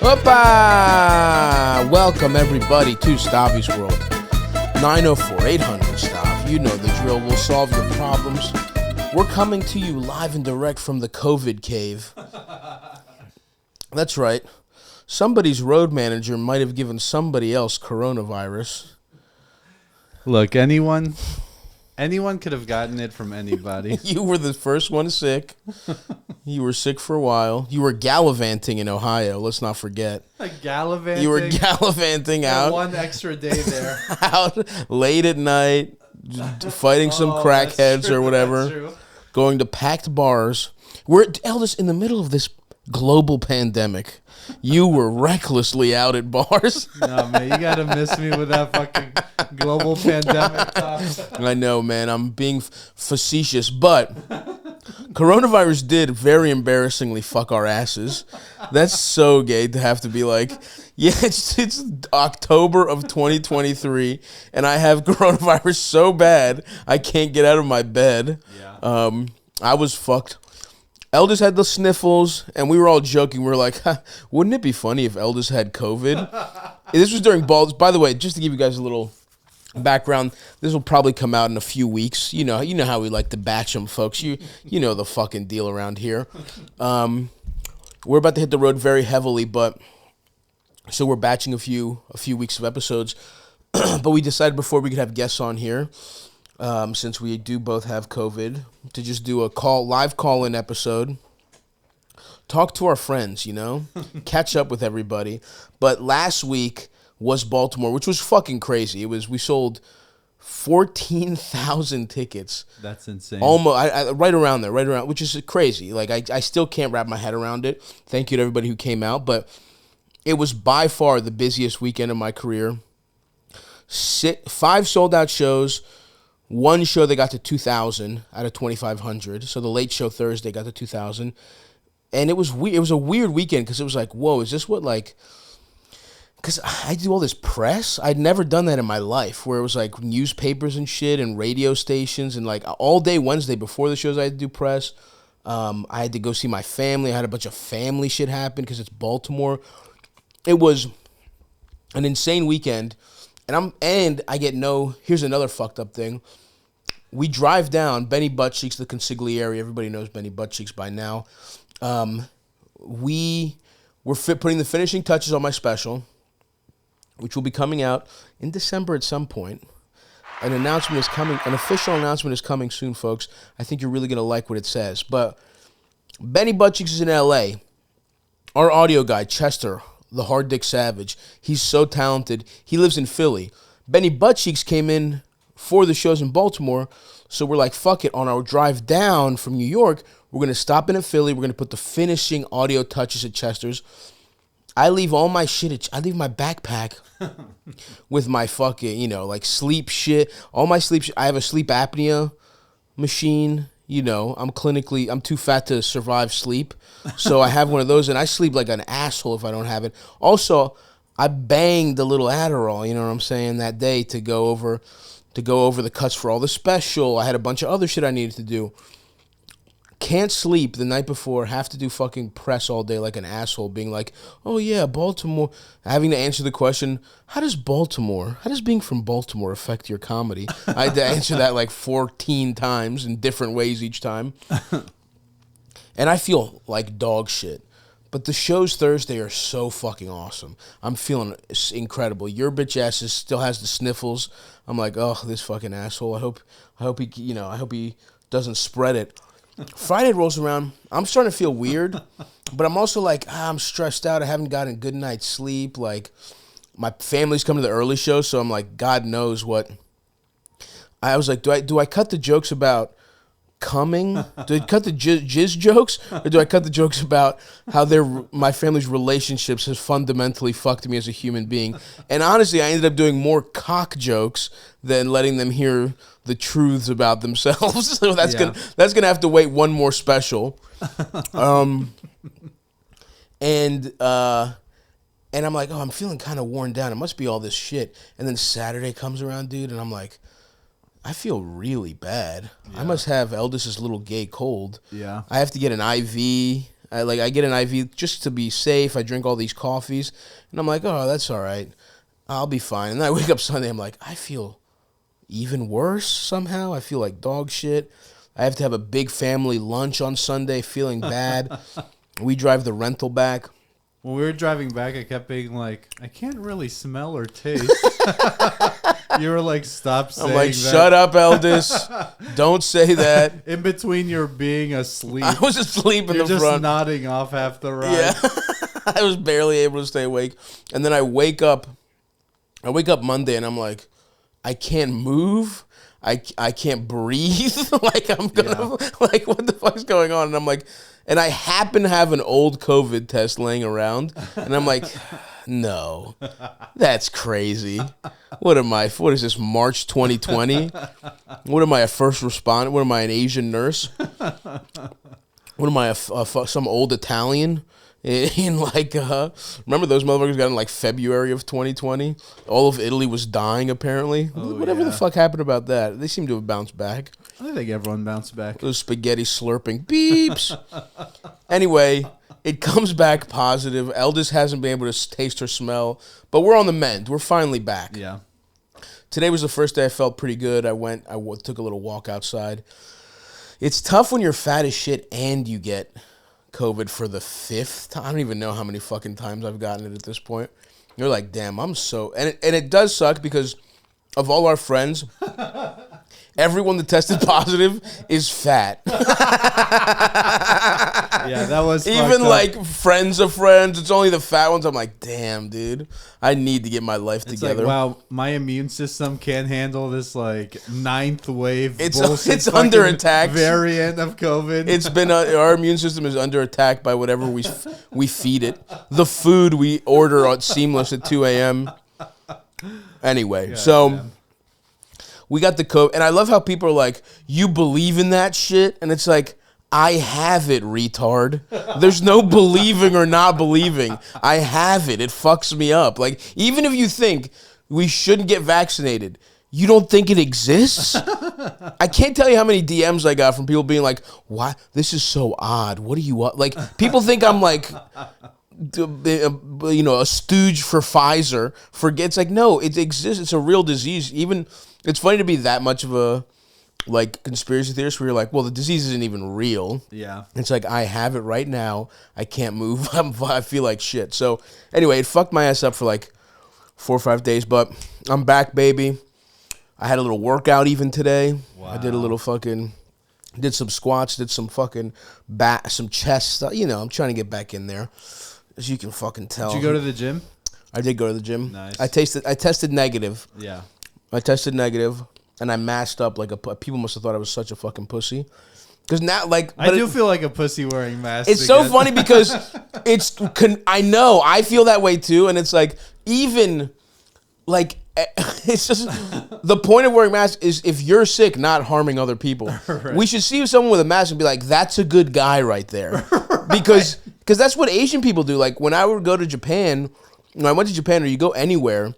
Hoopa! Welcome everybody to Stavvy's World. 904-800-STAV. You know the drill. We'll solve your problems. We're coming to you live and direct from the COVID cave. That's right. Somebody's road manager might have given somebody else coronavirus. Look, anyone could have gotten it from anybody. You were the first one sick. You were sick for a while. You were gallivanting in Ohio. Let's not forget. Gallivanting? You were gallivanting out. One extra day there. Out late at night, fighting some crackheads or whatever. Going to packed bars. We're, Eldis, in the middle of this global pandemic, you were recklessly out at bars. No, man, you gotta miss me with that fucking global pandemic talk. I know, man. I'm being facetious, but coronavirus did very embarrassingly fuck our asses. That's so gay to have to be like, yeah, it's October of 2023, and I have coronavirus so bad I can't get out of my bed. Yeah. I was fucked. Eldis had the sniffles, and we were all joking. We were like, wouldn't it be funny if Eldis had COVID? This was during balls. By the way, just to give you guys a little background, this will probably come out in a few weeks. You know how we like to batch them, folks. You know the fucking deal around here. We're about to hit the road very heavily, but so we're batching a few weeks of episodes. But we decided before we could have guests on here, since we do both have COVID, to just do a live call-in episode. Talk to our friends, catch up with everybody. But last week was Baltimore, which was fucking crazy. We sold 14,000 tickets. That's insane. Almost right around, which is crazy. Like I still can't wrap my head around it. Thank you to everybody who came out, but it was by far the busiest weekend of my career. 5 sold-out shows. One show they got to 2,000 out of 2,500. So the late show Thursday got to 2,000. And it was weird. It was a weird weekend because it was like, whoa, is this what because I do all this press. I'd never done that in my life, where it was like newspapers and shit and radio stations, and like all day Wednesday before the shows I had to do press. I had to go see my family. I had a bunch of family shit happen because it's Baltimore. It was an insane weekend. And I get here's another fucked up thing. We drive down Benny Buttcheeks, the consigliere. Everybody knows Benny Buttcheeks by now. We were putting the finishing touches on my special, which will be coming out in December at some point. An official announcement is coming soon, folks. I think you're really going to like what it says. But Benny Buttcheeks is in L.A. Our audio guy, Chester, the Hard Dick Savage, he's so talented. He lives in Philly. Benny Buttcheeks came in for the shows in Baltimore, so we're like, fuck it. On our drive down from New York, we're going to stop in Philly. We're going to put the finishing audio touches at Chester's. I leave all my shit. I leave my backpack with my fucking, like sleep shit. All my sleep shit. I have a sleep apnea machine. I'm too fat to survive sleep. So I have one of those, and I sleep like an asshole if I don't have it. Also, I banged a little Adderall, you know what I'm saying, that day to go over the cuts for all the special. I had a bunch of other shit I needed to do. Can't sleep the night before, have to do fucking press all day like an asshole, being like, oh yeah, Baltimore. Having to answer the question, how does being from Baltimore affect your comedy? I had to answer that like 14 times in different ways each time. And I feel like dog shit. But the shows Thursday are so fucking awesome. I'm feeling incredible. Your bitch ass still has the sniffles. I'm like, oh, this fucking asshole. I hope he doesn't spread it. Friday rolls around. I'm starting to feel weird, but I'm also like, I'm stressed out. I haven't gotten a good night's sleep. Like, my family's coming to the early show, so I'm like, God knows what. I was like, do I cut the jokes about coming? Do I cut the jizz jokes, or do I cut the jokes about how my family's relationships has fundamentally fucked me as a human being? And honestly, I ended up doing more cock jokes than letting them hear the truths about themselves. So that's gonna have to wait one more special. And I'm like, oh, I'm feeling kind of worn down. It must be all this shit. And then Saturday comes around, dude, and I'm like, I feel really bad. Yeah. I must have Eldis's little gay cold. Yeah. I have to get an IV. I get an IV just to be safe. I drink all these coffees, and I'm like, oh, that's all right. I'll be fine. And then I wake up Sunday, I'm like, I feel even worse somehow. I feel like dog shit. I have to have a big family lunch on Sunday, feeling bad. We drive the rental back. When we were driving back, I kept being like, I can't really smell or taste. You were like, stop saying that. I'm like, shut up, Eldis. Don't say that. In between your being asleep. I was asleep in You're the just front. nodding off half the ride. Yeah. I was barely able to stay awake. And then I wake up Monday and I'm like, I can't move. I can't breathe. Like I'm gonna like what the fuck's going on? And I'm like, and I happen to have an old COVID test laying around, and I'm like, no, that's crazy. What is this, March 2020? What am I, a first responder? What am I, an Asian nurse? What am I, some old Italian? In like, remember those motherfuckers got in like February of 2020? All of Italy was dying apparently. Whatever the fuck happened about that? They seem to have bounced back. I think everyone bounced back. Those spaghetti slurping beeps. Anyway, it comes back positive. Eldis hasn't been able to taste or smell, but we're on the mend. We're finally back. Yeah. Today was the first day I felt pretty good. I took a little walk outside. It's tough when you're fat as shit and you get COVID for the 5th time. I don't even know how many fucking times I've gotten it at this point. You're like, damn, I'm so... And it does suck because of all our friends, everyone that tested positive is fat. Yeah, that was even like friends of friends. It's only the fat ones. I'm like, damn, dude, I need to get my life together. Like, wow, my immune system can't handle this like 9th wave. It's under attack. Variant of COVID. It's been our immune system is under attack by whatever we feed it. The food we order on Seamless at 2 a.m. Anyway, God, so. Man. We got the COVID, and I love how people are like, you believe in that shit? And it's like, I have it, retard. There's no believing or not believing. I have it. It fucks me up. Like, even if you think we shouldn't get vaccinated, you don't think it exists? I can't tell you how many DMs I got from people being like, why? This is so odd. What do you want? Like, people think I'm like... a stooge for Pfizer. It's like, no, it exists. It's a real disease. Even it's funny to be that much of a like conspiracy theorist where you're like, well, the disease isn't even real. Yeah. It's like, I have it right now. I can't move. I feel like shit. So anyway, it fucked my ass up for like 4 or 5 days, but I'm back, baby. I had a little workout even today. Wow. I did a little did some squats, did some fucking some chest stuff. You know, I'm trying to get back in there. As you can fucking tell. Did you go to the gym? I did go to the gym. Nice. I tested negative. Yeah. I tested negative, and I masked up like people must have thought I was such a fucking pussy. Because now, like... I do feel like a pussy wearing masks. It's so funny because I know, I feel that way too, and it's like, even, like... It's just the point of wearing masks is if you're sick, not harming other people. Right. We should see someone with a mask and be like, that's a good guy right there. Right. Because that's what Asian people do. Like when I would go to Japan, when I went to Japan or you go anywhere,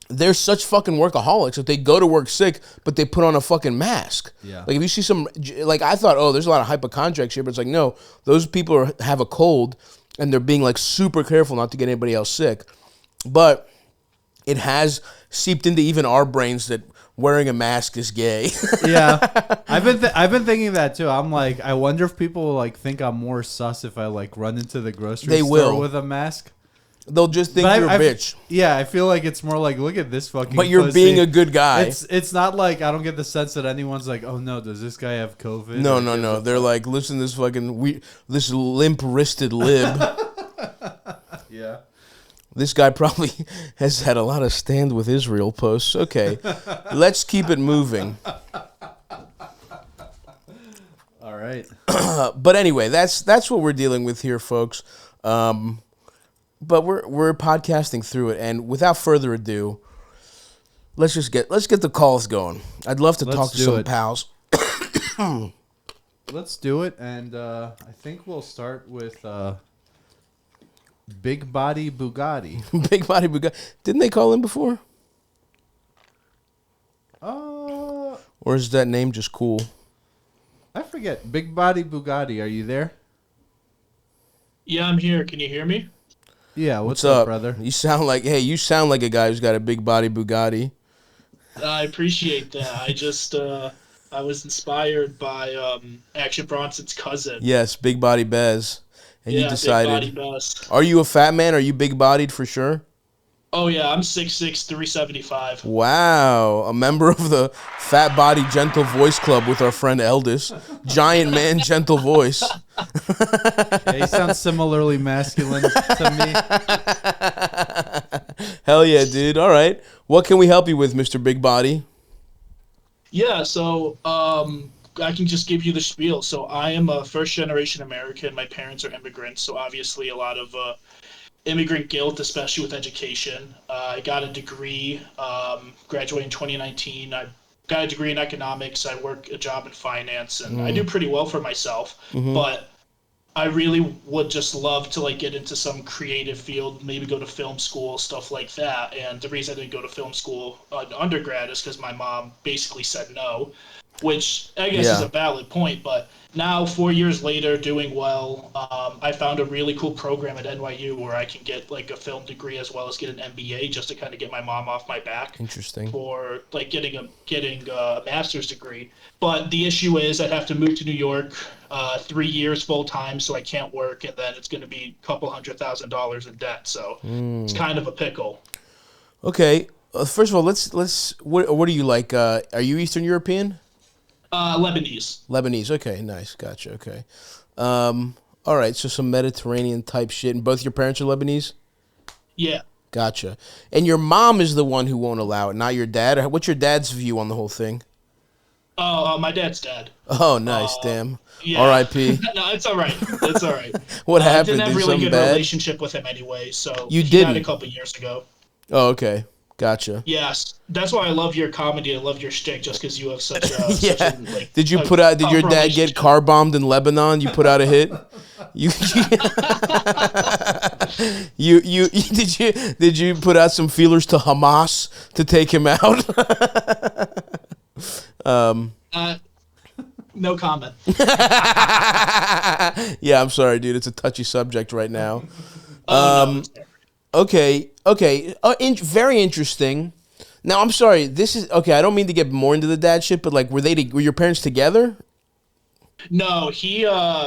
they're such fucking workaholics that they go to work sick, but they put on a fucking mask. Yeah. Like if you see some, like I thought, oh, there's a lot of hypochondriacs here, but it's like, no, those people have a cold and they're being like super careful not to get anybody else sick. But it has seeped into even our brains that wearing a mask is gay. Yeah, I've been thinking that too. I'm like, I wonder if people will like think I'm more sus if I like run into the grocery store with a mask. They'll just think you're a bitch. Yeah, I feel like it's more like, look at this fucking. But you're pussy. Being a good guy. It's not like I don't get the sense that anyone's like, oh no, does this guy have COVID? No. They're like, listen to this fucking this limp wristed lib. Yeah. This guy probably has had a lot of Stand With Israel posts. Okay, let's keep it moving. All right. But anyway, that's what we're dealing with here, folks. But we're podcasting through it, and without further ado, let's get the calls going. I'd love to talk to some pals. Let's do it, and I think we'll start with. Big Body Bugatti. Big Body Bugatti. Didn't they call him before? Or is that name just cool? I forget. Big Body Bugatti. Are you there? Yeah, I'm here. Can you hear me? Yeah, what's up, brother? You sound like a guy who's got a big body Bugatti. I appreciate that. I was inspired by Action Bronson's cousin. Yes, big body Bez. And you Yeah, big body decided, best. are you a fat man? Are you big bodied for sure? Oh yeah, I'm 6'6", 375. Wow, a member of the Fat Body Gentle Voice Club with our friend Eldis. Giant man, gentle voice. Yeah, he sounds similarly masculine to me. Hell yeah, dude. All right. What can we help you with, Mr. Big Body? Yeah, so I can just give you the spiel. So I am a first-generation American. My parents are immigrants, so obviously a lot of immigrant guilt, especially with education. I got a degree, graduated in 2019. I got a degree in economics. I work a job in finance, and I do pretty well for myself. But I really would just love to like get into some creative field, maybe go to film school, stuff like that. And the reason I didn't go to film school in undergrad is because my mom basically said no, which I guess is a valid point. But now, 4 years later, doing well, I found a really cool program at NYU where I can get like a film degree as well as get an MBA just to kind of get my mom off my back. Interesting. For like getting a master's degree. But the issue is I'd have to move to New York 3 years full time, so I can't work, and then it's going to be a couple $100,000 in debt. So it's kind of a pickle. Okay. First of all, let's. What are you like? Are you Eastern European? Lebanese. Lebanese. Okay, nice. Gotcha. Okay. All right. So some Mediterranean type shit. And both your parents are Lebanese? Yeah. Gotcha. And your mom is the one who won't allow it, not your dad? What's your dad's view on the whole thing? My dad's dead. Oh, nice. Damn. Yeah. R.I.P. No, it's all right. It's all right. What happened? Didn't have Did really something good bad? relationship with him anyway, so you he didn't? died a couple years ago. Oh, okay. Gotcha. Yes, that's why I love your comedy. I love your shtick, just because you have such a such a, like. Did you put out? Did your dad get car bombed in Lebanon? You put out a hit. Did you put out some feelers to Hamas to take him out? No comment. Yeah, I'm sorry, dude. It's a touchy subject right now. No. Okay. Very interesting. Now, I'm sorry. This is okay. I don't mean to get more into the dad shit, but like, were your parents together? No,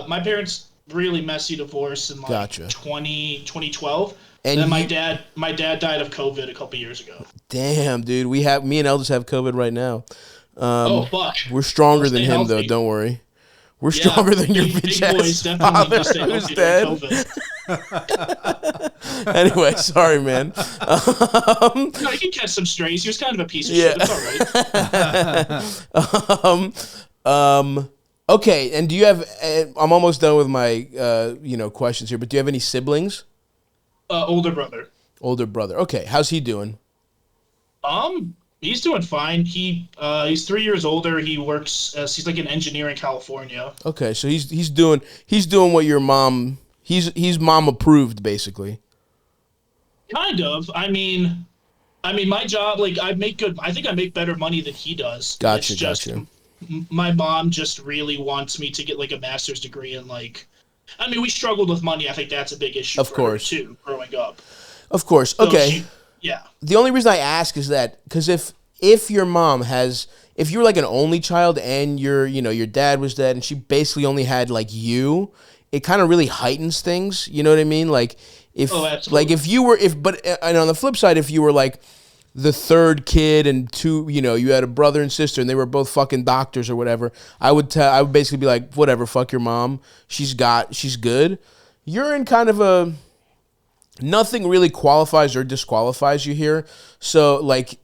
my parents really messy divorce in like 2012. And then my dad died of COVID a couple years ago. Damn, dude. Me and Eldis have COVID right now. Oh fuck. We're stronger than him though. Don't worry. We're stronger than your bitch ass father who's dead. Anyway, sorry, man. No, you can catch some strays. He was kind of a piece of shit. It's all right. Okay, and do you have? I'm almost done with my questions here, but do you have any siblings? Older brother. Older brother. Okay, how's he doing? He's doing fine. He's 3 years older. He works he's like an engineer in California. Okay, so he's doing what your mom. He's mom approved, basically. Kind of. I mean, my job, like, I think I make better money than he does. Gotcha. My mom just really wants me to get like a master's degree, and like, I mean, we struggled with money. I think that's a big issue for her too, growing up. Of course. So okay. Yeah. The only reason I ask is that because if your mom if you're like an only child and your dad was dead and she basically only had like you, it kind of really heightens things. You know what I mean? Like if and on the flip side, if you were like the third kid and you had a brother and sister and they were both fucking doctors or whatever, I would basically be like, whatever, fuck your mom. She's good. You're in kind of a nothing really qualifies or disqualifies you here. So like,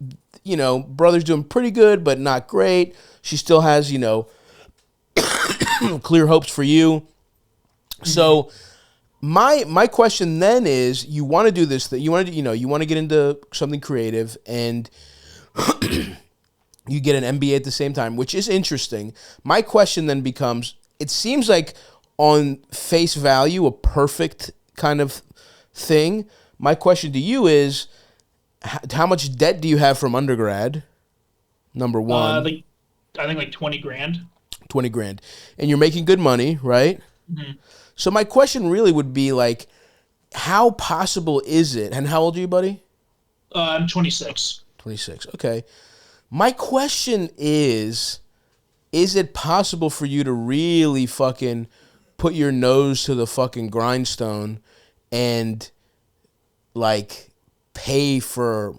brother's doing pretty good, but not great. She still has, clear hopes for you. So my question then is, you want to do this, that you want to get into something creative, and you get an MBA at the same time, which is interesting. My question then becomes, it seems like on face value, a perfect kind of thing. My question to you is, how much debt do you have from undergrad? Number one. I think like 20 grand. 20 grand. And you're making good money, right? Mm-hmm. So my question really would be like, how possible is it? And how old are you, buddy? I'm 26. 26. Okay. My question is it possible for you to really fucking put your nose to the fucking grindstone and like pay for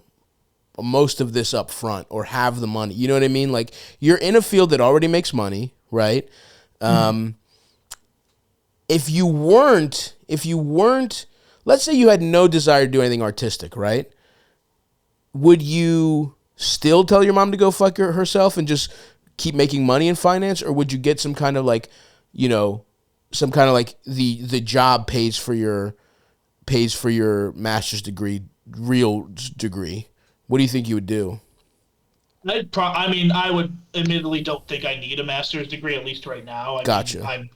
most of this up front or have the money? You know what I mean? Like, you're in a field that already makes money, right? If you weren't, let's say you had no desire to do anything artistic, right? Would you still tell your mom to go fuck herself and just keep making money in finance? Or would you get some kind of like, you know, some kind of like the job pays for your master's degree, real degree? What do you think you would do? I would admittedly don't think I need a master's degree, at least right now. Gotcha.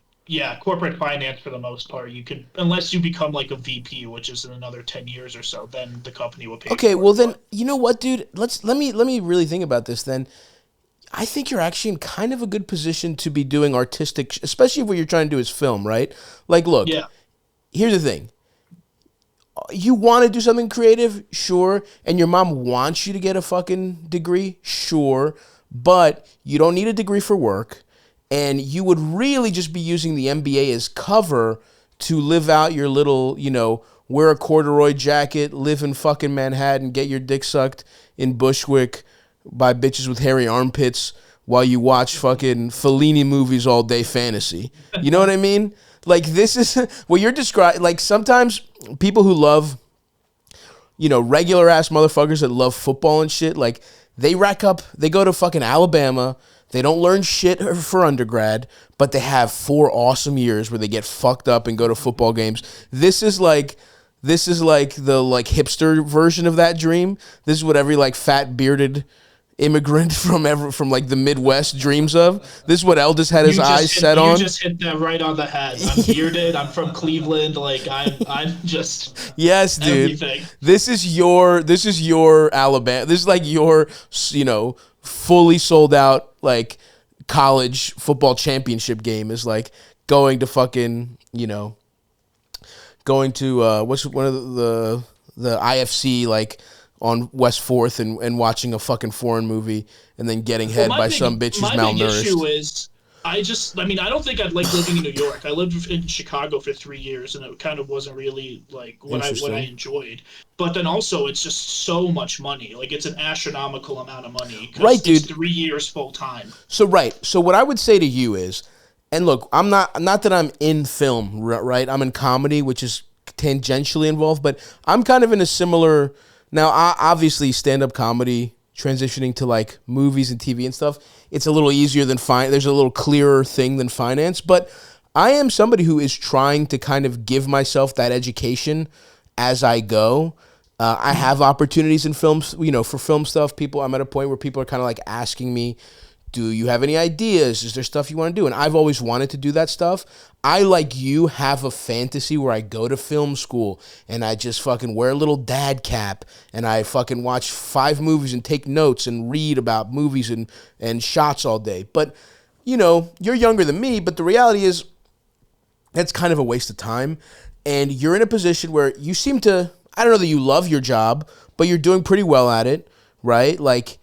Corporate finance for the most part, you could, unless you become like a VP, which is in another 10 years or so, then the company will pay. Okay, well then, you know what, dude? Let me really think about this then. I think you're actually in kind of a good position to be doing artistic, especially if what you're trying to do is film, right? Like, look, here's the thing. You want to do something creative? Sure. And your mom wants you to get a fucking degree? Sure. But you don't need a degree for work. And you would really just be using the MBA as cover to live out your little, you know, wear a corduroy jacket, live in fucking Manhattan, get your dick sucked in Bushwick by bitches with hairy armpits while you watch fucking Fellini movies all day fantasy. You know what I mean? Like, this is what you're describing. Like, sometimes people who love, you know, regular ass motherfuckers that love football and shit, like, they go to fucking Alabama. They don't learn shit for undergrad, but they have 4 awesome years where they get fucked up and go to football games. This is like the hipster version of that dream. This is what every like fat bearded immigrant from like the Midwest dreams of. This is what Eldis had his eyes set on. You just hit that right on the head. I'm bearded. I'm from Cleveland. Like, I'm just yes, dude. Everything. This is your Alabama. This is like your, you know, fully sold out like college football championship game is like going to fucking, you know, going to what's one of the IFC like on West 4th and watching a fucking foreign movie and then getting head by some bitch who's malnourished. My big issue is I don't think I'd like living in New York. I lived in Chicago for 3 years and it kind of wasn't really like what I enjoyed. But then also it's just so much money. Like, it's an astronomical amount of money. Right, dude. It's 3 years full time. So what I would say to you is, and look, I'm not that I'm in film, right? I'm in comedy, which is tangentially involved, but I'm kind of in a similar. Now, obviously, stand-up comedy, transitioning to, like, movies and TV and stuff, it's a little easier than there's a little clearer thing than finance, but I am somebody who is trying to kind of give myself that education as I go. I have opportunities in films, you know, for film stuff. I'm at a point where people are kind of, like, asking me, do you have any ideas? Is there stuff you want to do? And I've always wanted to do that stuff. I, like you, have a fantasy where I go to film school and I just fucking wear a little dad cap and I fucking watch 5 movies and take notes and read about movies and shots all day. But, you know, you're younger than me, but the reality is that's kind of a waste of time. And you're in a position where you seem to, I don't know that you love your job, but you're doing pretty well at it, right? Like,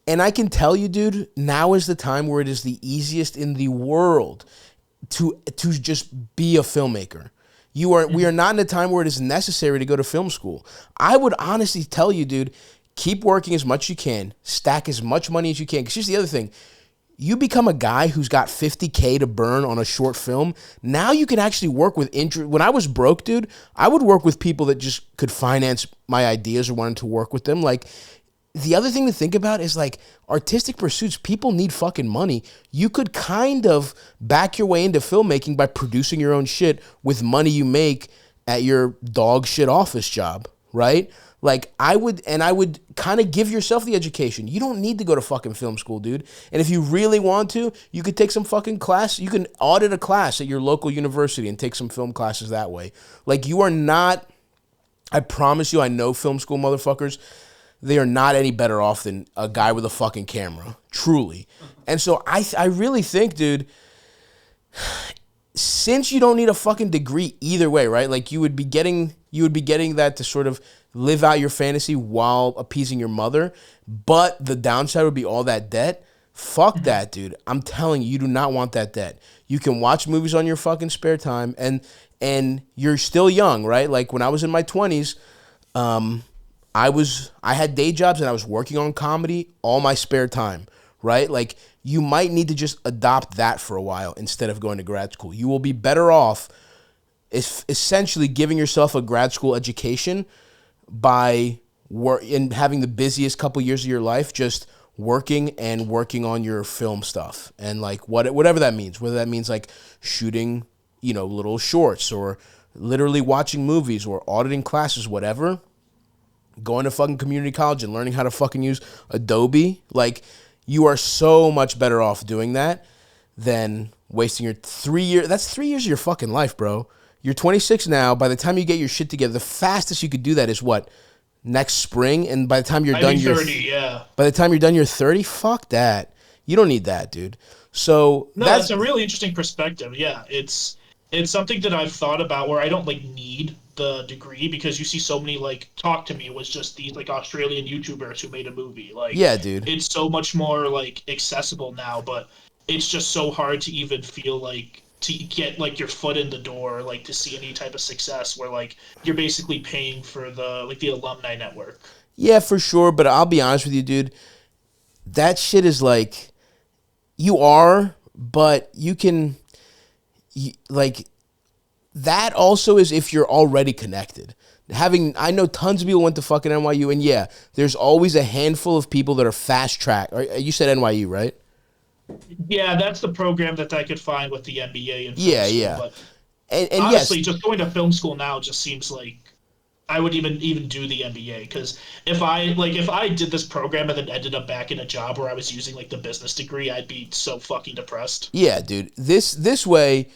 and I can tell you, dude, now is the time where it is the easiest in the world to just be a filmmaker. We are not in a time where it is necessary to go to film school. I would honestly tell you, dude, keep working as much as you can, stack as much money as you can. Because here's the other thing. You become a guy who's got $50K to burn on a short film. Now you can actually work with When I was broke, dude, I would work with people that just could finance my ideas or wanted to work with them. Like, the other thing to think about is, like, artistic pursuits, people need fucking money. You could kind of back your way into filmmaking by producing your own shit with money you make at your dog shit office job, right? Like, I would kind of give yourself the education. You don't need to go to fucking film school, dude. And if you really want to, you could take some fucking class. You can audit a class at your local university and take some film classes that way. Like, you are not, I promise you, I know film school motherfuckers, they are not any better off than a guy with a fucking camera, truly. And so I really think, dude, since you don't need a fucking degree either way, right? Like you would be getting that to sort of live out your fantasy while appeasing your mother, but the downside would be all that debt. Fuck that, dude. I'm telling you, you do not want that debt. You can watch movies on your fucking spare time, and you're still young, right? Like when I was in my 20s, I had day jobs and I was working on comedy all my spare time, right? Like you might need to just adopt that for a while instead of going to grad school. You will be better off essentially giving yourself a grad school education by and having the busiest couple years of your life just working on your film stuff and like whatever that means, whether that means like shooting, little shorts or literally watching movies or auditing classes, whatever, going to fucking community college and learning how to fucking use Adobe. Like you are so much better off doing that than wasting your 3 years. That's 3 years of your fucking life, bro. You're 26 now. By the time you get your shit together, the fastest you could do that is what? Next spring, and by the time you're done, 30, yeah. By the time you're done, you're 30. Fuck that. You don't need that, dude. So that's a really interesting perspective. Yeah, it's something that I've thought about where I don't like need the degree because you see so many like Talk to Me was just these like Australian YouTubers who made a movie. Like, yeah, dude. It's so much more like accessible now, but it's just so hard to even feel like to get like your foot in the door, like to see any type of success where like you're basically paying for the alumni network. Yeah, for sure. But I'll be honest with you, dude. That shit is like, you are, but you can, like, that also is if you're already connected. I know tons of people went to fucking NYU, and yeah, there's always a handful of people that are fast track. You said NYU, right? Yeah, that's the program that I could find with the MBA and film school. Yeah. But and honestly, yes, just going to film school now just seems like I would even do the MBA because if I did this program and then ended up back in a job where I was using like the business degree, I'd be so fucking depressed. Yeah, dude. This way,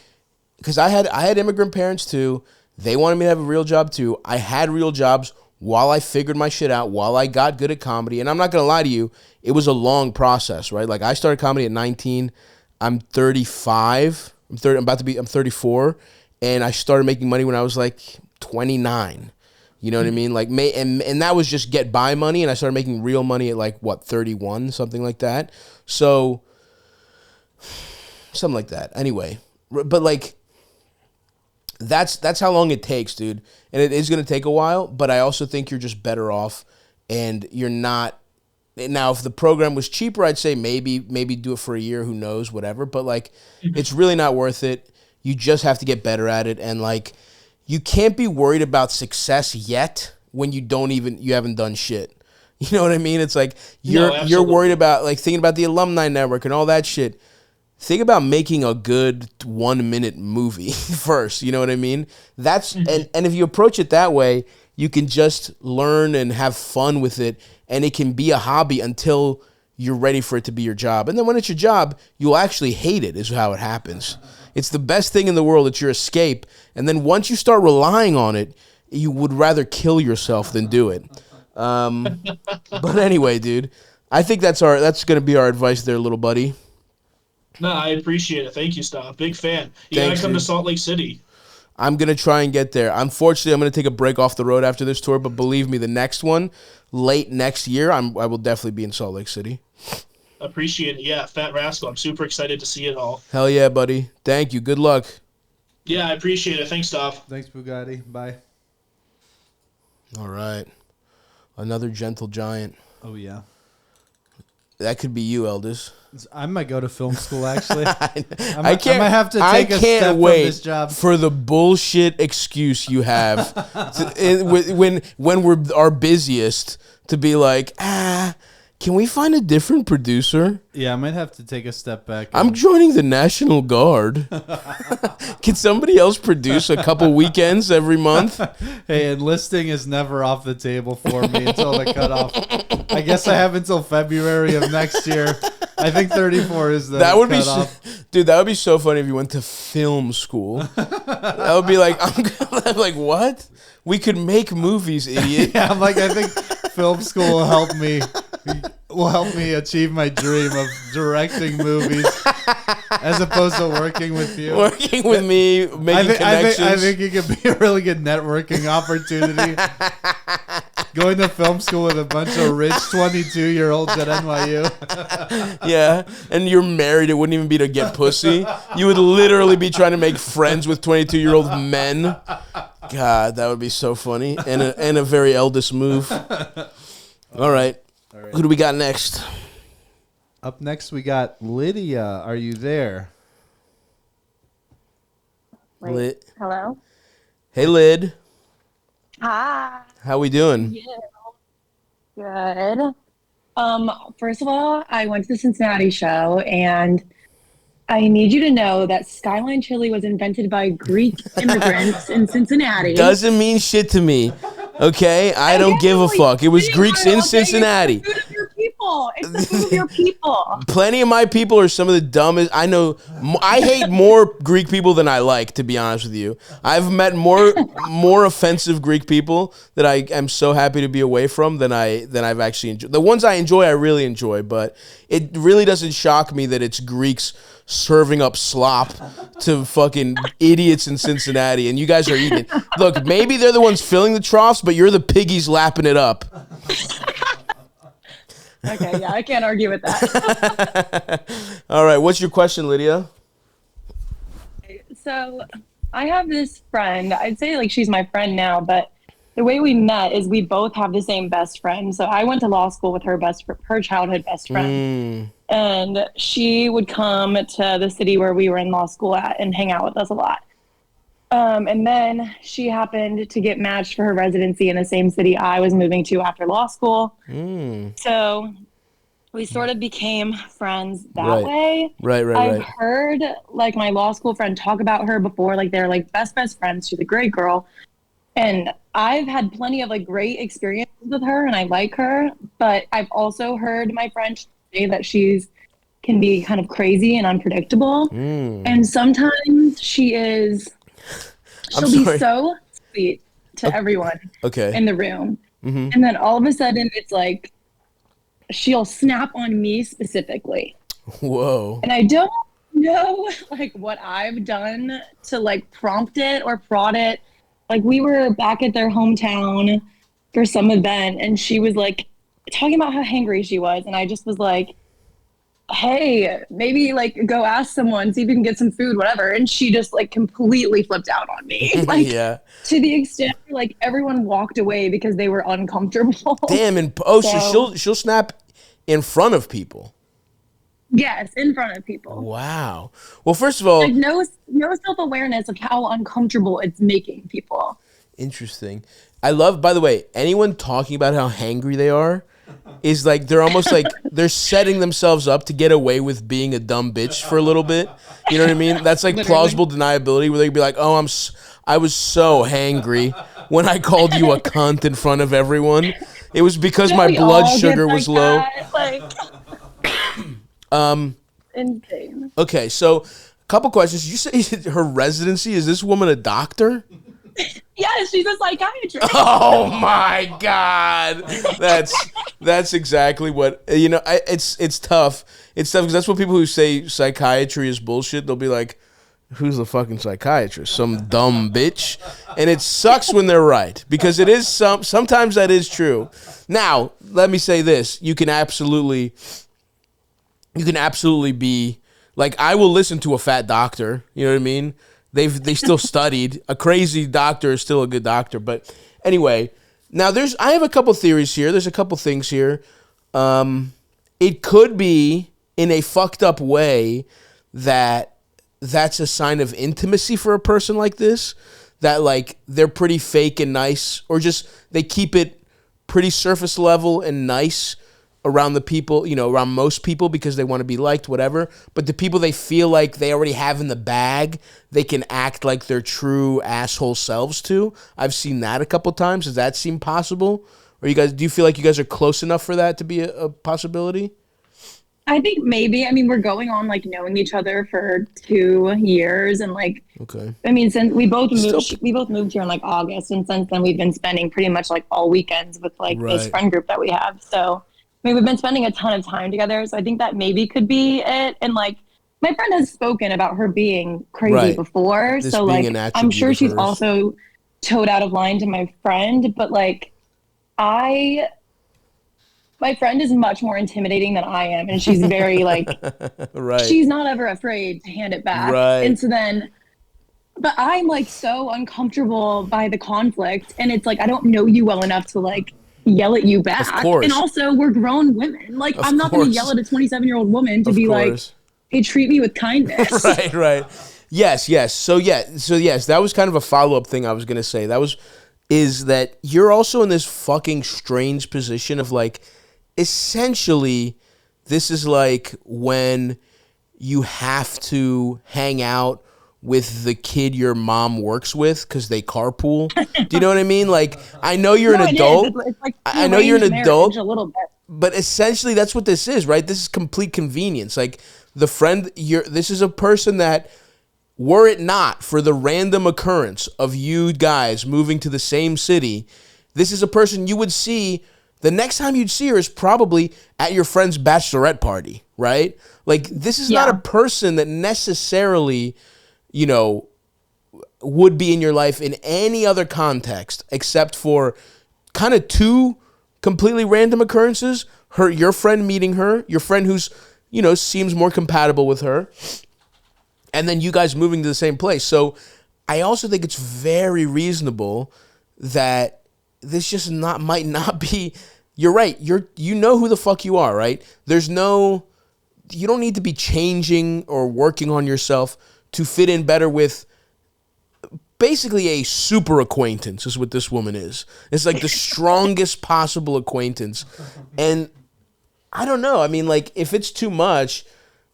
because I had immigrant parents too. They wanted me to have a real job too. I had real jobs while I figured my shit out, while I got good at comedy. And I'm not gonna lie to you, it was a long process, right? Like I started comedy at 19. I'm 35. I'm 34, and I started making money when I was like 29. You know what I mean? Like and that was just get by money, and I started making real money at like 31, something like that. So something like that. Anyway, but like that's how long it takes, dude. And it is going to take a while, but I also think you're just better off, and you're not. Now, if the program was cheaper, I'd say maybe do it for a year, who knows, whatever. But like, it's really not worth it. You just have to get better at it, and like, you can't be worried about success yet when you haven't done shit. You know what I mean? It's like you're worried about like thinking about the alumni network and all that shit. Think about making a good 1-minute movie first. You know what I mean? That's and if you approach it that way, you can just learn and have fun with it, and it can be a hobby until you're ready for it to be your job. And then when it's your job, you'll actually hate it, is how it happens. It's the best thing in the world. It's your escape. And then once you start relying on it, you would rather kill yourself than do it. But anyway, dude, I think that's going to be our advice there, little buddy. No, I appreciate it. Thank you, Stav. Big fan. You gotta come to Salt Lake City. I'm going to try and get there. Unfortunately, I'm going to take a break off the road after this tour, but believe me, the next one, late next year, I will definitely be in Salt Lake City. Appreciate it. Yeah, Fat Rascal. I'm super excited to see it all. Hell yeah, buddy. Thank you. Good luck. Yeah, I appreciate it. Thanks, Stav. Thanks, Bugatti. Bye. All right. Another gentle giant. Oh, yeah. That could be you, Eldis. I might go to film school, actually. I might have to take a step from this job. For the bullshit excuse you have when we're our busiest to be like, can we find a different producer? Yeah, I might have to take a step back. I'm joining the National Guard. Can somebody else produce a couple weekends every month? Hey, enlisting is never off the table for me until the cutoff. I guess I have until February of next year. I think 34 is the cutoff. Dude, that would be so funny if you went to film school. That would be like, I'm like, what? We could make movies, idiot. Yeah, I'm like, I think film school will help me achieve my dream of directing movies. as opposed to working with you. Working with me, making connections. I think it could be a really good networking opportunity. Going to film school with a bunch of rich 22-year-olds at NYU. Yeah, and you're married. It wouldn't even be to get pussy. You would literally be trying to make friends with 22-year-old men. God, that would be so funny. And a very Eldis move. All right. Who do we got next? Up next, we got Lydia. Are you there? Wait, hello? Hey, Lyd. Hi. How we doing? Yeah. Good. First of all, I went to the Cincinnati show, and I need you to know that Skyline Chili was invented by Greek immigrants in Cincinnati. Doesn't mean shit to me. Okay? I don't give a fuck. It was Greeks in Cincinnati. It's the food of your people. It's the food of your people. Plenty of my people are some of the dumbest. I know. I hate more Greek people than I like, to be honest with you. I've met more offensive Greek people that I am so happy to be away from than I've actually enjoyed. The ones I enjoy, I really enjoy, but it really doesn't shock me that it's Greeks serving up slop to fucking idiots in Cincinnati, and you guys are eating it. Look, maybe they're the ones filling the troughs, but you're the piggies lapping it up. Okay, yeah, I can't argue with that. All right, what's your question, Lydia? So I have this friend. I'd say like she's my friend now, but the way we met is we both have the same best friend. So I went to law school with her childhood best friend. And she would come to the city where we were in law school at and hang out with us a lot. And then she happened to get matched for her residency in the same city I was moving to after law school. So we sort of became friends that way. Right. I've heard like my law school friend talk about her before, like they're like best friends. She's a great girl. And I've had plenty of like great experiences with her and I like her, but I've also heard my friend say that can be kind of crazy and unpredictable. And sometimes she'll be so sweet to everyone in the room. And then all of a sudden it's like, she'll snap on me specifically. Whoa. And I don't know like what I've done to like prompt it or prod it. Like we were back at their hometown for some event and she was like talking about how hangry she was. And I just was like, hey, maybe like go ask someone, see if you can get some food, whatever. And she just like completely flipped out on me. Like to the extent where, like everyone walked away because they were uncomfortable. Damn, and she'll snap in front of people. Yes, in front of people. Wow. Well, first of all, like no self-awareness of how uncomfortable it's making people. Interesting. I love, by the way, anyone talking about how hangry they are is like they're almost like they're setting themselves up to get away with being a dumb bitch for a little bit. You know what I mean? That's like plausible deniability where they could be like, "Oh, I was so hangry when I called you a cunt in front of everyone. It was because my blood sugar was low." Insane. Okay, so a couple questions. You say her residency, is this woman a doctor? Yes, she's a psychiatrist. Oh my God, that's exactly what It's tough. It's tough because that's what people who say psychiatry is bullshit. They'll be like, "Who's the fucking psychiatrist? Some dumb bitch." And it sucks when they're right because it is sometimes that is true. Now, let me say this: you can absolutely be like, I will listen to a fat doctor. You know what I mean? They still studied. A crazy doctor is still a good doctor. But anyway, now I have a couple theories here. There's a couple things here. It could be in a fucked up way that's a sign of intimacy for a person like this. That like they're pretty fake and nice, or just they keep it pretty surface level and nice around the people, around most people because they want to be liked, whatever. But the people they feel like they already have in the bag, they can act like their true asshole selves to. I've seen that a couple times. Does that seem possible? Or do you feel like you guys are close enough for that to be a possibility? I think maybe. I mean, we're going on like knowing each other for 2 years, and like, okay. I mean, since we both moved here in like August, and since then we've been spending pretty much like all weekends with like this friend group that we have. So I mean, we've been spending a ton of time together, so I think that maybe could be it. And like, my friend has spoken about her being crazy Right. before. This So being like, an I'm attribute sure of she's hers. also towed out of line to my friend, but like, my friend is much more intimidating than I am. And she's very like, Right. she's not ever afraid to hand it back. Right. And so then, but I'm like so uncomfortable by the conflict. And it's like, I don't know you well enough to like yell at you back. Of course. And also, we're grown women. Like, Of I'm not going to course. yell at a 27-year-old woman to Of be like, course. hey, treat me with kindness. Right. Yes. So yes, that was kind of a follow-up thing I was going to say. Is that you're also in this fucking strange position of like, essentially, this is like when you have to hang out with the kid your mom works with because they carpool. Do you know what I mean? Like, I know you're an adult. It's like I know you're an arranged adult. marriage a little bit. But essentially, that's what this is, right? This is complete convenience. Like, the friend, this is a person that, were it not for the random occurrence of you guys moving to the same city, this is a person you would see. The next time you'd see her is probably at your friend's bachelorette party, right? Like, this is not a person that necessarily, you know, would be in your life in any other context except for kind of two completely random occurrences. Your friend meeting her, your friend who's, you know, seems more compatible with her, and then you guys moving to the same place. So I also think it's very reasonable that this just might not be. You're right. You know who the fuck you are, right? You don't need to be changing or working on yourself to fit in better with basically a super acquaintance is what this woman is. It's like the strongest possible acquaintance. And I don't know. I mean, like, if it's too much,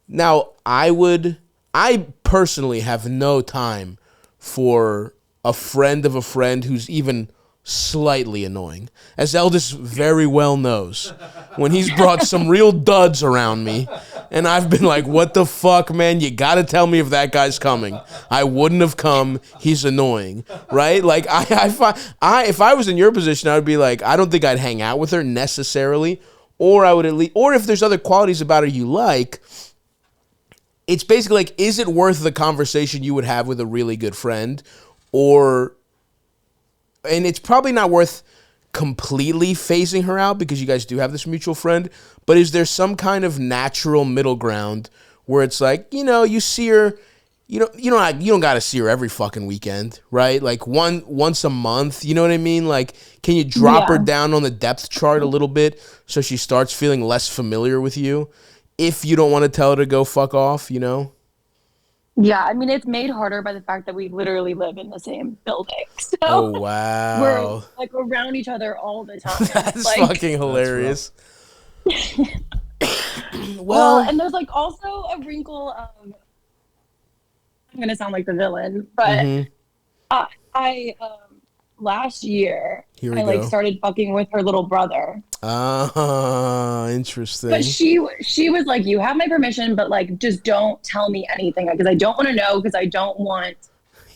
now I personally have no time for a friend of a friend who's even slightly annoying. As Eldis very well knows, when he's brought some real duds around me, and I've been like, what the fuck, man? You gotta tell me if that guy's coming. I wouldn't have come. He's annoying, right? Like, if I was in your position, I would be like, I don't think I'd hang out with her necessarily, or I would at least, or if there's other qualities about her you like, it's basically like, is it worth the conversation you would have with a really good friend? And it's probably not worth completely phasing her out because you guys do have this mutual friend, but is there some kind of natural middle ground where it's like, you know, you see her, you don't got to see her every fucking weekend, right? Like once a month, you know what I mean? Like, can you drop her down on the depth chart a little bit so she starts feeling less familiar with you? If you don't want to tell her to go fuck off, you know? Yeah, I mean, it's made harder by the fact that we literally live in the same building. So Oh, wow. we're like around each other all the time. That's like, fucking hilarious. well, and there's like also a wrinkle of, I'm going to sound like the villain, but I last year, I like started fucking with her little brother. Ah, interesting. But she was like, you have my permission, but like, just don't tell me anything because I don't want to know because I don't want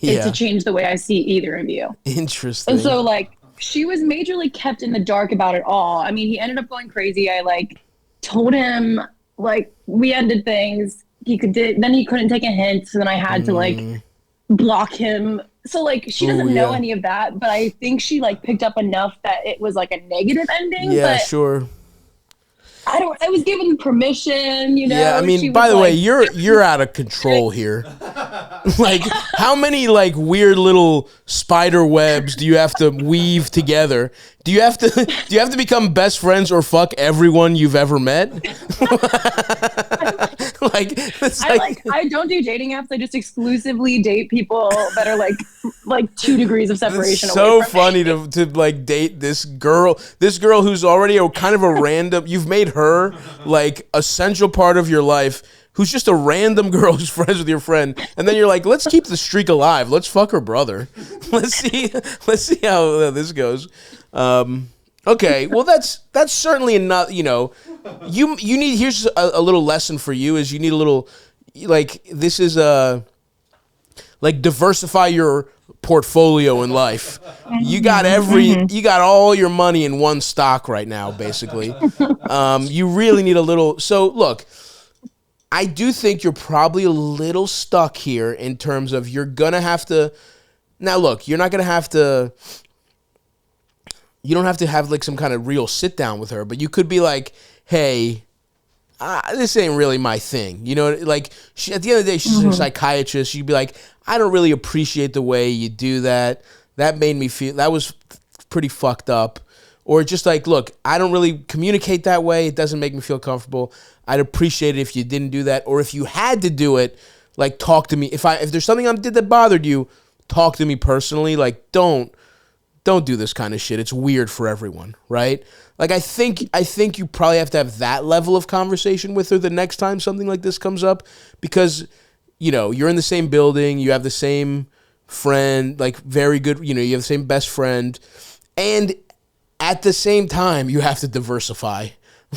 it to change the way I see either of you. Interesting. And so like, she was majorly kept in the dark about it all. I mean, he ended up going crazy. I like told him like we ended things. Then he couldn't take a hint. So then I had to like block him. So like she doesn't know any of that, but I think she like picked up enough that it was like a negative ending. Yeah, but sure. I was given permission, you know. Yeah, I mean, by the way, you're out of control here. Like, how many like weird little spider webs do you have to weave together? Do you have to become best friends or fuck everyone you've ever met? I don't do dating apps. I just exclusively date people that are like 2 degrees of separation. It's so away from funny me. to like date this girl who's already a kind of a random. You've made her like a central part of your life, who's just a random girl who's friends with your friend, and then you're like, let's keep the streak alive. Let's fuck her brother. Let's see how this goes. Okay, well that's certainly enough. You know, you need, here's a little lesson for you, is you need a little, like, this is like, diversify your portfolio in life. You got you got all your money in one stock right now, basically. You really need a little. So look, I do think you're probably a little stuck here in terms of you're going to have to. Now, look, you're not going to have to. You don't have to have like some kind of real sit down with her, but you could be like, hey, this ain't really my thing. You know, like at the end of the day, she's a psychiatrist. She'd be like, I don't really appreciate the way you do that. That made me feel, that was pretty fucked up. Or just like, look, I don't really communicate that way. It doesn't make me feel comfortable. I'd appreciate it if you didn't do that. Or if you had to do it, like talk to me. If there's something I did that bothered you, talk to me personally. Like don't do this kind of shit. It's weird for everyone, right? Like I think you probably have to have that level of conversation with her the next time something like this comes up, because you know, you're in the same building, you have the same friend, like very good, you know, you have the same best friend, and at the same time you have to diversify.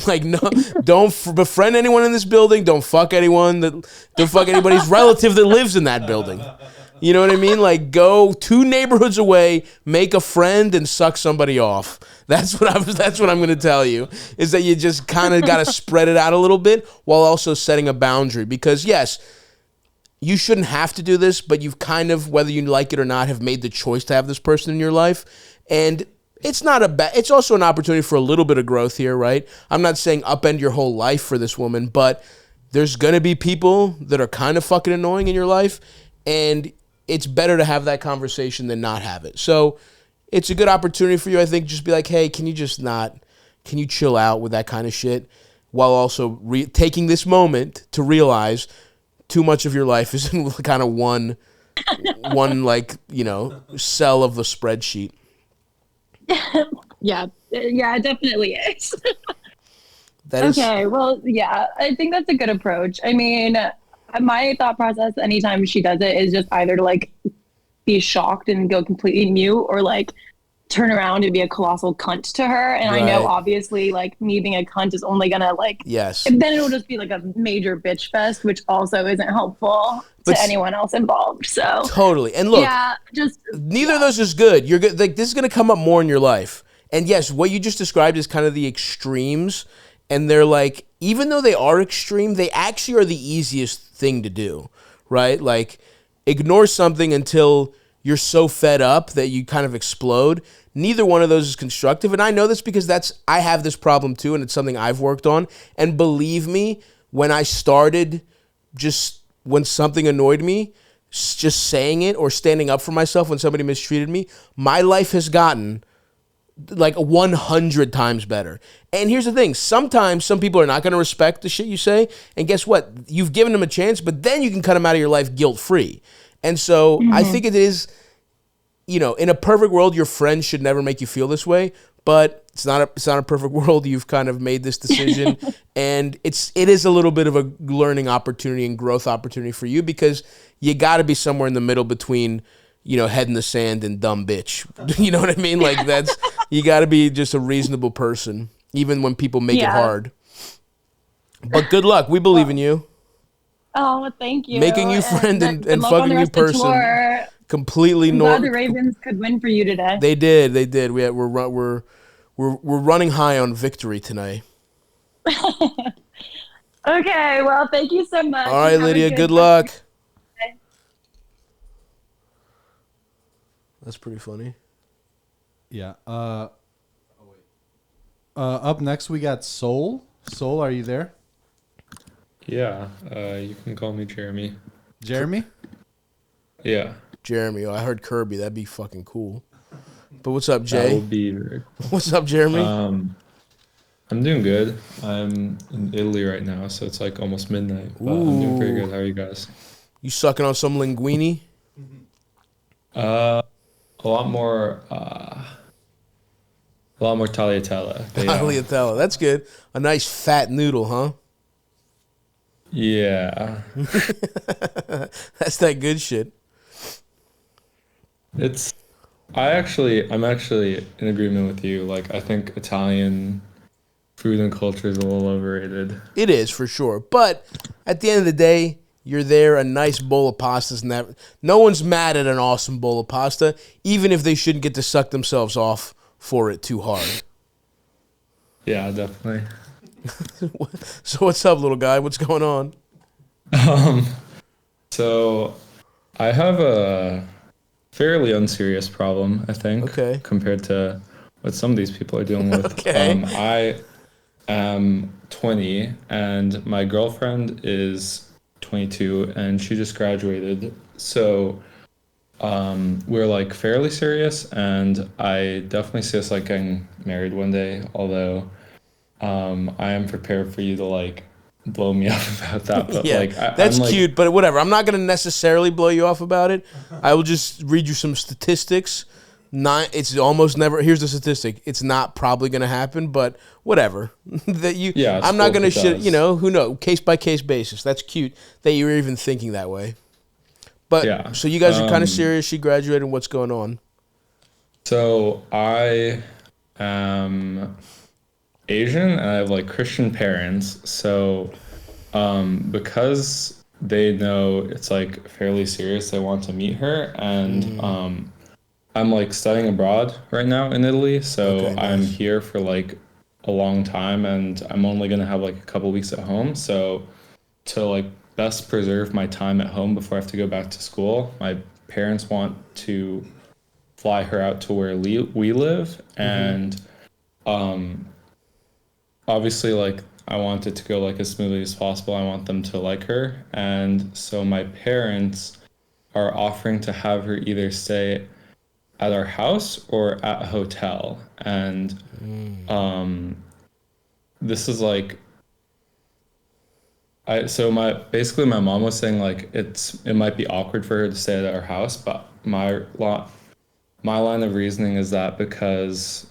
Like, no, don't befriend anyone in this building, don't fuck anyone, don't fuck anybody's relative that lives in that building. You know what I mean? Like, go 2 neighborhoods away, make a friend, and suck somebody off. That's what I'm going to tell you, is that you just kind of got to spread it out a little bit while also setting a boundary. Because, yes, you shouldn't have to do this, but you've kind of, whether you like it or not, have made the choice to have this person in your life. And it's not it's also an opportunity for a little bit of growth here, right? I'm not saying upend your whole life for this woman, but there's going to be people that are kind of fucking annoying in your life, and it's better to have that conversation than not have it. So it's a good opportunity for you, I think. Just be like, hey, can you chill out with that kind of shit, while also taking this moment to realize too much of your life is in kind of one like, you know, cell of the spreadsheet. Yeah, it definitely is. Okay, well, yeah, I think that's a good approach. I mean, my thought process anytime she does it is just either to like be shocked and go completely mute, or like turn around and be a colossal cunt to her. And right. I know obviously like me being a cunt is only gonna like, yes, then it'll just be like a major bitch fest, which also isn't helpful to anyone else involved. So totally. And look, yeah, neither of those is good. You're good. Like, this is gonna come up more in your life. And yes, what you just described is kind of the extremes. And they're like, even though they are extreme, they actually are the easiest thing to do, right? Like, ignore something until you're so fed up that you kind of explode. Neither one of those is constructive. And I know this because I have this problem too, and it's something I've worked on. And believe me, when I started, when something annoyed me, just saying it or standing up for myself when somebody mistreated me, my life has gotten like 100 times better. And here's the thing, sometimes some people are not going to respect the shit you say, and guess what, you've given them a chance, but then you can cut them out of your life guilt-free. And so I think it is, you know, in a perfect world, your friends should never make you feel this way, but it's not a perfect world. You've kind of made this decision, and it is a little bit of a learning opportunity and growth opportunity for you, because you got to be somewhere in the middle between, you know, head in the sand and dumb bitch. You know what I mean? Like, you got to be just a reasonable person, even when people make it hard. But good luck. We believe in you. Oh, thank you. Making you friend and fucking you person. Completely normal. Glad the Ravens could win for you today. They did. We're running high on victory tonight. Okay. Well, thank you so much. All right, Lydia. Good luck. That's pretty funny. Yeah. Up next, we got Soul. Soul, are you there? Yeah. You can call me Jeremy. Jeremy? Yeah. Jeremy. Oh, I heard Kirby. That'd be fucking cool. But what's up, Jay? That would be very cool. What's up, Jeremy? I'm doing good. I'm in Italy right now, so it's like almost midnight. But I'm doing pretty good. How are you guys? You sucking on some linguine? A lot more tagliatelle. Tagliatelle. That's good. A nice fat noodle, huh? Yeah. That's that good shit. I'm actually in agreement with you. Like, I think Italian food and culture is a little overrated. It is, for sure. But at the end of the day, you're there, a nice bowl of pastas, and that. No one's mad at an awesome bowl of pasta, even if they shouldn't get to suck themselves off for it too hard. Yeah, definitely. So what's up, little guy? What's going on? Um, so I have a fairly unserious problem, I think, Okay. compared to what some of these people are dealing with. Okay. I am 20 and my girlfriend is 22 and she just graduated. So we're like fairly serious and I definitely see us like getting married one day, although I am prepared for you to like blow me up about that. But Yeah, like that's I'm like cute, but whatever. I'm not going to necessarily blow you off about it. I will just read you some statistics. It's almost never. Here's the statistic. It's not probably going to happen, but whatever. yeah, it's I'm not cool going to if it shit. does. You know, who knows? Case by case basis. That's cute that you're even thinking that way. But Yeah. so you guys are kind of serious. She graduated. What's going on? So I am Asian and I have like Christian parents. So because they know it's like fairly serious, they want to meet her and I'm like studying abroad right now in Italy. So Okay, I'm nice. here for like a long time and I'm only gonna have like a couple weeks at home. So to like best preserve my time at home before I have to go back to school, my parents want to fly her out to where we live and obviously like I want it to go like as smoothly as possible. I want them to like her and so my parents are offering to have her either stay at our house or at a hotel and this is like I so my basically my mom was saying like it might be awkward for her to stay at our house, but my line of reasoning is that because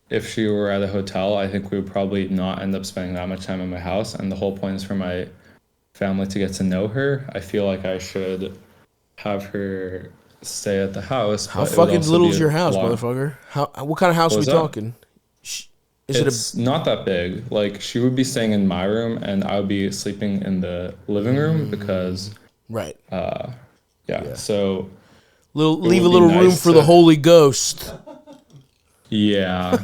if she were at a hotel, I think we would probably not end up spending that much time in my house. And the whole point is for my family to get to know her. I feel like I should have her stay at the house. How But it would fucking also little be is your a house, lot. motherfucker? What kind of house What are we was that? talking? Is it a? It's not that big. Like she would be staying in my room and I would be sleeping in the living room because Right. yeah. So it Leave a would be little room nice for the to Holy Ghost. yeah.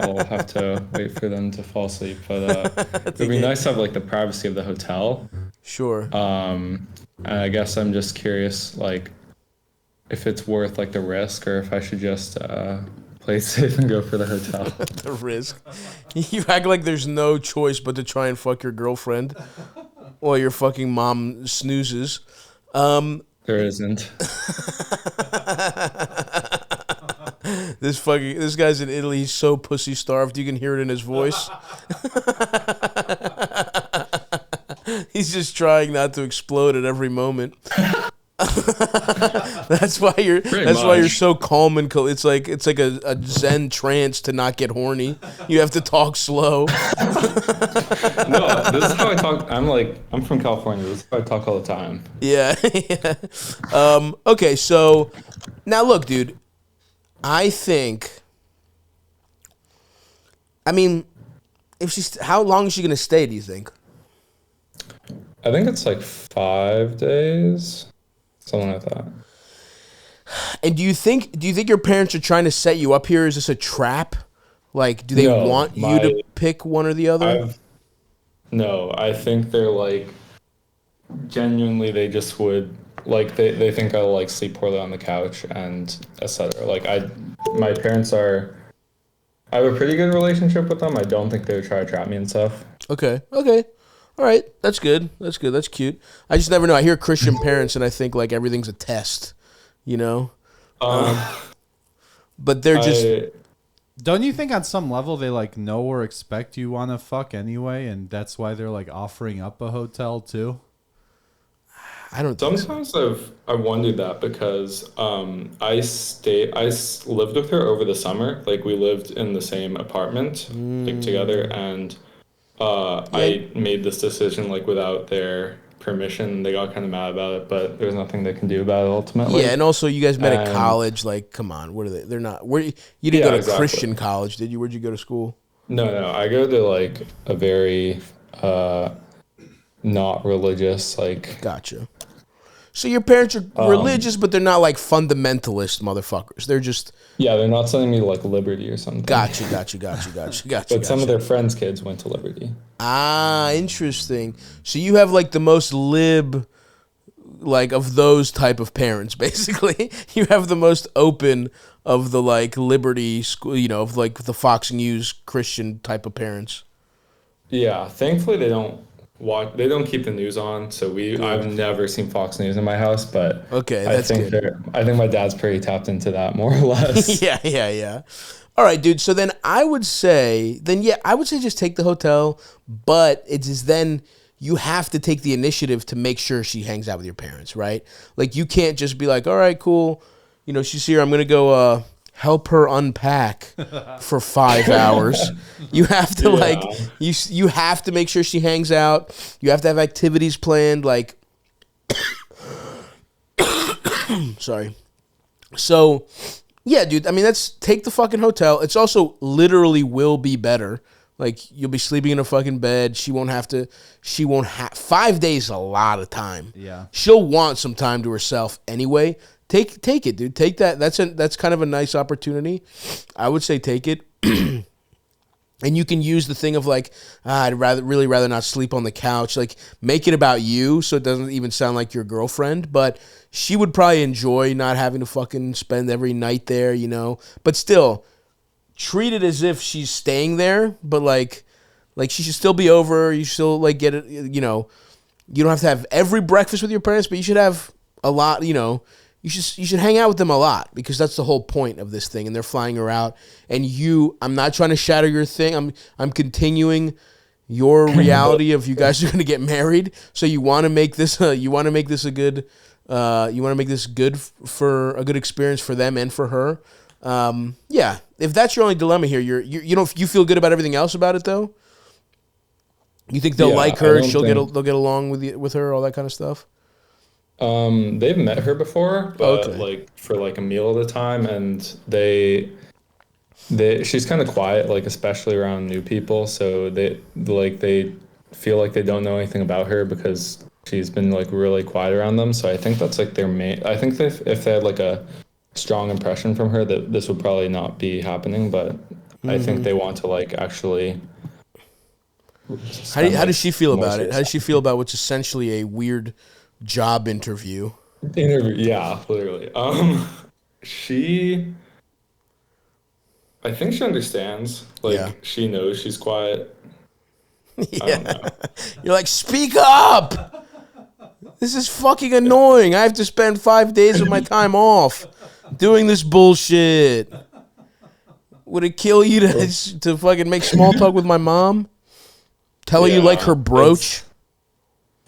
I'll have to wait for them to fall asleep. But it would be Yeah. nice to have like the privacy of the hotel. Sure. And I guess I'm just curious, like, if it's worth like the risk, or if I should just play it safe and go for the hotel. The risk. You act like there's no choice but to try and fuck your girlfriend while your fucking mom snoozes. There isn't. This guy's in Italy. He's so pussy starved. You can hear it in his voice. He's just trying not to explode at every moment. That's why you're. Pretty That's why you're much. so calm and cool. It's like a Zen trance to not get horny. You have to talk slow. No, this is how I talk. I'm from California. This is how I talk all the time. Yeah. Yeah. Okay. So now look, dude. I think. I mean, if how long is she gonna stay? Do you think? I think it's like 5 days, something like that. And do you think your parents are trying to set you up here? Is this a trap? Like, do they No, want you to pick one or the other? No, I think they're like genuinely they just would like they think I'll like sleep poorly on the couch and etc. Like my parents are I have a pretty good relationship with them. I don't think they would try to trap me and stuff. Okay. All right. That's good. That's cute. I just never know. I hear Christian parents and I think like everything's a test, you know? But they're just Don't you think on some level they like know or expect you want to fuck anyway, and that's why they're like offering up a hotel too? I don't think so. Sometimes I've wondered that because I lived with her over the summer. Like we lived in the same apartment like together, and I made this decision like without their permission. They got kind of mad about it, but there's nothing they can do about it ultimately. Yeah, and also you guys met at And- college. Like, come on, what are they? They're not. You didn't go to exactly. Christian college, did you? Where'd you go to school? No, I go to like a very not religious like. Gotcha. So your parents are religious, but they're not like fundamentalist motherfuckers. They're just Yeah, they're not sending me to like Liberty or something. Gotcha. But some of their friends' kids went to Liberty. Ah, interesting. So you have like the most lib, like of those type of parents, basically. You have the most open of the like Liberty school, you know, of like the Fox News Christian type of parents. Yeah, thankfully they don't keep the news on, so I've never seen Fox News in my house, but okay, that's good. I think my dad's pretty tapped into that more or less. Yeah. All right, dude. So then I would say just take the hotel, but it is then you have to take the initiative to make sure she hangs out with your parents, right? Like you can't just be like, all right, cool, you know, she's here, I'm gonna go help her unpack for 5 hours. You have to like you have to make sure she hangs out. You have to have activities planned, like sorry. So yeah, dude, I mean take the fucking hotel. It's also literally will be better. Like you'll be sleeping in a fucking bed. She won't have 5 days is a lot of time. Yeah. She'll want some time to herself anyway. Take it, dude. Take that. That's kind of a nice opportunity. I would say take it. And you can use the thing of like, I'd really rather not sleep on the couch. Like make it about you so it doesn't even sound like your girlfriend. But she would probably enjoy not having to fucking spend every night there, you know. But still, treat it as if she's staying there. But like she should still be over. You still like get it, you know. You don't have to have every breakfast with your parents, but you should have a lot, you know. You should hang out with them a lot because that's the whole point of this thing. And they're flying her out. And I'm not trying to shatter your thing. I'm continuing your reality of you guys are going to get married. So you want to make this good for a good experience for them and for her. Yeah. If that's your only dilemma here, you feel good about everything else about it though. You think they'll like her? They'll get along with her, all that kind of stuff. They've met her before, but like for like a meal at a time, and she's kind of quiet, like especially around new people. So they feel like they don't know anything about her because she's been like really quiet around them. So I think that's like their main. I think if they had like a strong impression from her, that this would probably not be happening. But I think they want to like actually. How does she feel about it? How does she feel about what's essentially a weird job interview? Yeah, literally. I think she understands. Like she knows she's quiet. Yeah. I don't know. You're like, speak up. This is fucking annoying. I have to spend 5 days of my time off doing this bullshit. Would it kill you to fucking make small talk with my mom? Tell her you like her brooch?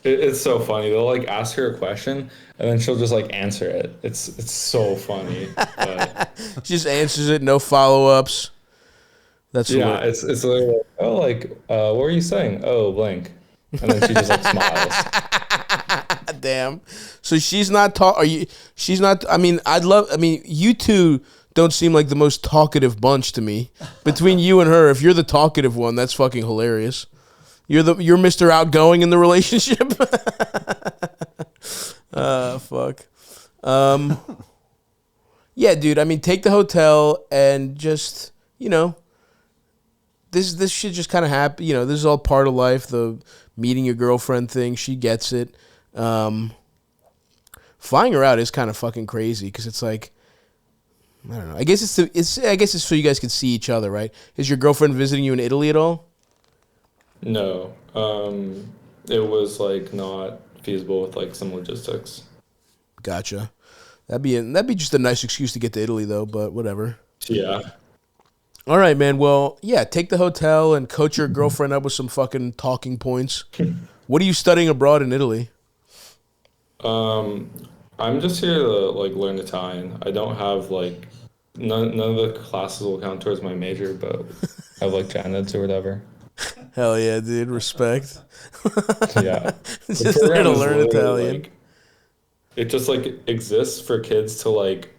It's so funny. They'll like ask her a question and then she'll just like answer it. It's so funny. She just answers it, no follow-ups. That's it's literally like, oh, like what were you saying? Oh, blank. And then she just like smiles. Damn. So she's not you two don't seem like the most talkative bunch to me. Between you and her, if you're the talkative one, that's fucking hilarious. You're Mr. Outgoing in the relationship. Fuck. Yeah, dude. I mean, take the hotel and just, you know, this shit just kind of happen. You know, this is all part of life. The meeting your girlfriend thing. She gets it. Flying her out is kind of fucking crazy because it's like, I don't know. I guess it's so you guys can see each other, right? Is your girlfriend visiting you in Italy at all? No, it was like not feasible with like some logistics. Gotcha. That'd be just a nice excuse to get to Italy though, but whatever. Yeah. All right, man. Well, yeah, take the hotel and coach your girlfriend up with some fucking talking points. What are you studying abroad in Italy? I'm just here to like learn Italian. I don't have like none of the classes will count towards my major, but I have like Janets or whatever. Hell yeah, dude. Respect. Yeah. Just there to learn Italian. Like, it just like exists for kids to like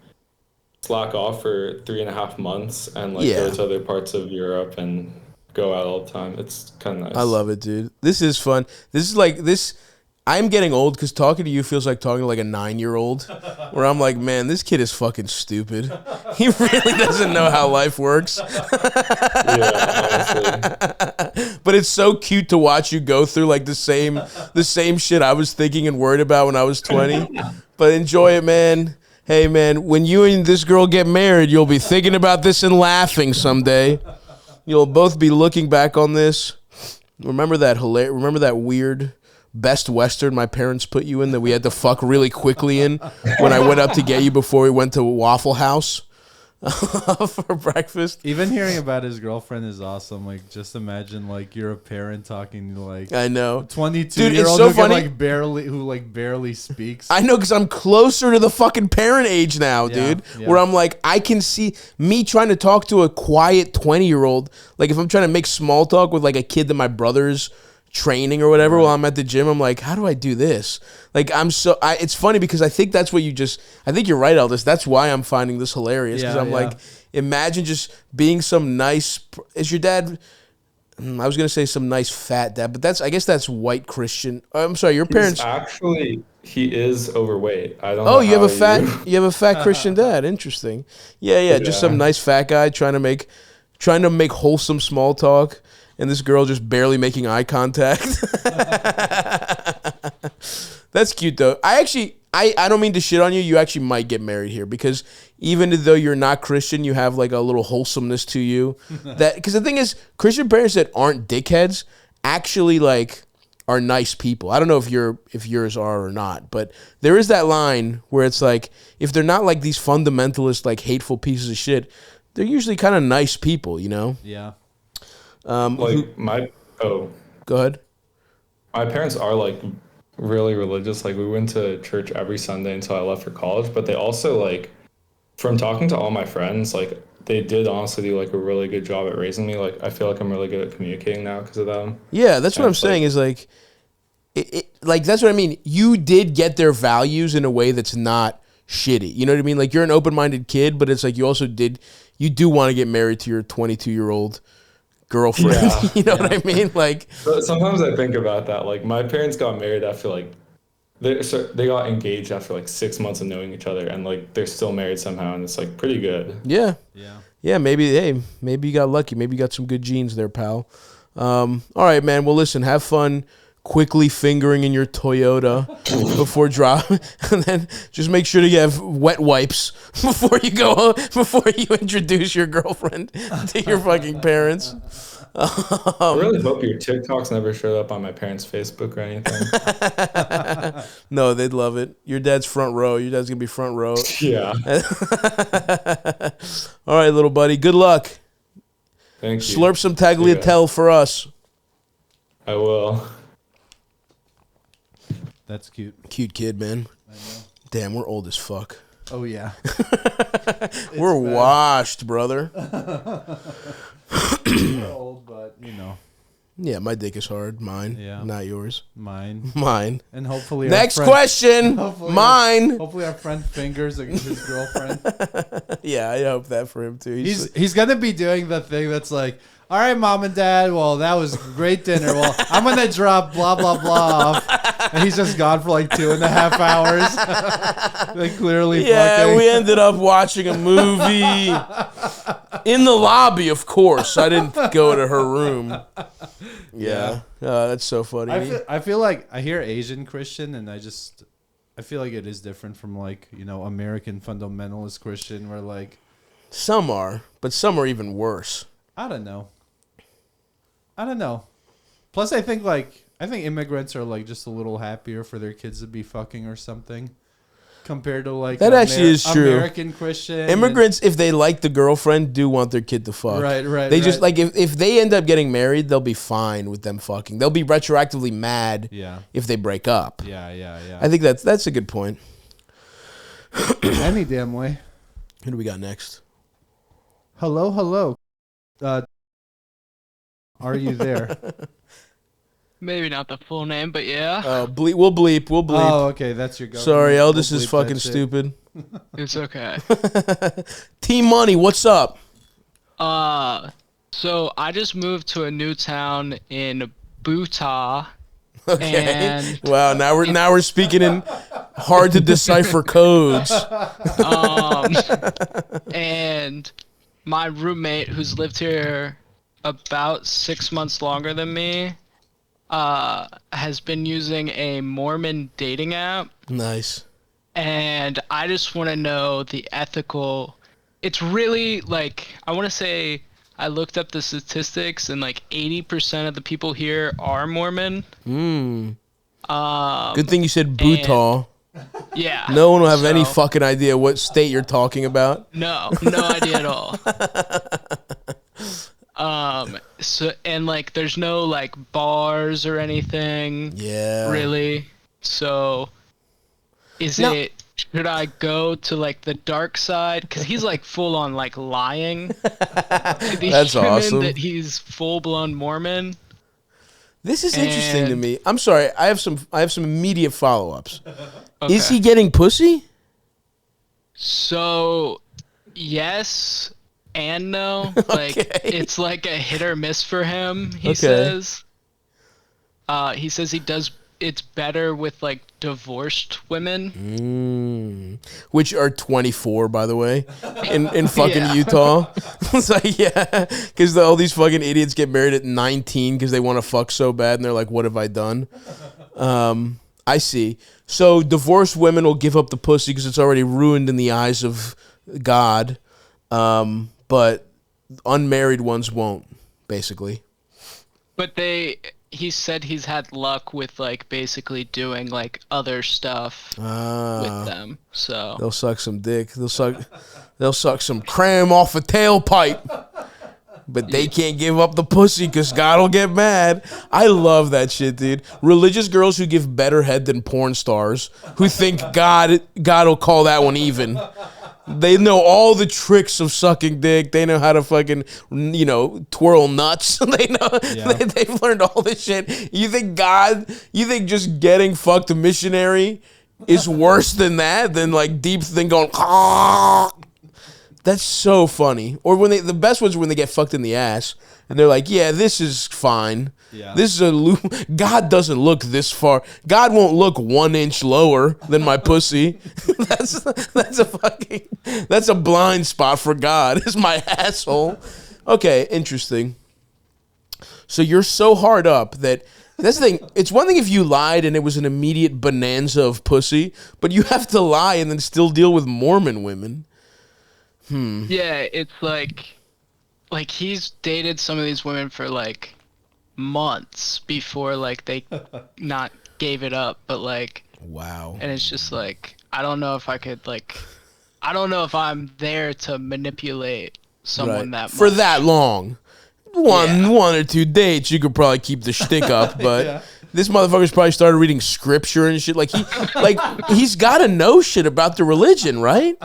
slack off for 3.5 months and like go to other parts of Europe and go out all the time. It's kind of nice. I love it, dude. This is fun. This is like this. I'm getting old because talking to you feels like talking to like a 9-year-old, where I'm like, man, this kid is fucking stupid. He really doesn't know how life works. But it's so cute to watch you go through like the same shit I was thinking and worried about when I was 20. But enjoy it, man. Hey, man, when you and this girl get married, you'll be thinking about this and laughing someday. You'll both be looking back on this. Remember that weird Best Western my parents put you in that we had to fuck really quickly in when I went up to get you before we went to Waffle House for breakfast. Even hearing about his girlfriend is awesome. Like, just imagine like you're a parent talking to like I know 22-year-old so who funny. barely speaks. I know because I'm closer to the fucking parent age now, dude. Yeah. Where I'm like, I can see me trying to talk to a quiet 20-year-old. Like if I'm trying to make small talk with like a kid that my brother's training or whatever while I'm at the gym, I'm like, how do I do this? Like it's funny because I think that's what I think you're right, Eldis. That's why I'm finding this hilarious because I'm like, imagine just being some nice, is your dad, I was going to say some nice fat dad, but I guess that's white Christian. I'm sorry, your parents. Actually, he is overweight. I don't know. Oh, you have a fat Christian dad. Interesting. Yeah, just some nice fat guy trying to make wholesome small talk. And this girl just barely making eye contact. That's cute, though. I don't mean to shit on you. You actually might get married here because even though you're not Christian, you have like a little wholesomeness to you. Because the thing is, Christian parents that aren't dickheads actually like are nice people. I don't know if yours are or not, but there is that line where it's like if they're not like these fundamentalist, like hateful pieces of shit, they're usually kind of nice people, you know? Yeah. Go ahead. My parents are like really religious. Like we went to church every Sunday until I left for college, but they also like, from talking to all my friends, like they did honestly do like a really good job at raising me. Like I feel like I'm really good at communicating now because of them. Yeah, that's what I'm saying is like, like that's what I mean. You did get their values in a way that's not shitty. You know what I mean? Like you're an open-minded kid, but it's like you do want to get married to your 22-year-old girlfriend. Yeah, you know what I mean? Like sometimes I think about that. Like my parents got married after like they got engaged after like 6 months of knowing each other, and like they're still married somehow, and it's like pretty good. Yeah. Maybe you got lucky. Maybe you got some good genes there, pal. All right, man. Well, listen. Have fun. Quickly fingering in your Toyota before driving, and then just make sure to have wet wipes before you introduce your girlfriend to your fucking parents. I really hope your TikToks never showed up on my parents' Facebook or anything. No, they'd love it. Your dad's front row. Your dad's gonna be front row. Yeah. All right, little buddy. Good luck. Thank you. Slurp some tagliatelle for us. I will. That's cute. Cute kid, man. I know. Damn, we're old as fuck. Oh, yeah. We're washed, brother. We're old, but, you know. Yeah, my dick is hard. Mine. Yeah. Not yours. Mine. And hopefully next question. Mine. Hopefully our friend fingers his girlfriend. Yeah, I hope that for him, too. He's going to be doing the thing that's like, all right, mom and dad, well, that was great dinner. Well, I'm going to drop blah, blah, blah off. And he's just gone for like 2.5 hours. Like clearly fucking. We ended up watching a movie in the lobby, of course. I didn't go to her room. Yeah. That's so funny. I feel like I hear Asian Christian and I feel like it is different from like, you know, American fundamentalist Christian where like. Some are, but some are even worse. I don't know. Plus, I think immigrants are like just a little happier for their kids to be fucking or something, compared to like that actually is true. American Christian immigrants, if they like the girlfriend, do want their kid to fuck. Right. They just like if they end up getting married, they'll be fine with them fucking. They'll be retroactively mad. Yeah. If they break up. Yeah. I think that's a good point. Any damn way. Who do we got next? Hello. Are you there? Maybe not the full name, but yeah. We'll bleep. Oh, okay, that's your government. Sorry, Eldis is fucking stupid. It's okay. Team Money, what's up? So I just moved to a new town in Bhutan, Okay. And Wow. Now we're speaking in hard to decipher codes. and my roommate, who's lived here about 6 months longer than me, has been using a Mormon dating app. Nice. And I just want to know the ethical. It's really like, I want to say, I looked up the statistics, and like 80% of the people here are Mormon. Good thing you said Butah. Yeah. No one will have any so- fucking idea what state you're talking about. No idea at all. So, and like there's no like bars or anything. Yeah. Really. So should I go to like the dark side? Cause he's like full on like lying to these That's women awesome. that he's full blown Mormon. This is interesting to And- me. I'm sorry. I have some immediate follow-ups. Okay. Is he getting pussy? So yes and no. Like Okay. it's like a hit or miss for him, he Okay. says. He says he does it's better with like divorced women. Which are 24, by the way, in fucking Yeah. Utah. It's like, yeah, because all these fucking idiots get married at 19 because they want to fuck so bad, and they're like, what have I done? I see. So divorced women will give up the pussy because it's already ruined in the eyes of God, but unmarried ones won't, basically. But he said he's had luck with like basically doing like other stuff with them. So They'll suck some dick. They'll suck some cram off a tailpipe. But they can't give up the pussy because God will get mad. I love that shit, dude. Religious girls who give better head than porn stars, who think God will call that one even. They know all the tricks of sucking dick. They know how to fucking, twirl nuts. They know. Yeah. They've learned all this shit. You think just getting fucked missionary is worse than that? Than like deep thing going. That's so funny. Or when the best ones are when they get fucked in the ass and they're like, yeah, this is fine. Yeah. This is a loop. God doesn't look this far. God won't look 1 inch lower than my pussy. That's a blind spot for God. It's my asshole. Okay, interesting. So you're so hard up that's the thing. It's one thing if you lied and it was an immediate bonanza of pussy, but you have to lie and then still deal with Mormon women. yeah, it's like he's dated some of these women for like months before like they not gave it up, but like Wow. and it's just like I don't know if I'm there to manipulate someone that much. For that long. One or two dates, you could probably keep the shtick up, but Yeah. this motherfucker's probably started reading scripture and shit. Like he's got to know shit about the religion, right?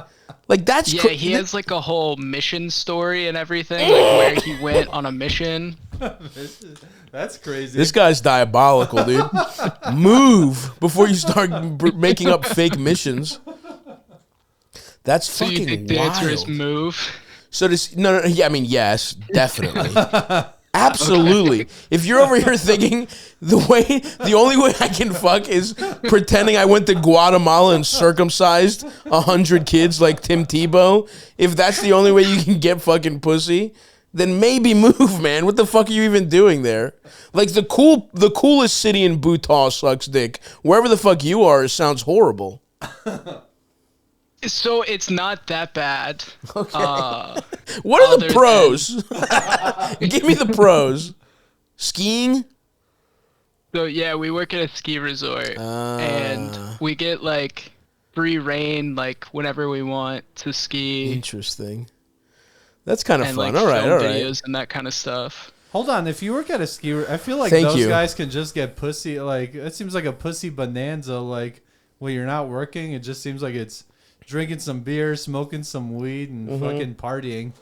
Like that's Yeah, he has like a whole mission story and everything, like where he went on a mission. That's crazy. This guy's diabolical, dude. Move before you start making up fake missions. That's So you fucking think the answer is wild. move? So this no, yeah, I mean yes, definitely. Absolutely. If you're over here thinking the only way I can fuck is pretending I went to Guatemala and circumcised 100 kids like Tim Tebow, if that's the only way you can get fucking pussy, then maybe move, man. What the fuck are you even doing there? Like the coolest city in Butah sucks dick. Wherever the fuck you are, it sounds horrible. So it's not that bad. Okay. What are the other pros? Give me the pros. Skiing? So yeah, we work at a ski resort, and we get like free reign like whenever we want to ski Interesting. That's kind of and fun. like All right, film all right. videos and that kind of stuff. Hold on, if you work at a ski, I feel like Thank those you. guys can just get pussy. Like it seems like a pussy bonanza. Like when you're not working, it just seems like it's drinking some beer, smoking some weed, and fucking partying.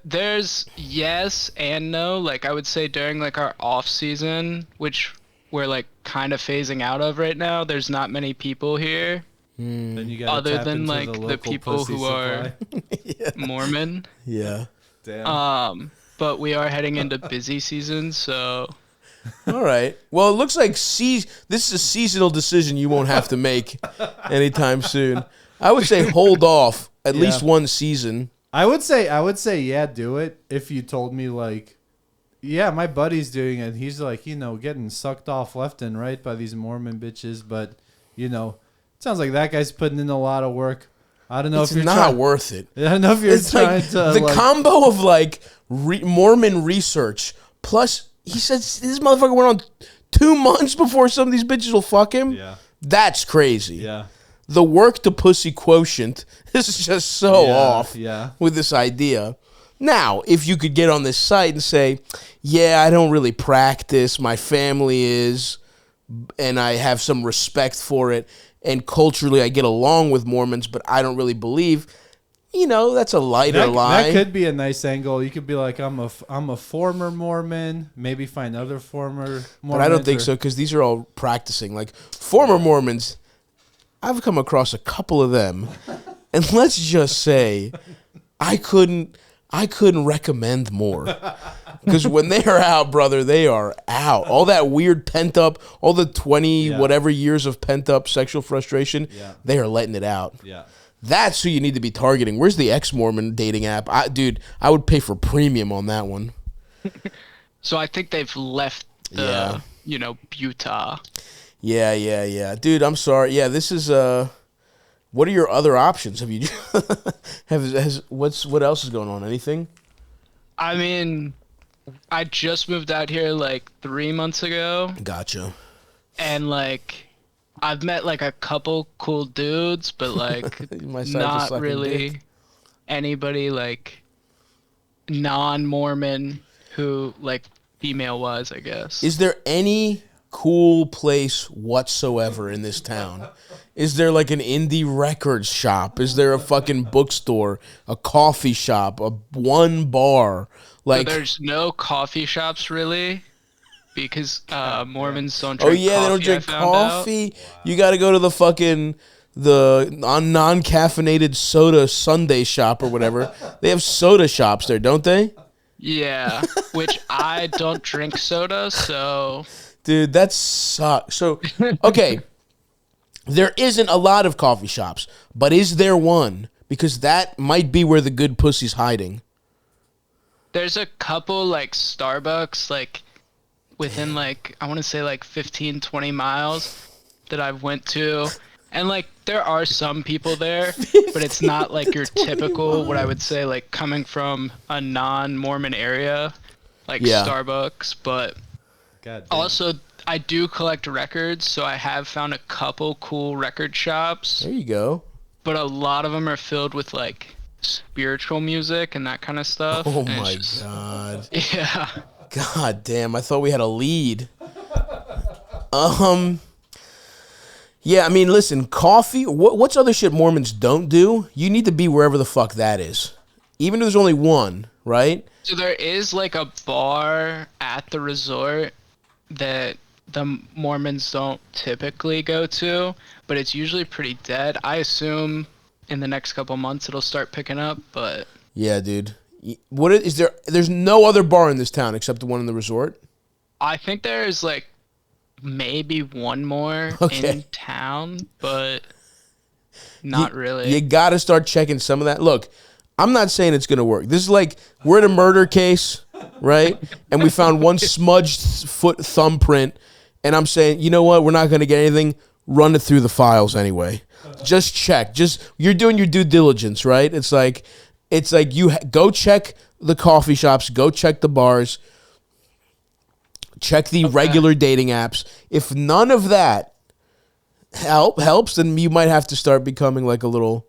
There's yes and no. Like I would say during like our off season, which we're like kind of phasing out of right now, there's not many people here Then you gotta other tap than into like the local people pussy who are supply. Mormon. Yeah. Damn. But we are heading into busy season, so All right. Well, it looks like this is a seasonal decision you won't have to make anytime soon. I would say hold off at least one season. I would say, yeah, do it. If you told me like, yeah, my buddy's doing it. He's like, getting sucked off left and right by these Mormon bitches. But, it sounds like that guy's putting in a lot of work. I don't know if you're not worth it. I don't know if you're trying to. The combo of like Mormon research plus he says this motherfucker went on 2 months before some of these bitches will fuck him. Yeah. That's crazy. Yeah. The work to pussy quotient is just so off with this idea. Now, if you could get on this site and say, yeah, I don't really practice, my family is, and I have some respect for it, and culturally I get along with Mormons, but I don't really believe, that's a lighter lie. That could be a nice angle. You could be like, I'm a former Mormon, maybe find other former Mormons. But I don't think so, because these are all practicing. Like, former Mormons, I've come across a couple of them, and let's just say I couldn't recommend more. Because when they are out, brother, they are out. All that weird pent up, all the 20 whatever years of pent up sexual frustration, they are letting it out. Yeah. That's who you need to be targeting. Where's the ex-Mormon dating app? Dude, I would pay for premium on that one. So I think they've left the, Utah. Yeah. Dude, I'm sorry. Yeah, this is what are your other options? Have you what else is going on? Anything? I mean, I just moved out here like 3 months ago. Gotcha. And like I've met like a couple cool dudes, but like not really anybody like non-Mormon who like female wise, I guess. Is there any cool place whatsoever in this town? Is there like an indie record shop? Is there a fucking bookstore, a coffee shop, one bar? Like, so there's no coffee shops really, because Mormons don't drink coffee. They don't drink coffee. You got to go to the fucking non-caffeinated soda Sunday shop or whatever. They have soda shops there, don't they? Yeah, which I don't drink soda, so... Dude, that sucks. So, okay, there isn't a lot of coffee shops, but is there one? Because that might be where the good pussy's hiding. There's a couple, like, Starbucks, like, within, like, I want to say, like, 15, 20 miles that I've went to. And, like, there are some people there, but it's not, like, your typical, what I would say, like, coming from a non-Mormon area, like Starbucks. But also, I do collect records, so I have found a couple cool record shops. There you go. But a lot of them are filled with, like, spiritual music and that kind of stuff. Oh, my God. Yeah. God damn, I thought we had a lead. Yeah, I mean, listen, coffee, what's other shit Mormons don't do? You need to be wherever the fuck that is. Even if there's only one, right? So there is, like, a bar at the resort that the Mormons don't typically go to, but it's usually pretty dead. I assume in the next couple months it'll start picking up, but... Yeah, dude. What is there? There's no other bar in this town except the one in the resort? I think there's, like, maybe one more in town, but not really. You got to start checking some of that. Look, I'm not saying it's going to work. This is like, we're in a murder case, right? And we found one smudged foot thumbprint, and I'm saying, you know what? We're not going to get anything. Run it through the files anyway. Just check. You're doing your due diligence, right? It's like you go check the coffee shops, go check the bars, check the regular dating apps. If none of that helps, then you might have to start becoming like a little.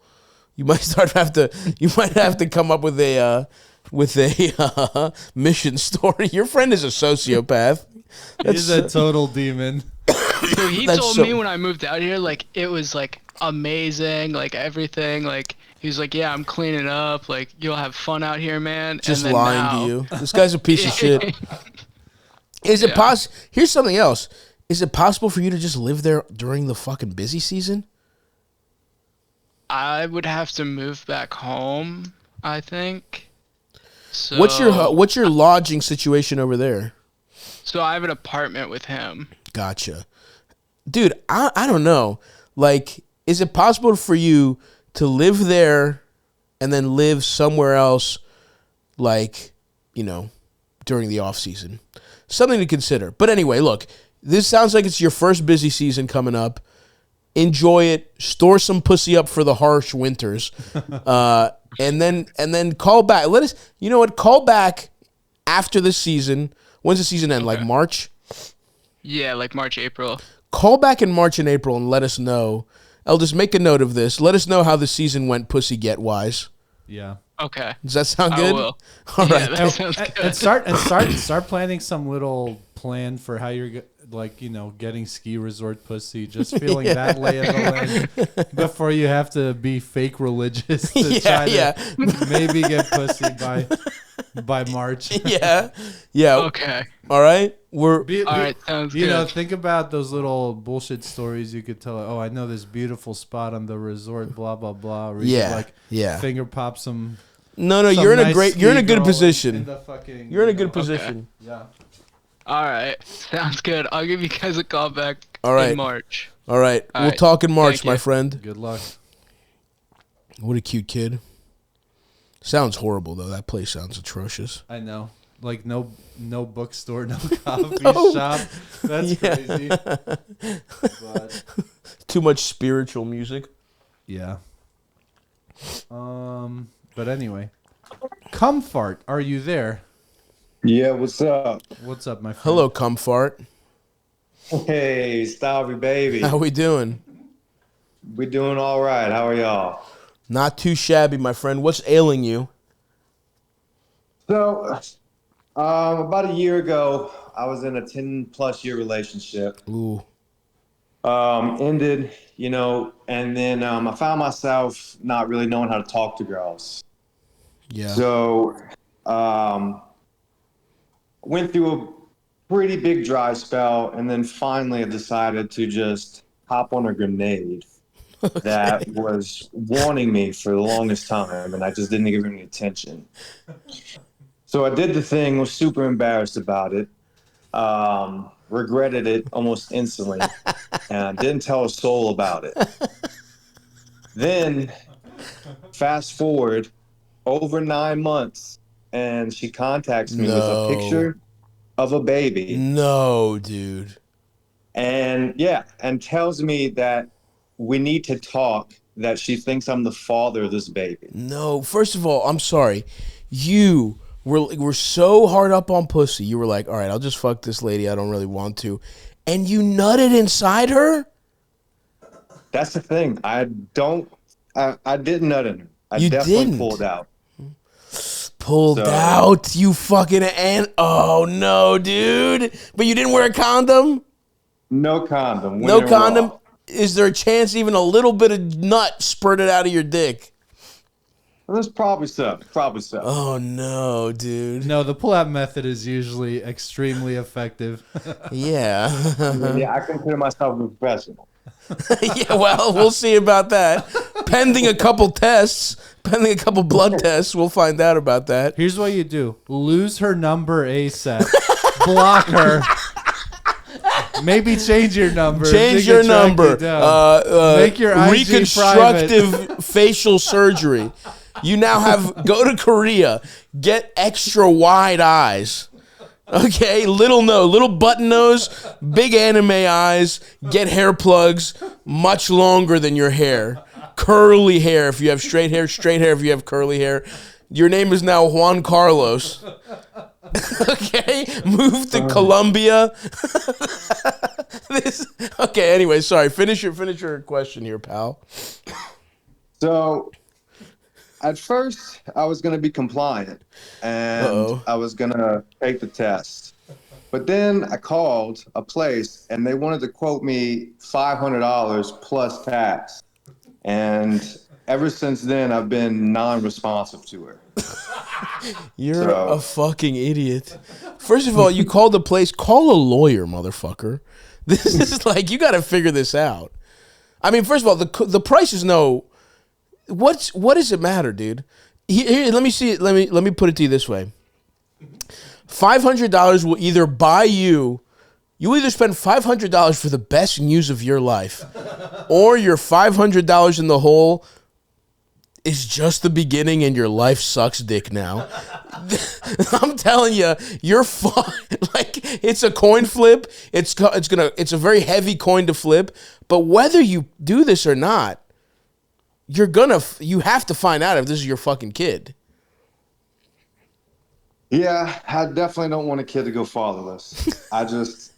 You might have to come up with a mission story. Your friend is a sociopath. He's a total demon. So he told me when I moved out here, like, it was like amazing, like everything, like. He was like, yeah, I'm cleaning up. Like, you'll have fun out here, man. Just lying to you. This guy's a piece of shit. Is it possible? Here's something else. Is it possible for you to just live there during the fucking busy season? I would have to move back home, I think. So, what's your lodging situation over there? So I have an apartment with him. Gotcha. Dude, I don't know. Like, is it possible for you to live there and then live somewhere else, like, you know, during the off season? Something to consider. But anyway, look, this sounds like it's your first busy season coming up. Enjoy it. Store some pussy up for the harsh winters, and then call back. Let us. You know what? Call back after the season. When's the season end? Like March? Yeah, like March, April. Call back in March and April and let us know. Eldis, make a note of this. Let us know how the season went, pussy get wise. Yeah. Okay. Does that sound good? I will. All Yeah, right. that sounds good. And start planning some little plan for how you're like, you know, getting ski resort pussy. Just feeling that lay of the land before you have to be fake religious to try to maybe get pussy by March. Yeah. Okay. All right. All right. Sounds You good. know, think about those little bullshit stories you could tell. Oh, I know this beautiful spot on the resort. Blah blah blah. Where you could, finger pop some. No, some you're in a nice great. You're in a ski good girl position. in the fucking, You're in a good know, position. Yeah. All right. Sounds good. I'll give you guys a call back All right. in March. All right. All We'll right. talk in March, Thank my you. friend. Good luck. What a cute kid. Sounds horrible though. That place sounds atrocious. I know. Like no bookstore, no coffee shop. That's crazy. But Too much spiritual music. yeah. But anyway, Comfort, are you there? Yeah, what's up? What's up, my friend? Hello, Comfort. Hey, Stavvy baby. How we doing? We doing all right. How are y'all? Not too shabby, my friend. What's ailing you? So, about a year ago, I was in a 10+ year relationship. Ooh. Ended, you know, and then I found myself not really knowing how to talk to girls. Yeah. So, went through a pretty big dry spell, and then finally I decided to just hop on a grenade that was warning me for the longest time, and I just didn't give any attention. So I did the thing, was super embarrassed about it, regretted it almost instantly, and didn't tell a soul about it. Then, fast forward over 9 months, and she contacts me with a picture of a baby. No, dude. And tells me that we need to talk, that she thinks I'm the father of this baby. No. First of all, I'm sorry. You were so hard up on pussy. You were like, all right, I'll just fuck this lady. I don't really want to. And you nutted inside her? That's the thing. I didn't nut in her. I You definitely didn't? pulled out. Pulled out, you fucking oh no, dude. But you didn't wear a condom? No condom. No Went in condom? raw. Is there a chance even a little bit of nut spurted out of your dick? There's probably so. Oh no, dude. No, the pull-out method is usually extremely effective. Yeah. Yeah, I consider myself a professional. Yeah, well, we'll see about that. Pending a couple blood tests, we'll find out about that. Here's what you do. Lose her number ASAP. Block her. Maybe change your number. Change your number. Make your IG reconstructive facial surgery. You now go to Korea, get extra wide eyes. Okay, little button nose, big anime eyes, get hair plugs, much longer than your hair. Curly hair if you have straight hair if you have curly hair. Your name is now Juan Carlos. Okay, move to Colombia. Okay, anyway, sorry. Finish your question here, pal. So, at first, I was going to be compliant, and I was going to take the test. But then I called a place, and they wanted to quote me $500 plus tax. And ever since then, I've been non-responsive to her. You're a fucking idiot. First of all, you called the place. Call a lawyer, motherfucker. This is like, you got to figure this out. I mean, first of all, the price is no. What does it matter, dude? Here, let me see it. Let me put it to you this way. $500 will either buy you. You either spend $500 for the best news of your life, or your $500 in the hole is just the beginning and your life sucks dick now. I'm telling you, you're fine. Like, it's a coin flip. It's a very heavy coin to flip. But whether you do this or not, you have to find out if this is your fucking kid. Yeah, I definitely don't want a kid to go fatherless. I just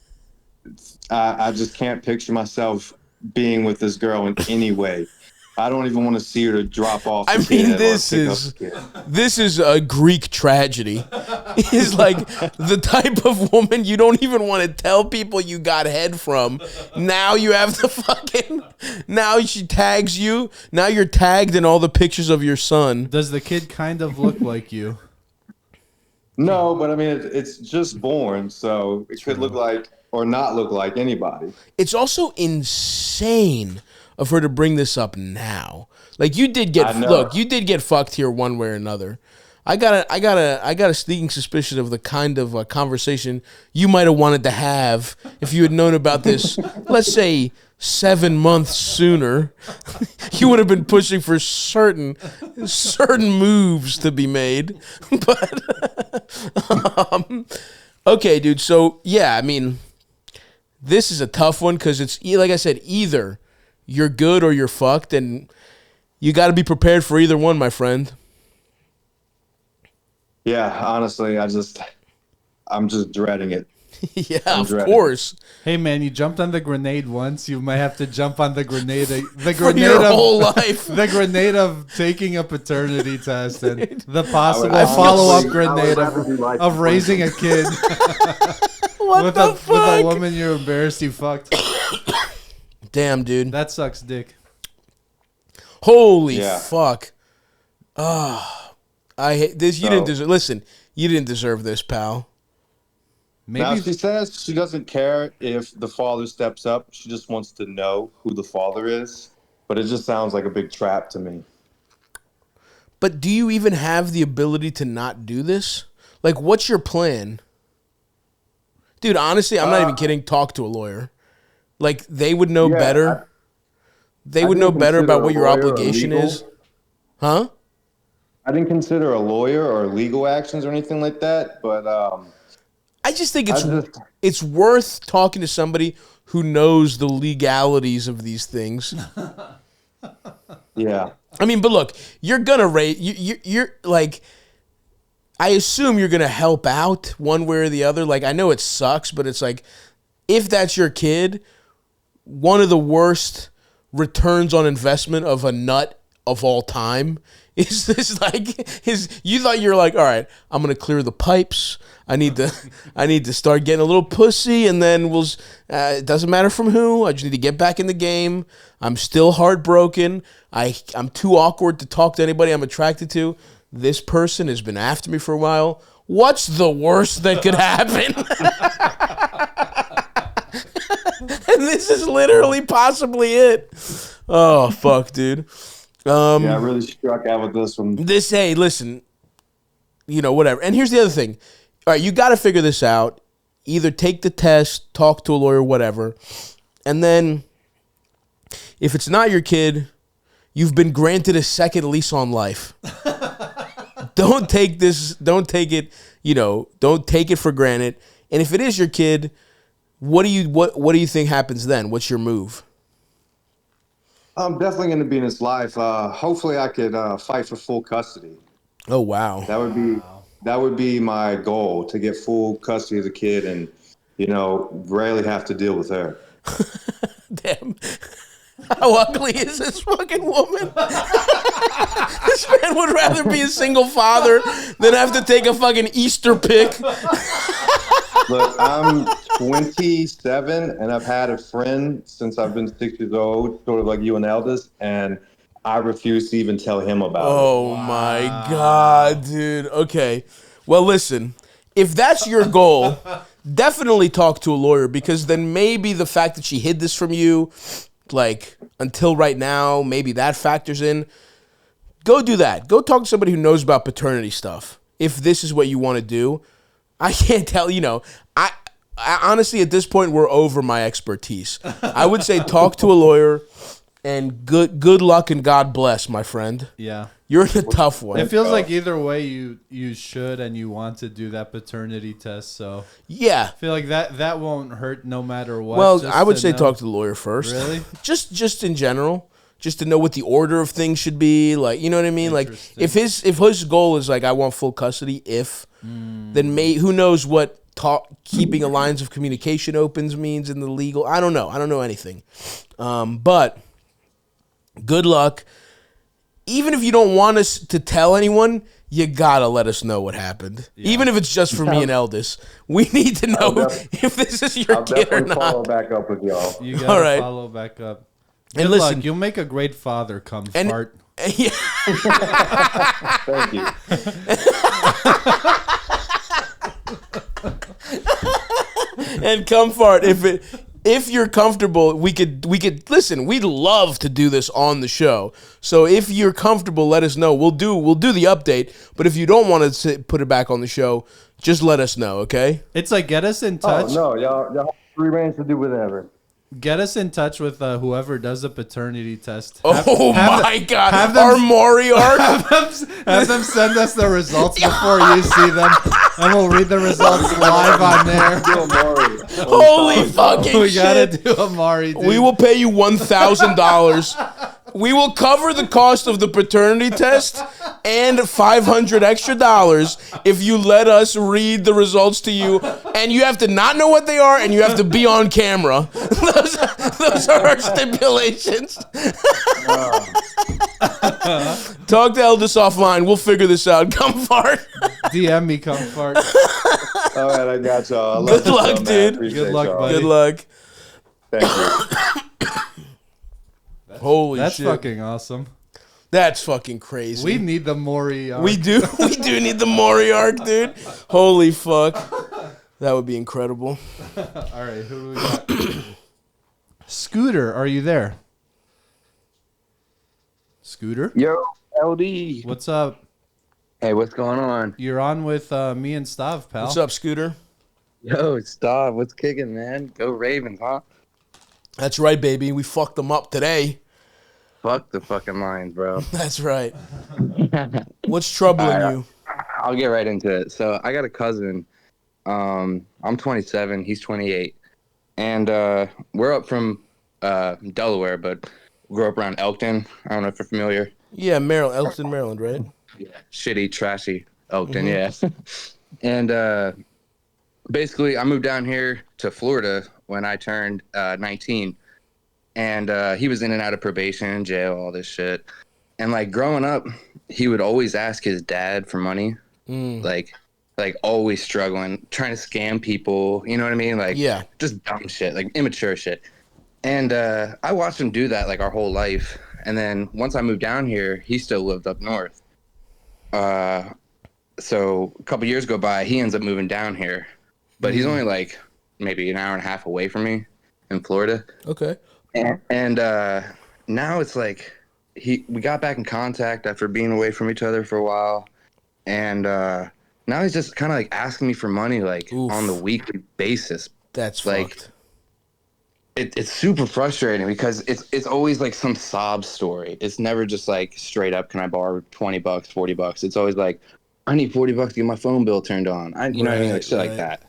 can't picture myself being with this girl in any way. I don't even want to see her to drop off. I mean, this is a Greek tragedy. It's like the type of woman you don't even want to tell people you got head from. Now you have to now she tags you. Now you're tagged in all the pictures of your son. Does the kid kind of look like you? No, but I mean, it's just born, so it could look like or not look like anybody. It's also insane of her to bring this up now. Like, you did get fucked here one way or another. I got a sneaking suspicion of the kind of conversation you might have wanted to have if you had known about this, let's say 7 months sooner. You would have been pushing for certain moves to be made. But okay, dude. So yeah, I mean, this is a tough one because it's, like I said, either you're good or you're fucked, and you got to be prepared for either one, my friend. Yeah, honestly, I'm just dreading it. Yeah, of course. Hey man, you jumped on the grenade once. You might have to jump on the grenade. Whole life. The grenade of taking a paternity test and the possible follow-up grenade of raising a kid. What the fuck? With a woman you're embarrassed you fucked. Damn, dude. That sucks dick. Holy fuck. I hate this. You didn't deserve. Listen, you didn't deserve this, pal. Maybe now, she says she doesn't care if the father steps up. She just wants to know who the father is. But it just sounds like a big trap to me. But do you even have the ability to not do this? Like, what's your plan? Dude, honestly, I'm not even kidding. Talk to a lawyer. Like, they would know better. They would know better about what your obligation is. Huh? I didn't consider a lawyer or legal actions or anything like that, but I just think it's worth talking to somebody who knows the legalities of these things. Yeah. I mean, but look, you're gonna rate. You're like, I assume you're gonna help out one way or the other. Like, I know it sucks, but it's like, if that's your kid, one of the worst returns on investment of a nut of all time is this. Like, you thought you were like, all right, I'm gonna clear the pipes. I need to start getting a little pussy, and then it doesn't matter from who. I just need to get back in the game. I'm still heartbroken. I'm too awkward to talk to anybody I'm attracted to. This person has been after me for a while. What's the worst that could happen? And this is literally possibly it. Oh, fuck, dude. Yeah, I really struck out with this one. Hey, listen, whatever. And here's the other thing. All right, you got to figure this out. Either take the test, talk to a lawyer, whatever. And then if it's not your kid, you've been granted a second lease on life. Don't take it for granted. And if it is your kid, what do you think happens then? What's your move? I'm definitely going to be in his life. Hopefully I could fight for full custody. Oh, wow. That would be my goal, to get full custody of the kid and, rarely have to deal with her. Damn. How ugly is this fucking woman? This man would rather be a single father than have to take a fucking Easter pick. Look, I'm 27, and I've had a friend since I've been 6 years old, sort of like you and Eldis, and I refuse to even tell him about it. Oh, my God, dude. Okay. Well, listen, if that's your goal, definitely talk to a lawyer, because then maybe the fact that she hid this from you, like, until right now, maybe that factors in. Go do that. Go talk to somebody who knows about paternity stuff. If this is what you want to do, I can't tell. I honestly at this point we're over my expertise. I would say talk to a lawyer, and good luck and God bless, my friend. Yeah. You're in a tough one. It feels like either way you should and you want to do that paternity test. So yeah, I feel like that won't hurt no matter what. Well, I would say talk to the lawyer first. Really? just in general, just to know what the order of things should be. Like, you know what I mean? Like, if his goal is like I want full custody, then who knows what keeping a lines of communication opens means in the legal. I don't know. I don't know anything. But good luck. Even if you don't want us to tell anyone, you gotta let us know what happened. Yeah. Even if it's just for me and Eldis. We need to know if this is your kid or not. I'll definitely follow back up with y'all. You gotta follow back up. And good listen, luck. You'll make a great father. Fart. Yeah. Thank you. And come fart if you're comfortable. We could listen. We'd love to do this on the show. So if you're comfortable, let us know. We'll do the update. But if you don't want to put it back on the show, just let us know. Okay? It's like get us in touch. Oh no, y'all have free range to do whatever. Get us in touch with whoever does the paternity test. God! Our Maury arc. Have them send us the results before you see them, and we'll read the results live on there. Holy fucking shit! We gotta do a Maury. Dude. We will pay you $1,000. We will cover the cost of the paternity test and $500 extra if you let us read the results to you. And you have to not know what they are, and you have to be on camera. Those are our stipulations. Talk to Eldis offline. We'll figure this out. Come fart. DM me, come fart. All right, I got y'all. Good luck, dude. Good luck, buddy. Good luck. Thank you. Holy That's shit. That's fucking awesome. That's fucking crazy. We need the Maury arc. We do need the Maury arc, dude. Holy fuck. That would be incredible. All right, who do we got? Scooter, are you there? Scooter? Yo, LD. What's up? Hey, what's going on? You're on with me and Stav, pal. What's up, Scooter? Yo, Stav, what's kicking, man? Go Ravens, huh? That's right, baby. We fucked them up today. Fuck the fucking Lions, bro. That's right. What's troubling you? I'll get right into it. So I got a cousin. I'm 27. He's 28. And we're up from Delaware, but grew up around Elkton. I don't know if you're familiar. Yeah, Maryland, Elkton, Maryland, right? Yeah. Shitty, trashy Elkton, yeah. And basically, I moved down here to Florida when I turned 19. And he was in and out of probation, jail, all this shit. And, like, growing up, he would always ask his dad for money. Like always struggling, trying to scam people. You know what I mean? Like, yeah, just dumb shit, like immature shit. And I watched him do that, like, our whole life. And then once I moved down here, he still lived up north. So a couple years go by, he ends up moving down here. But he's only, like, maybe an hour and a half away from me in Florida. Okay. And now it's like we got back in contact after being away from each other for a while. And now he's just kind of like asking me for money, like on the weekly basis. That's like fucked. It's super frustrating because it's always like some sob story. It's never just like straight up, can I borrow $20, $40? It's always like, I need $40 to get my phone bill turned on. You know what I mean? Like shit like that.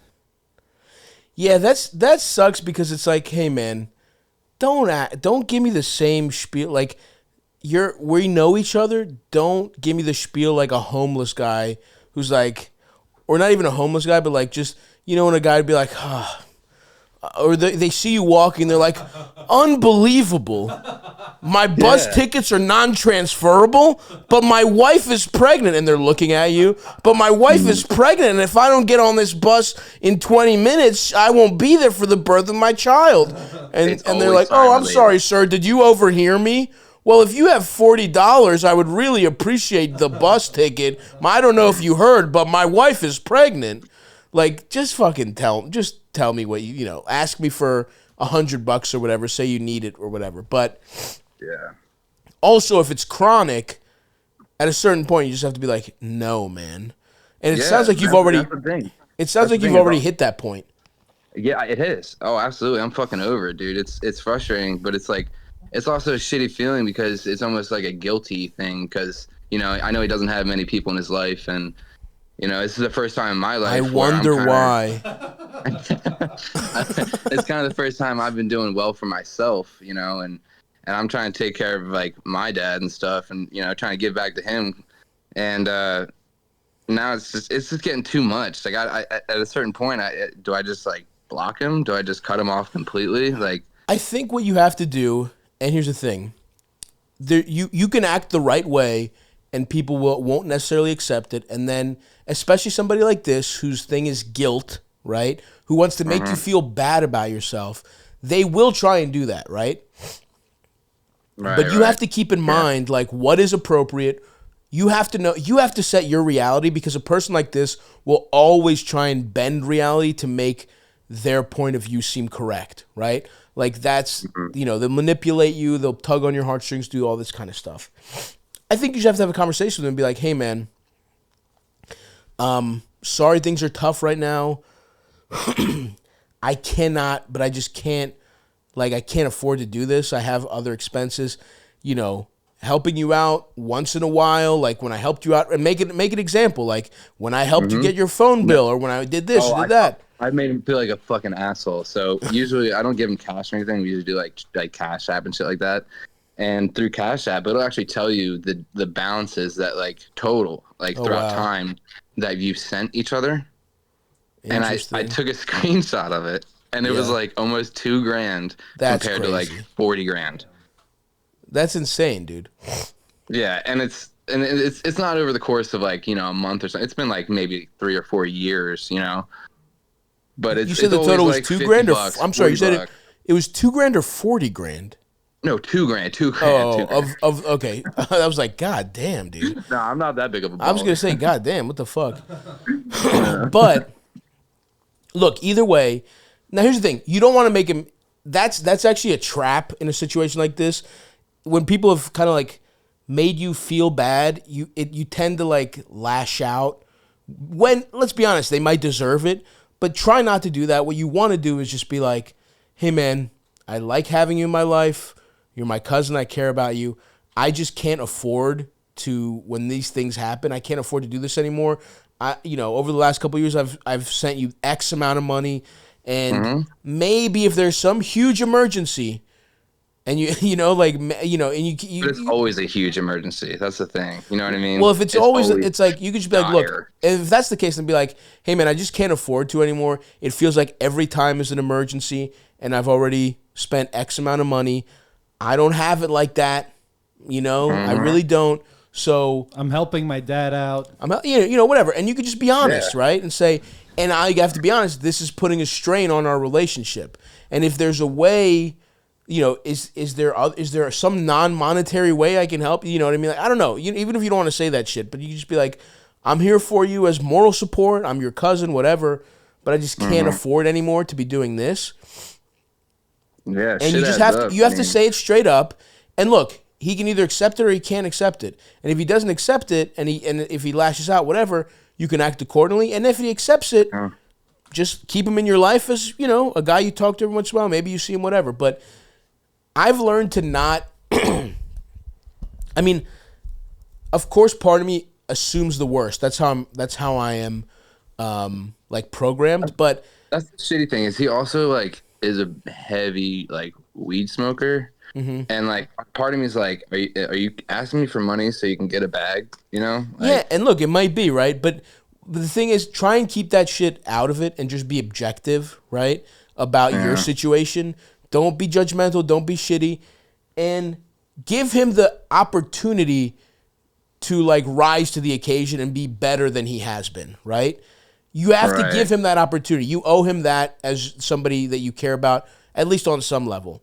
Yeah, that sucks because it's like, hey man, don't give me the same spiel. Like we know each other. Don't give me the spiel like a homeless guy who's like, or not even a homeless guy, but like just, you know, when a guy would be like, or they see you walking, they're like, unbelievable. My bus tickets are non-transferable, but my wife is pregnant, and they're looking at you. But my wife is pregnant, and if I don't get on this bus in 20 minutes, I won't be there for the birth of my child. And they're like, oh, I'm sorry, sir. Did you overhear me? Well, if you have $40, I would really appreciate the bus ticket. I don't know if you heard, but my wife is pregnant. Like, just fucking tell me what you know. Ask me for $100 or whatever. Say you need it or whatever. But yeah. Also, if it's chronic, at a certain point, you just have to be like, no, man. And it sounds like you've already. It sounds That's the like you've thing already about- hit that point. Yeah, it is. Oh, absolutely. I'm fucking over it, dude. It's frustrating, but it's like it's also a shitty feeling because it's almost like a guilty thing because, you know, I know he doesn't have many people in his life, and you know, this is the first time in my life I where I'm wonder kinda- why. it's kind of the first time I've been doing well for myself, you know, and I'm trying to take care of like my dad and stuff, and you know, trying to give back to him, and now it's just getting too much. Like I at a certain point, do I just like block him? Do I just cut him off completely? Like I think what you have to do, and here's the thing, you can act the right way, and people won't necessarily accept it, and then especially somebody like this whose thing is guilt, right? Who wants to make you feel bad about yourself, they will try and do that, right? right, But you right. have to keep in mind like what is appropriate. You have to know, you have to set your reality, because a person like this will always try and bend reality to make their point of view seem correct, right? Like that's, you know, they'll manipulate you, they'll tug on your heartstrings, do all this kind of stuff. I think you should have to have a conversation with them and be like, hey man, sorry things are tough right now. I cannot, but I just can't, like I can't afford to do this. I have other expenses, you know, helping you out once in a while, like when I helped you out, and make an example, like when I helped you get your phone bill, or when I did this or did that. I made him feel like a fucking asshole. So usually I don't give him cash or anything. We usually do like Cash App and shit like that. And through Cash App, it'll actually tell you the balances that like total like throughout wow. time that you've sent each other. And I Interesting. took a screenshot of it, and it was Yeah. like almost $2,000 That's compared to like crazy. 40 grand. That's insane, dude. Yeah, and it's not over the course of like, you know, a month or something. It's been like maybe 3 or 4 years, you know. But it's You said the always total was like $2,000 or $50, I'm sorry, you said $40. it was $2,000 or 40 grand. No, $2,000, $2,000. Oh, $2,000. of okay. I was like, God damn, dude. No, I'm not that big of a baller. I was gonna say, God damn, what the fuck? But look, either way. Now here's the thing: you don't want to make him. That's actually a trap in a situation like this. When people have kind of like made you feel bad, you tend to like lash out. When, let's be honest, they might deserve it, but try not to do that. What you want to do is just be like, hey man, I like having you in my life. You're my cousin. I care about you. I just can't afford to, when these things happen, I can't afford to do this anymore. Over the last couple of years, I've sent you X amount of money, and maybe if there's some huge emergency, and and But it's always a huge emergency. That's the thing. You know what I mean? well, if it's always, it's like, you could just be like, look, dire. if that's the case, then be like, hey man, I just can't afford to anymore. It feels like every time is an emergency, and I've already spent X amount of money. I don't have it like that. I really don't. So I'm helping my dad out. I'm, whatever. And you could just be honest, right? And say, and I have to be honest, this is putting a strain on our relationship. And if there's a way, is there some non-monetary way I can help? You know what I mean? Like, I don't know. Even if you don't want to say that shit, but you just be like, I'm here for you as moral support. I'm your cousin, whatever. But I just can't afford anymore to be doing this. Yeah, And you just have to say it straight up. And look, he can either accept it or he can't accept it. And if he doesn't accept it, and if he lashes out, whatever, you can act accordingly. And if he accepts it, just keep him in your life as, a guy you talk to every once in a while. Maybe you see him, whatever. But I've learned to not. I mean, of course, part of me assumes the worst. That's how I am, like programmed. But that's the shitty thing. Is he also like is a heavy like weed smoker? And like part of me is like, are you asking me for money so you can get a bag? Like, yeah, and look, it might be right, but the thing is, try and keep that shit out of it and just be objective, right, about your situation. Don't be judgmental. Don't be shitty, and give him the opportunity to like rise to the occasion and be better than he has been. Right? You have to give him that opportunity. You owe him that as somebody that you care about, at least on some level.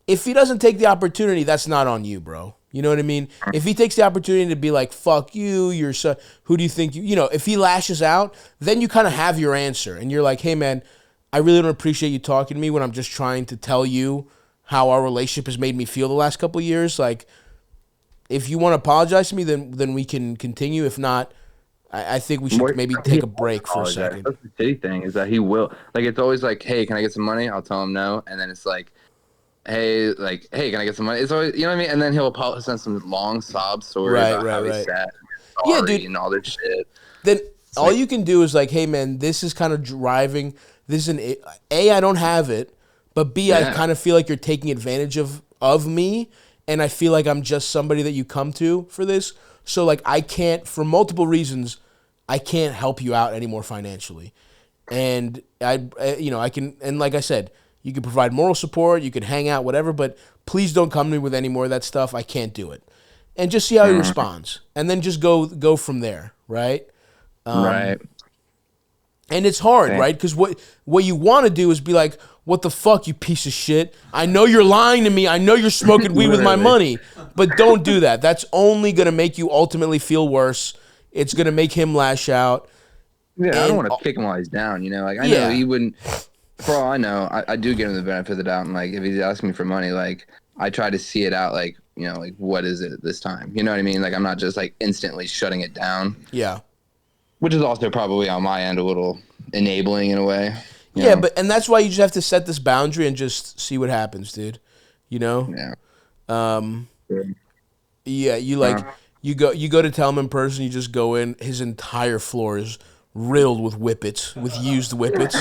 If he doesn't take the opportunity, that's not on you, bro. You know what I mean? If he takes the opportunity to be like, fuck you, you're so, who do you think if he lashes out, then you kind of have your answer. And you're like, hey, man, I really don't appreciate you talking to me when I'm just trying to tell you how our relationship has made me feel the last couple of years. Like, if you want to apologize to me, then we can continue. If not, I think we should maybe take a break for a second. That's the shitty thing is that he will. Like, it's always like, hey, can I get some money? I'll tell him no. And then it's like, hey, can I get some money? It's always, you know what I mean? And then he'll send some long sob story about how he's sad, yeah, dude, and all this shit. Then all you can do is like, hey, man, this is kind of driving. This is A, I don't have it, but B, I kind of feel like you're taking advantage of me, and I feel like I'm just somebody that you come to for this. So, like, I can't, for multiple reasons, I can't help you out anymore financially. And, I can, and like I said, you can provide moral support, you can hang out, whatever, but please don't come to me with any more of that stuff. I can't do it. And just see how he responds. And then just go from there, right? Right. And it's hard, right? Because what you want to do is be like, what the fuck, you piece of shit? I know you're lying to me. I know you're smoking weed with my money. But don't do that. That's only going to make you ultimately feel worse. It's going to make him lash out. Yeah, I don't want to kick him while he's down, you know? Like, I know he wouldn't, for all I know, I do give him the benefit of the doubt. And, like, if he's asking me for money, like, I try to see it out, like, you know, like, what is it this time? You know what I mean? Like, I'm not just, like, instantly shutting it down. Yeah. Which is also probably on my end a little enabling in a way. Yeah, and that's why you just have to set this boundary and just see what happens, dude. You know? Yeah. Yeah, you go to tell him in person, you just go in, his entire floor is riddled with whippets, with used whippets.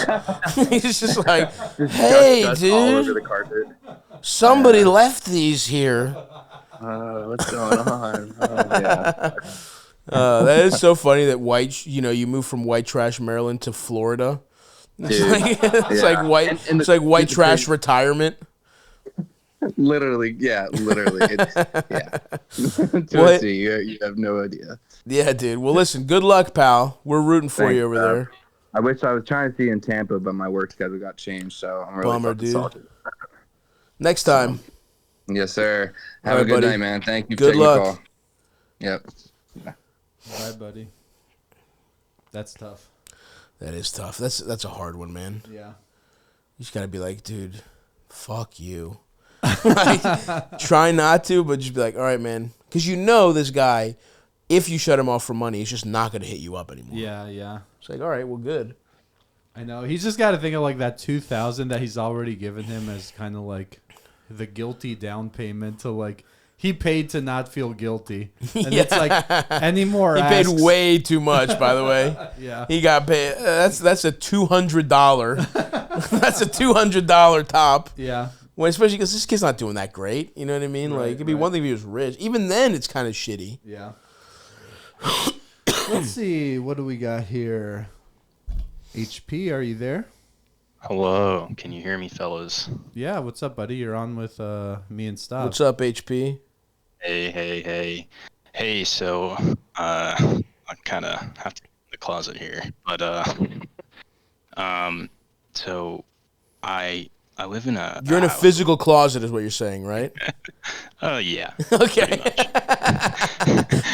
He's just like, hey, dust dude, all over the carpet. Somebody left these here. What's going on? Yeah. That is so funny that you move from white trash Maryland to Florida. It's like white. It's like white trash retirement. Literally. It's, yeah. You have no idea. Yeah, dude. Well, listen. Good luck, pal. We're rooting for you over there. I wish I was trying to see you in Tampa, but my work schedule got changed, so I'm really bummer, dude. salted. Next time. Yes, sir. Have a good night, man. Thank you for taking taking the call. Yep. All right, buddy. That's tough. That is tough. That's a hard one, man. Yeah. You just gotta be like, dude, fuck you. Like, try not to, but just be like, all right, man, because you know this guy, if you shut him off for money, he's just not gonna hit you up anymore. Yeah. It's like, all right, well, good. I know. He's just got to think of like that $2,000 that he's already given him as kind of like the guilty down payment to like. He paid to not feel guilty. And it's like, any more He paid way too much, by the way. Yeah. He got paid. That's a $200. That's a $200 top. Yeah. Well, especially because this kid's not doing that great. You know what I mean? Like, it'd be one thing if he was rich. Even then, it's kind of shitty. Yeah. Let's see. What do we got here? HP, are you there? Hello. Can you hear me, fellas? Yeah. What's up, buddy? You're on with me and Stav. What's up, HP? Hey, so I kind of have to get in the closet here, but so I live in a You're in a physical closet is what you're saying, right? Yeah. Okay.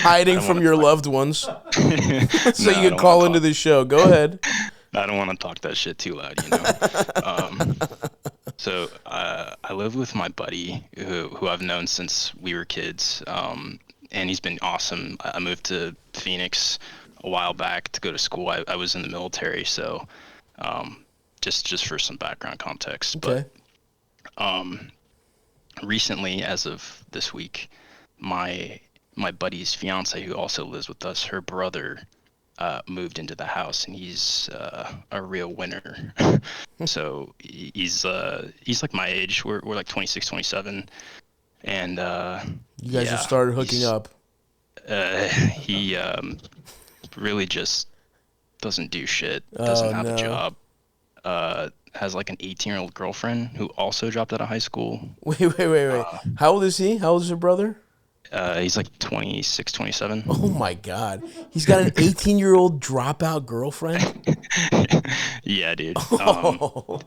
Hiding from your loved ones. So you can call into this show. Go ahead. I don't want to talk that shit too loud, you know. So I live with my buddy who I've known since we were kids, and he's been awesome. I moved to Phoenix a while back to go to school. I was in the military, so just for some background context. Okay. But recently, as of this week, my buddy's fiance, who also lives with us, her brother moved into the house, and he's a real winner. So he's like my age. We're like 26, 27, and you guys have started hooking up. He really just doesn't do shit. Doesn't have a job. Has like an 18-year-old girlfriend who also dropped out of high school. Wait. How old is he? How old is your brother? He's like 26, 27. Oh my God. He's got an 18-year-old dropout girlfriend? Yeah, dude. Oh,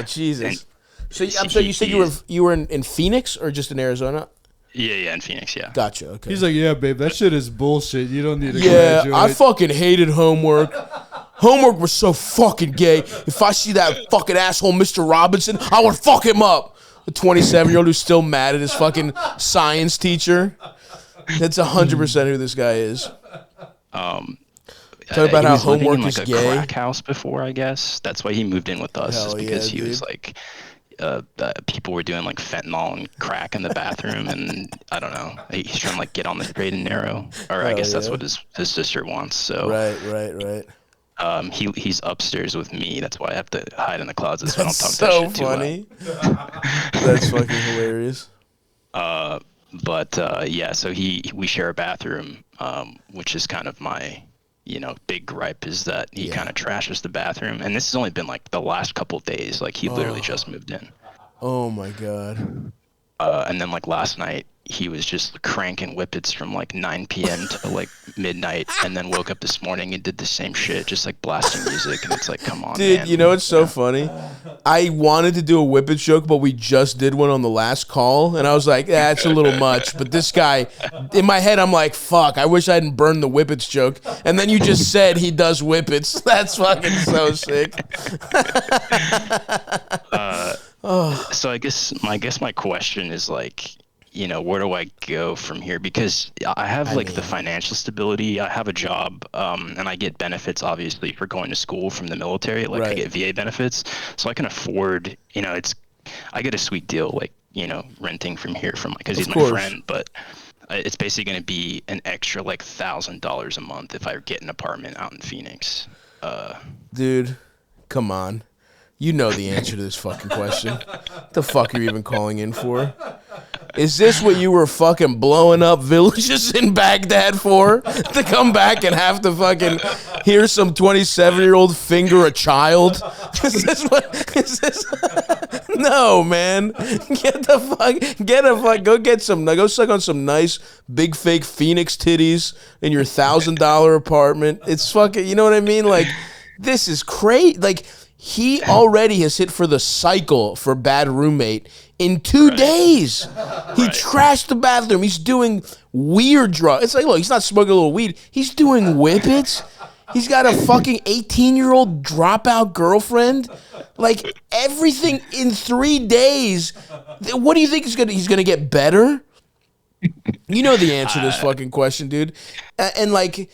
Jesus. So you said you were in Phoenix or just in Arizona? Yeah, in Phoenix, yeah. Gotcha, okay. He's like, yeah, babe, that shit is bullshit. You don't need to graduate. graduate. I fucking hated homework. Homework was so fucking gay. If I see that fucking asshole Mr. Robinson, I would fuck him up. A 27-year-old who's still mad at his fucking science teacher. That's 100% who this guy is. Talk about he how was living homework in, like, is a gay. crack house before, I guess. That's why he moved in with us, Hell is because yeah, he was dude. like, people were doing like fentanyl and crack in the bathroom, and I don't know. He's trying to like get on the straight and narrow, or I Hell guess that's yeah. what his sister wants. So Right. he's upstairs with me. That's why I have to hide in the closet so I don't That's talk that so shit too loud. funny. That's fucking hilarious. But yeah, so we share a bathroom, which is kind of my, big gripe, is that he kind of trashes the bathroom. And this has only been like the last couple of days. Like, he literally just moved in. Oh my god. And then like last night, he was just cranking whippets from like 9 p.m. to like midnight, and then woke up this morning and did the same shit, just like blasting music. And it's like, come on, Dude, man. you know what's so funny? I wanted to do a whippet joke, but we just did one on the last call, and I was like, that's a little much. But this guy, in my head, I'm like, fuck, I wish I hadn't burned the whippets joke. And then you just said he does whippets. That's fucking so sick. So I guess my question is like, where do I go from here? Because I have the financial stability. I have a job, and I get benefits obviously for going to school from the military. Like, I get VA benefits, so I can afford. I get a sweet deal, like, renting from here because he's my friend. But it's basically going to be an extra like $1,000 a month if I get an apartment out in Phoenix. Dude, come on. You know the answer to this fucking question. What the fuck are you even calling in for? Is this what you were fucking blowing up villages in Baghdad for? To come back and have to fucking hear some 27-year-old finger a child? Is this? No, man. Go suck on some nice big fake Phoenix titties in your $1,000 apartment. It's fucking, you know what I mean? Like, this is crazy. Like, he already has hit for the cycle for bad roommate in 2 days. He trashed the bathroom. He's doing weird drugs. It's like, look, he's not smoking a little weed. He's doing whippets. He's got a fucking 18-year-old dropout girlfriend. Like, everything in 3 days. What do you think he's gonna get better? You know the answer to this fucking question, dude. And like...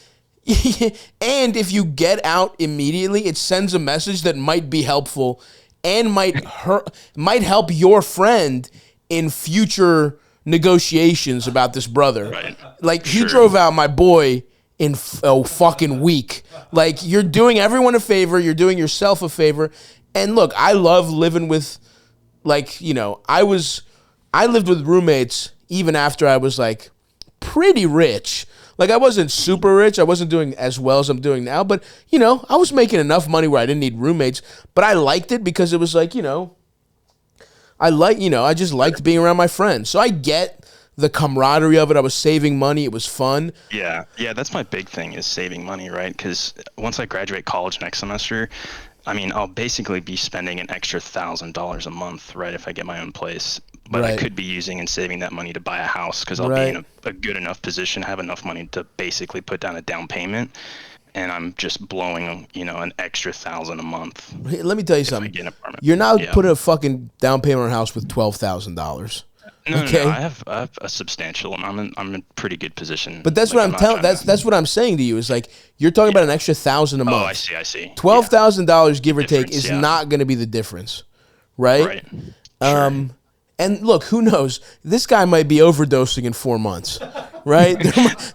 And if you get out immediately, it sends a message that might be helpful and might help your friend in future negotiations about this brother. Right. Like, he drove out my boy in a fucking week. Like, you're doing everyone a favor, you're doing yourself a favor. And look, I love living with, like, I lived with roommates even after I was like pretty rich. Like, I wasn't super rich. I wasn't doing as well as I'm doing now. But, I was making enough money where I didn't need roommates. But I liked it because it was like, I just liked being around my friends. So I get the camaraderie of it. I was saving money. It was fun. Yeah, that's my big thing, is saving money, right? Because once I graduate college next semester, I'll basically be spending an extra $1,000 a month, right, if I get my own place. But I could be using and saving that money to buy a house, because I'll be in a good enough position, have enough money to basically put down a down payment, and I'm just blowing, an extra $1,000 a month. Hey, let me tell you something. You're not putting a fucking down payment on a house with $12,000. No, I have a substantial. I'm in pretty good position. But that's what I'm telling. That's what I'm saying to you. Is like, you're talking about an extra $1,000 a month. Oh, I see. $12,000, give or take, Difference, is not going to there difference, right? Sure. And look, who knows? This guy might be overdosing in 4 months, right?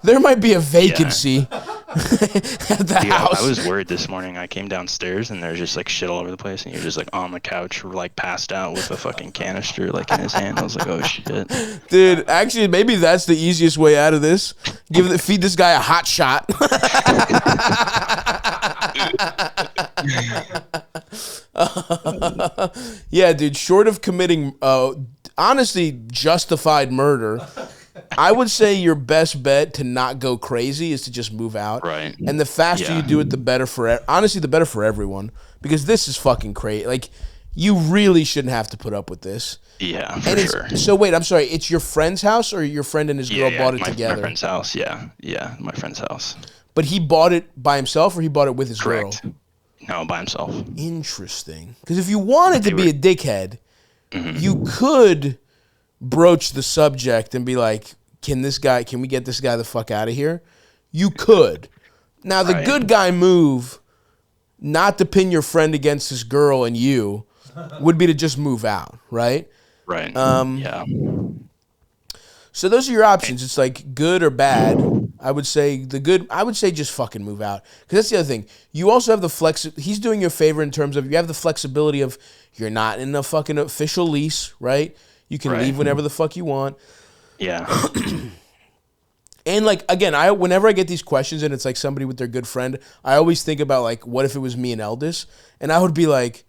There might be a vacancy at the house. I was worried this morning. I came downstairs and there's just like shit all over the place, and you're just like on the couch, like passed out with a fucking canister like in his hand. I was like, oh shit, dude. Actually, maybe that's the easiest way out of this. Feed this guy a hot shot. Yeah, dude. Short of committing, honestly, justified murder, I would say your best bet to not go crazy is to just move out. Right. And the faster you do it, the better the better for everyone, because this is fucking crazy. Like, you really shouldn't have to put up with this. Yeah, for sure. So wait, I'm sorry. It's your friend's house, or your friend and his girl bought it together? My friend's house. Yeah, my friend's house. But he bought it by himself, or he bought it with his girl? No, by himself. Interesting. Because if you wanted to be a dickhead, you could broach the subject and be like, can we get this guy the fuck out of here? You could. Now, the Right. good guy move, not to pin your friend against this girl and you, would be to just move out, right? Right. Yeah. So those are your options. It's like good or bad. I would say just fucking move out. Because that's the other thing. You also have the he's doing you a favor in terms of you have the flexibility of you're not in a fucking official lease, right? You can Right. leave whenever the fuck you want. Yeah. And like again, whenever I get these questions and it's like somebody with their good friend, I always think about like what if it was me and Eldis, and I would be like,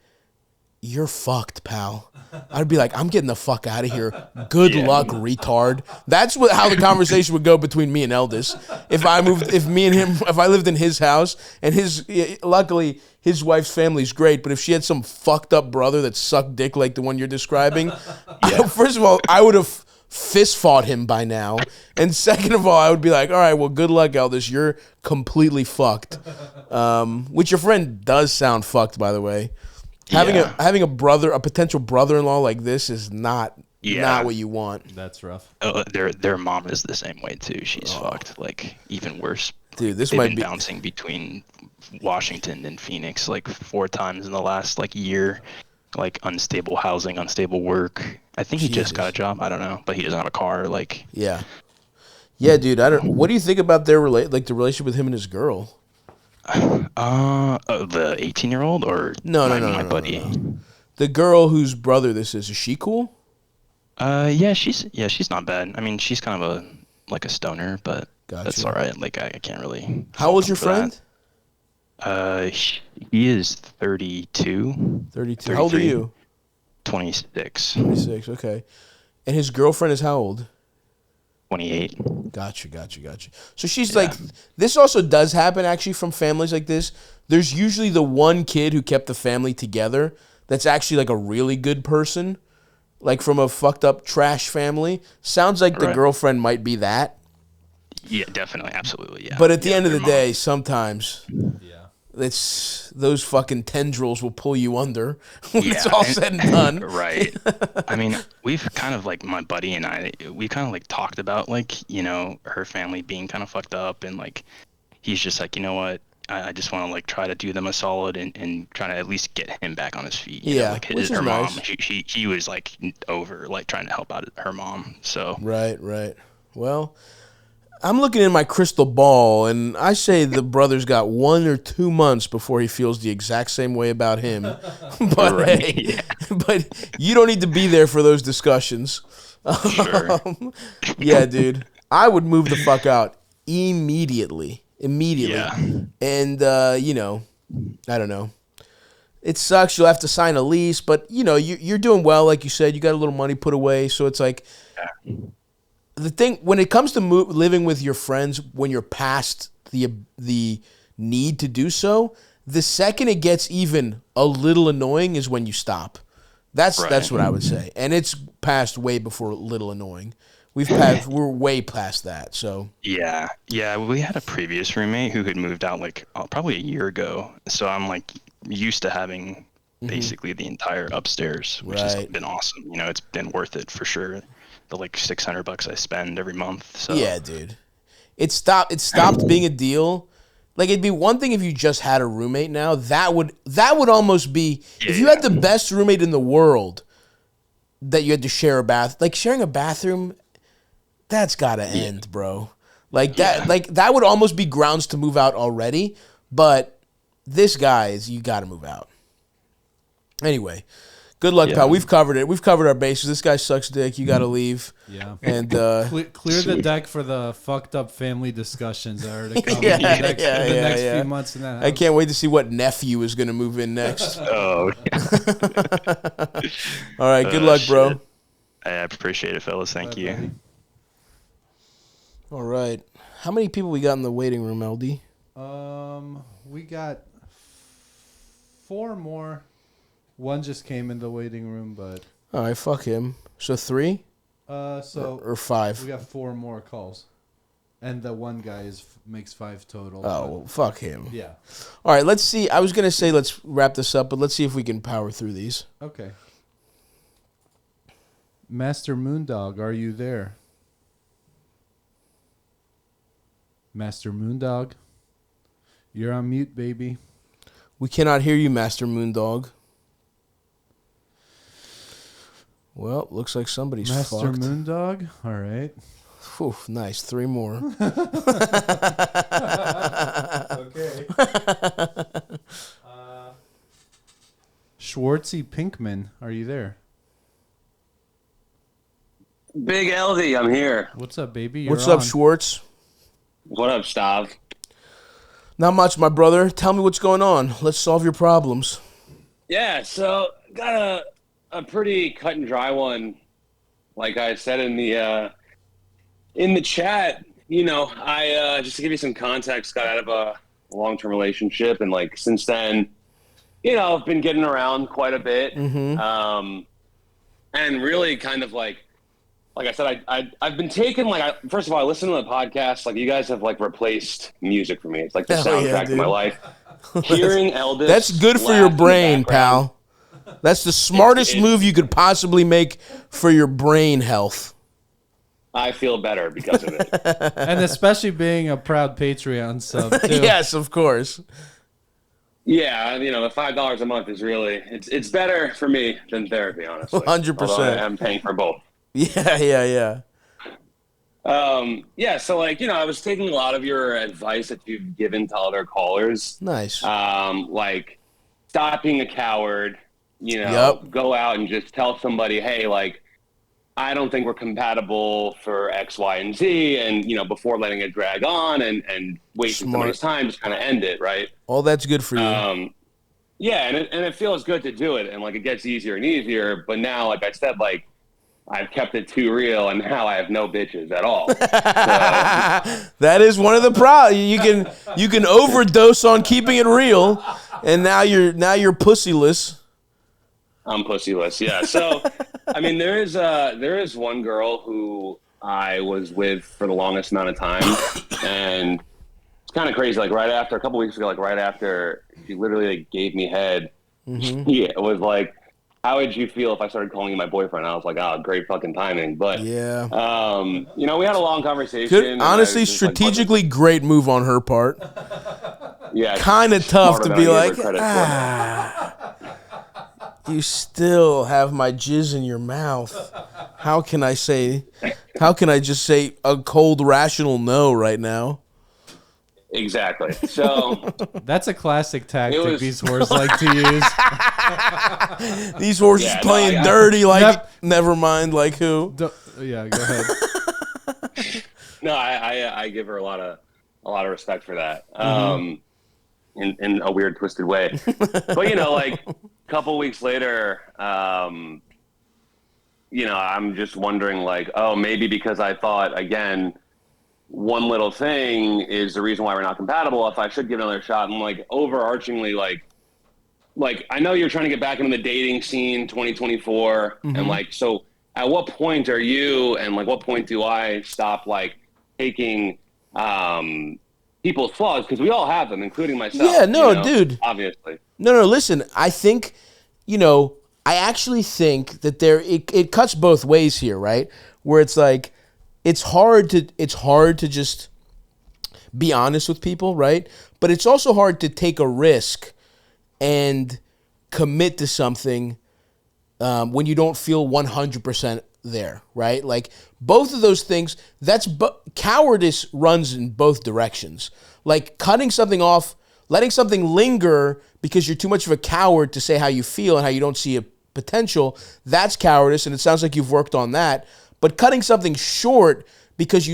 "You're fucked, pal." I'd be like, "I'm getting the fuck out of here. Good luck, retard." That's how the conversation would go between me and Eldis. If I lived in his house and luckily his wife's family's great, but if she had some fucked up brother that sucked dick like the one you're describing, first of all, I would have fist fought him by now, and second of all, I would be like, all right, well, good luck, Eldis, you're completely fucked. Which your friend does sound fucked, by the way. Having a potential brother-in-law like this is not what you want. That's rough. Their mom is the same way too. She's fucked, like even worse. Dude, this They've might been be bouncing between Washington and Phoenix like 4 times in the last like year. Like unstable housing, unstable work. I think he just got a job. I don't know, but he doesn't have a car. Like yeah, dude. What do you think about the relationship with him and his girl? The 18-year-old or my buddy? No. The girl whose brother this is she cool? Yeah, she's not bad. I mean, she's kind of a stoner, but that's all right. Like I can't really. How old's your friend? That. He is 32. 32. How old are you? 26. 26. Okay. And his girlfriend is how old? 28. Gotcha. So she's like, this also does happen actually from families like this. There's usually the one kid who kept the family together that's actually like a really good person, like from a fucked up trash family. Sounds like the girlfriend might be that. Yeah, definitely. Absolutely. Yeah. But at the end of the day, sometimes those fucking tendrils will pull you under when it's all said and done. Right. I mean, we've kind of like my buddy and I, we kind of like talked about like, her family being kind of fucked up, and like he's just like, you know what? I just want to like try to do them a solid and try to at least get him back on his feet. Like which is her nice. mom, he was like over like trying to help out her mom. So Right. Well, I'm looking in my crystal ball, and I say the brother's got 1 or 2 months before he feels the exact same way about him. But but you don't need to be there for those discussions. Sure. Yeah, dude, I would move the fuck out immediately. Yeah. And I don't know. It sucks. You'll have to sign a lease, but you're doing well, like you said. You got a little money put away, so it's like. The thing when it comes to living with your friends, when you're past the need to do so, the second it gets even a little annoying is when you stop. That's what I would say, and it's passed way before a little annoying. We're way past that. So yeah. We had a previous roommate who had moved out like probably a year ago. So I'm like used to having basically the entire upstairs, which has been awesome. It's been worth it for sure. The like $600 I spend every month. So yeah, dude, it stopped being a deal. Like it'd be one thing if you just had a roommate. Now that would almost be if you had the best roommate in the world that you had to share a bath. Like sharing a bathroom, that's gotta end, bro. Like that would almost be grounds to move out already. But this guy you gotta move out. Anyway. Good luck, pal. We've covered it. We've covered our bases. This guy sucks dick. You got to leave. Yeah. And clear the deck for the fucked up family discustions that are to come in the next few months in that house. I can't wait to see what nephew is going to move in next. Oh. All right. Good luck, bro. Shit. I appreciate it, fellas. Thank you. Buddy. All right. How many people we got in the waiting room, LD? We got 4 more. One just came in the waiting room, but all right, fuck him. So 3? Or 5? We got 4 more calls, and the one guy makes 5 total. Oh, well, fuck him. Yeah. All right, let's see. I was gonna say let's wrap this up, but let's see if we can power through these. Okay. Master Moondog, are you there? Master Moondog. You're on mute, baby. We cannot hear you, Master Moondog. Well, looks like somebody's Master fucked. Moondog? All right. Whew, nice. 3 more. Okay. Schwartzy Pinkman, are you there? Big Eldie, I'm here. What's up, baby? You're What's up, on. Schwartz? What up, Stav? Not much, my brother. Tell me what's going on. Let's solve your problems. Yeah, so got a pretty cut and dry one. Like I said in the chat, you know, I just to give you some context, got out of a long-term relationship, and like since then, you know, I've been getting around quite a bit, and really kind of like I said, I've been taking first of all, I listen to the podcast. Like you guys have like replaced music for me. It's like the soundtrack of my life. Hearing Eldis. That's good for your brain, pal. That's the smartest move you could possibly make for your brain health. I feel better because of it. And especially being a proud Patreon sub, too. Yes, of course. Yeah, you know, the $5 a month is really it's better for me than therapy, honestly. 100%. I'm paying for both. Yeah. Yeah, so like, you know, I was taking a lot of your advice that you've given to other callers. Nice. Like stop being a coward, you know, go out and just tell somebody, hey, like, I don't think we're compatible for X, Y, and Z, and, you know, before letting it drag on and wasting somebody's time, just kind of end it, right? All that's good for you. Yeah, and it feels good to do it, and, like, it gets easier and easier, but now, like I said, like, I've kept it too real, and now I have no bitches at all. So, that is one of the problems. You can overdose on keeping it real, and now you're pussyless. I'm pussyless, yeah. So, I mean, there is one girl who I was with for the longest amount of time, and it's kind of crazy. Like a couple weeks ago, like right after she literally like, gave me head, it was like, how would you feel if I started calling you my boyfriend? I was like, oh, great fucking timing. But yeah, you know, we had a long conversation. Good, honestly, strategically like, great move on her part. Yeah, kind of tough to be like, you still have my jizz in your mouth. How can I just say a cold, rational no right now? Exactly. So that's a classic tactic these whores like to use. These horses playing dirty, never mind, like who? Yeah, go ahead. No, I give her a lot of respect for that. In a weird, twisted way. But you know, like a couple weeks later, you know, I'm just wondering, like, oh, maybe because I thought again, one little thing is the reason why we're not compatible. If I should give another shot, and like overarchingly, like I know you're trying to get back into the dating scene, 2024, and like, so at what point are you, and like, what point do I stop like taking people's flaws, because we all have them, including myself. Yeah, no, you know, dude. Obviously. No, listen, I think, you know, I actually think that it cuts both ways here, right? Where it's like, it's hard to just be honest with people, right? But it's also hard to take a risk and commit to something when you don't feel 100% there, right? Like both of those things, cowardice runs in both directions. Like cutting something off, letting something linger because you're too much of a coward to say how you feel and how you don't see a potential, that's cowardice, and it sounds like you've worked on that. But cutting something short because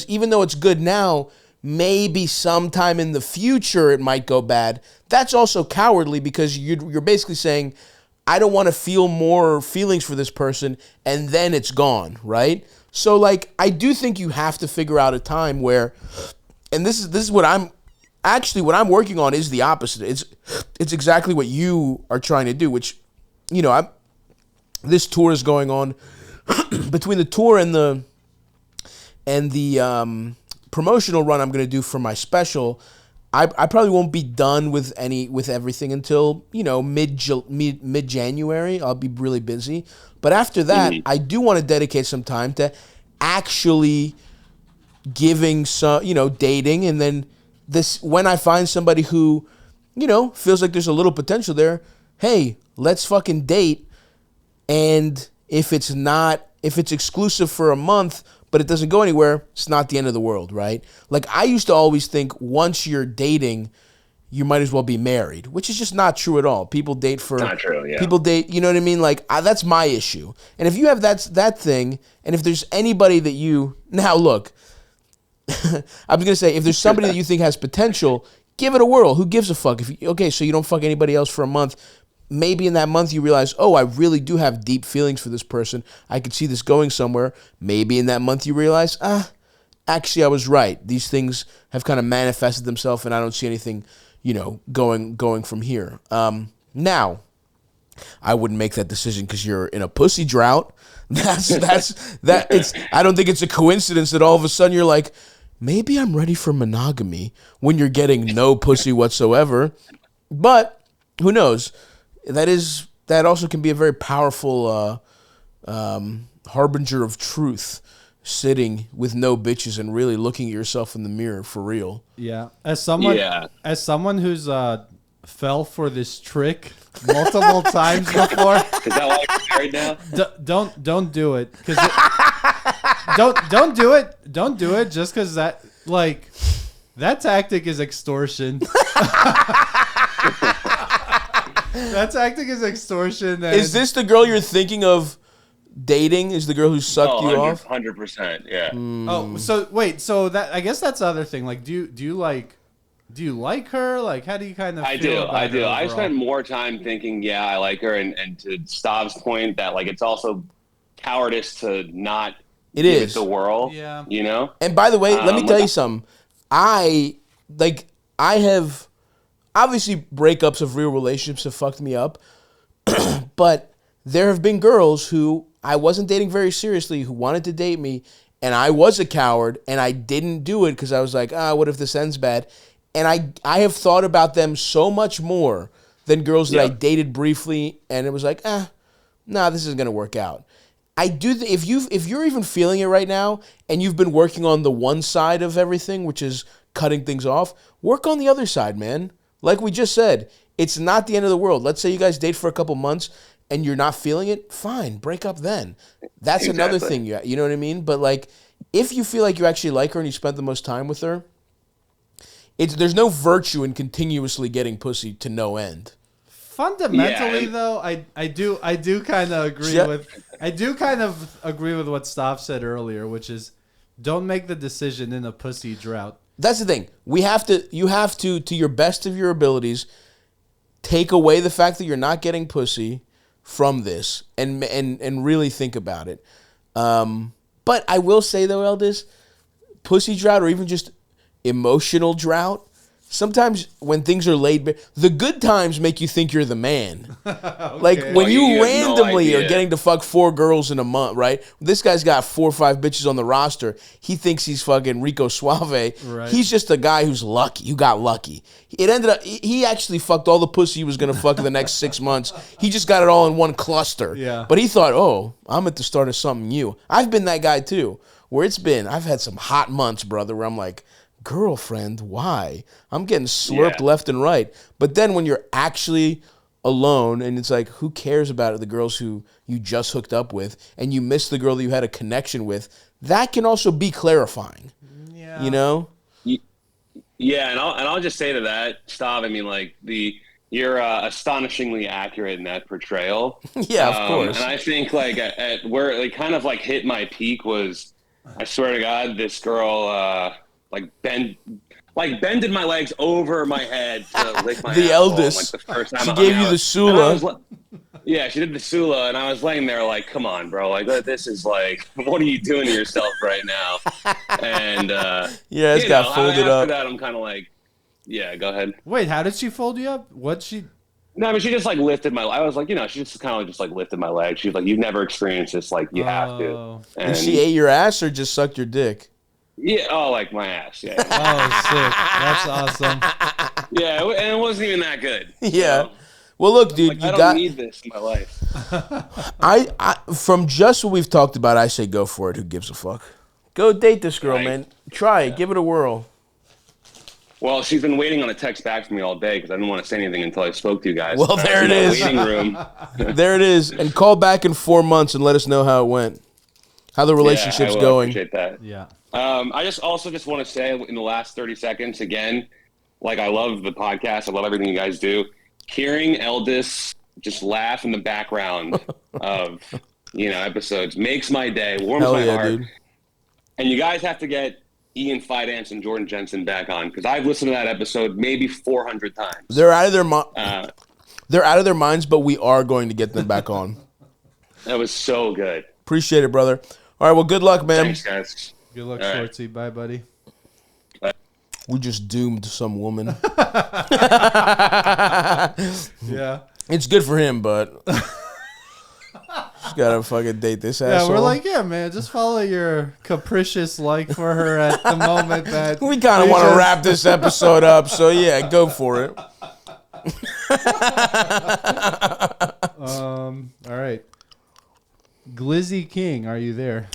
even though it's good now, maybe sometime in the future it might go bad, that's also cowardly, because you're basically saying, I don't want to feel more feelings for this person, and then it's gone, right? So, like, I do think you have to figure out a time where, and this is what I'm working on is the opposite. It's exactly what you are trying to do, which, you know, this tour is going on. Between the tour and the promotional run I'm going to do for my special, I probably won't be done with everything until, you know, mid January. I'll be really busy. But after that, I do want to dedicate some time to actually giving some, you know, dating, and then when I find somebody who, feels like there's a little potential there, hey, let's fucking date. And if it's exclusive for a month, but it doesn't go anywhere, it's not the end of the world, right? Like, I used to always think once you're dating, you might as well be married, which is just not true at all. People date for... Not true, yeah. People date, you know what I mean? Like, that's my issue. And if you have that thing, and if there's anybody that you... Now, look, I was going to say, if there's somebody that you think has potential, give it a whirl. Who gives a fuck? Okay, so you don't fuck anybody else for a month. Maybe in that month you realize, oh, I really do have deep feelings for this person. I could see this going somewhere. Maybe in that month you realize, actually I was right. These things have kind of manifested themselves and I don't see anything, going from here. Now, I wouldn't make that decision because you're in a pussy drought. I don't think it's a coincidence that all of a sudden you're like, maybe I'm ready for monogamy when you're getting no pussy whatsoever. But who knows? That also can be a very powerful harbinger of truth, sitting with no bitches and really looking at yourself in the mirror for real. Yeah. As someone who's fell for this trick multiple times before. Is that why you're married now? Don't do it. Don't do it. Don't do it just because that tactic is extortion. That tactic is extortion. Is this the girl you're thinking of dating? Is the girl who sucked you off? 100%, yeah. Oh, so wait, so that I guess that's the other thing. Like, do you like her? Like, how do you kind of feel about I do. her I overall? spend more time thinking, yeah, I like her, and to Stav's point, that like it's also cowardice to not give it the whirl. Yeah. And by the way, let me tell you something. I have obviously breakups of real relationships have fucked me up, but there have been girls who I wasn't dating very seriously who wanted to date me, and I was a coward, and I didn't do it because I was like, what if this ends bad? And I have thought about them so much more than girls that I dated briefly, and it was like, this isn't gonna work out. I do. If you're even feeling it right now, and you've been working on the one side of everything, which is cutting things off, work on the other side, man. Like we just said, it's not the end of the world. Let's say you guys date for a couple months and you're not feeling it, fine, break up then. That's another thing, you know what I mean? But like, if you feel like you actually like her and you spent the most time with her, there's no virtue in continuously getting pussy to no end. Fundamentally, though, I do kind of agree with what Stav said earlier, which is don't make the decision in a pussy drought. That's the thing. You have to your best of your abilities, take away the fact that you're not getting pussy from this and really think about it. But I will say though, Eldis, pussy drought or even just emotional drought, sometimes when things are laid bare, the good times make you think you're the man. Okay. Like when you randomly are getting to fuck 4 girls in a month, right? This guy's got 4 or 5 bitches on the roster. He thinks he's fucking Rico Suave. Right. He's just a guy who's lucky. You got lucky. It ended up, he actually fucked all the pussy he was going to fuck in the next 6 months. He just got it all in one cluster. Yeah. But he thought, I'm at the start of something new. I've been that guy too, where I've had some hot months, brother, where I'm like, girlfriend, why? I'm getting slurped left and right. But then when you're actually alone and it's like, who cares about it, the girls who you just hooked up with, and you miss the girl that you had a connection with, that can also be clarifying. Yeah. You know? Yeah, and I'll just say to that, Stav, I mean, like, you're astonishingly accurate in that portrayal. Yeah, of course. And I think, like, at where it kind of, like, hit my peak was, I swear to God, this girl... bended my legs over my head to lick my the asshole, Eldis. like the first time she gave you the Sula. Yeah, she did the Sula, and I was laying there like, come on, bro. Like, this is like, what are you doing to yourself right now? And it's got folded up. After that, I'm kind of like, yeah, go ahead. Wait, how did she fold you up? What'd she... No, I mean, she just like lifted my... I was like, she just kind of just like lifted my leg. She was like, you've never experienced this, like, you have to. And she ate your ass or just sucked your dick? Yeah, like my ass, yeah. Oh, sick. That's awesome. Yeah, and it wasn't even that good. Yeah. So, well, look, dude, I don't need this in my life. I from just what we've talked about, I say go for it. Who gives a fuck? Go date this girl, man. Try it. Give it a whirl. Well, she's been waiting on a text back from me all day because I didn't want to say anything until I spoke to you guys. Well, there it is. Waiting room. There it is. And call back in 4 months and let us know how it went, how the relationship's going. I appreciate that. Yeah. I just want to say in the last 30 seconds again, like I love the podcast. I love everything you guys do. Hearing Eldis just laugh in the background of episodes makes my day, warms my heart. Dude. And you guys have to get Ian Fidance and Jordan Jensen back on because I've listened to that episode maybe 400 times. They're out of their minds, but we are going to get them back on. That was so good. Appreciate it, brother. All right, well, good luck, man. Thanks, guys. Good luck, Schwartzy. Right. Bye, buddy. We just doomed some woman. Yeah. It's good for him, but just gotta fucking date this asshole. Yeah, we're like, yeah, man, just follow your capricious like for her at the moment that we kind of want to wrap this episode up, so yeah, go for it. All right. Glizzy King, are you there?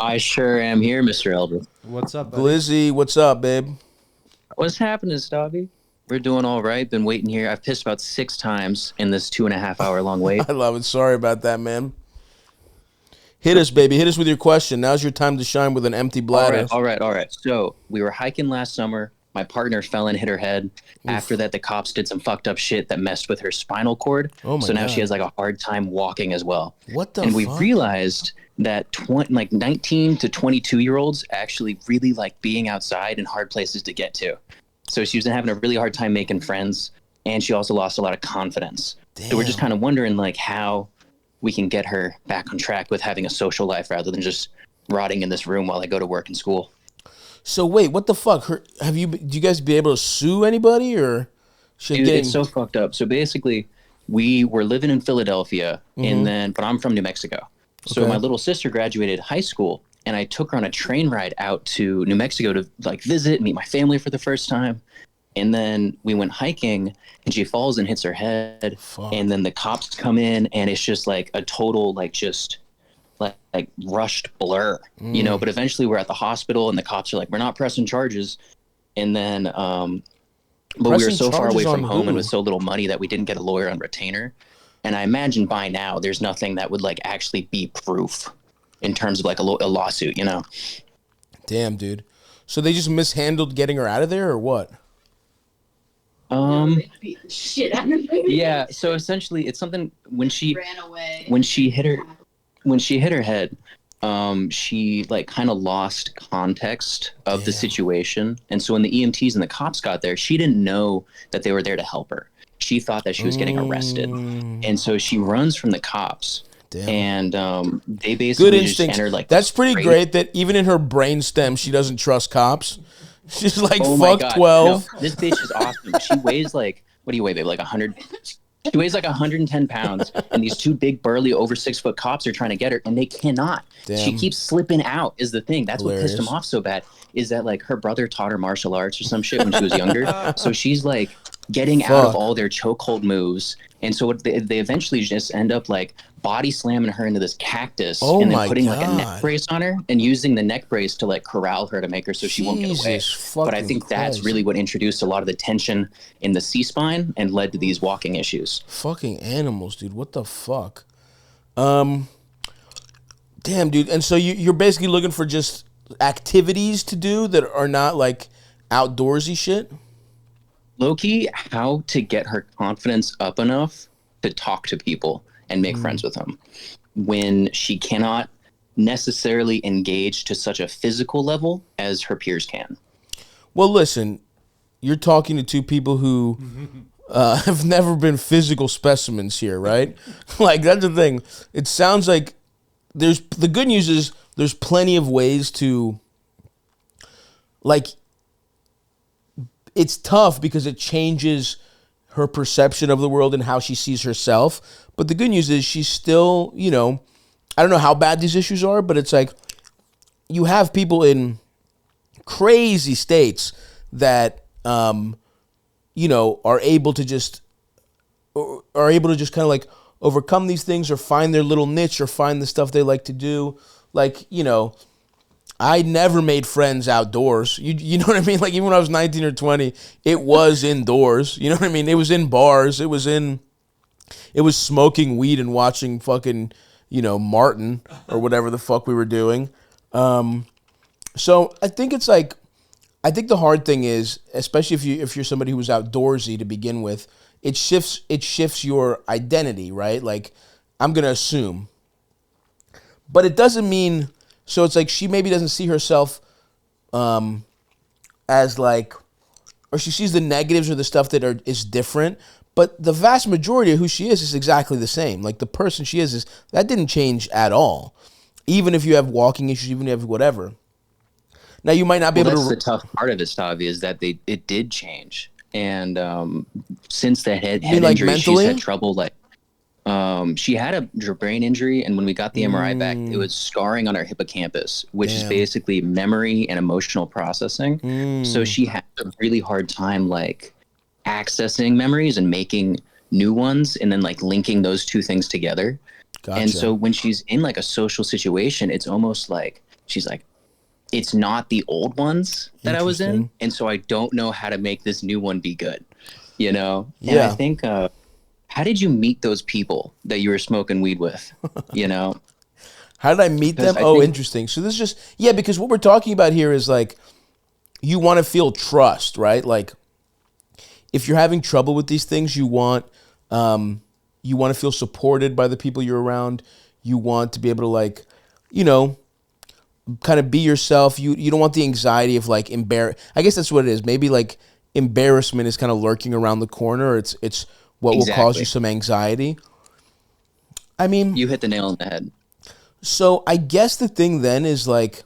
I sure am here, Mr. Eldis. What's up, buddy? Glizzy, what's up, babe? What's happening, Stavvy? We're doing all right. Been waiting here. I've pissed about 6 times in this 2.5 hour long wait. I love it. Sorry about that, man. Hit us, baby. Hit us with your question. Now's your time to shine with an empty bladder. All right. So we were hiking last summer. My partner fell and hit her head. Oof. After that, the cops did some fucked up shit that messed with her spinal cord. Oh my so now God. She has like a hard time walking as well. What the And fuck? we realized that 19 to 22-year-olds actually really like being outside in hard places to get to. So she was having a really hard time making friends, and she also lost a lot of confidence. Damn. So we're just kind of wondering like how we can get her back on track with having a social life rather than just rotting in this room while I go to work and school. So wait, what the fuck? Do you guys be able to sue anybody or? Dude, it's so fucked up. So basically, we were living in Philadelphia, but I'm from New Mexico. So Okay. my little sister graduated high school, and I took her on a train ride out to New Mexico to like visit, meet my family for the first time. And then we went hiking, and she falls and hits her head. Fuck. And then the cops come in, and it's just like a total like rushed blur, But eventually we're at the hospital, and the cops are like, "We're not pressing charges." And then, but we were so far away from home and with so little money that we didn't get a lawyer on retainer. And I imagine by now there's nothing that would like actually be proof in terms of like a lawsuit, Damn, dude. So they just mishandled getting her out of there, or what? Shit. Yeah. So essentially, it's something when she ran away. When she hit her head, she like kind of lost context of the situation, and so when the EMTs and the cops got there, she didn't know that they were there to help her. She thought that she was getting arrested, and so she runs from the cops. Damn. And they basically good just instincts. entered like That's pretty great that even in her brain stem, she doesn't trust cops. She's like, oh my fuck God. 12. No, this bitch is awesome. She weighs like, what do you weigh, babe? Like 100. She weighs like 110 pounds, and these 2 big, burly, over 6 foot cops are trying to get her, and they cannot. Damn. She keeps slipping out. Is the thing. That's Hilarious. what pissed him off so bad. Is that like her brother taught her martial arts or some shit when she was younger, so she's like getting out of all their chokehold moves, and so they eventually just end up like body slamming her into this cactus, and then putting like a neck brace on her and using the neck brace to like corral her to make her so she won't get away. But I think that's really what introduced a lot of the tension in the C-spine and led to these walking issues. Fucking animals, dude. What the fuck? Damn, dude. And so you're basically looking for just activities to do that are not like outdoorsy shit? Low-key, how to get her confidence up enough to talk to people and make friends with them when she cannot necessarily engage to such a physical level as her peers can. Well, listen, you're talking to 2 people who have never been physical specimens here, right? Like, that's the thing. It sounds like the good news is there's plenty of ways to, like, it's tough because it changes her perception of the world and how she sees herself. But the good news is she's still, I don't know how bad these issues are, but it's like you have people in crazy states that, are able to just kind of like overcome these things or find their little niche or find the stuff they like to do. Like, I I never made friends outdoors. You know what I mean? Like even when I was 19 or 20, it was indoors. You know what I mean? It was in bars. It was smoking weed and watching fucking, Martin or whatever the fuck we were doing. So I think it's like, I think the hard thing is, especially if you're somebody who was outdoorsy to begin with, it shifts your identity, right? Like I'm gonna assume, but it doesn't mean. So it's like she maybe doesn't see herself as like, or she sees the negatives or the stuff that is different. But the vast majority of who she is exactly the same. Like the person she is that didn't change at all. Even if you have walking issues, even if you have whatever. Now you might not be able to. That's the tough part of it, Stavvy, is that it did change, and since the head injury, mentally? she's had trouble. Like, she had a brain injury, and when we got the MRI back, it was scarring on her hippocampus, which is basically memory and emotional processing. So she had a really hard time like accessing memories and making new ones, and then like linking those two things together. Gotcha. And so when she's in like a social situation, it's almost like she's like, it's not the old ones that I was in, and so I don't know how to make this new one be good, And I think, how did you meet those people that you were smoking weed with, How did I meet them? Interesting. So this is just, because what we're talking about here is like, you want to feel trust, right? Like, if you're having trouble with these things, you want to feel supported by the people you're around. You want to be able to like, kind of be yourself. You don't want the anxiety of like I guess that's what it is. Maybe like embarrassment is kind of lurking around the corner. It's what will cause you some anxiety. I mean, you hit the nail on the head. So I guess the thing then is like,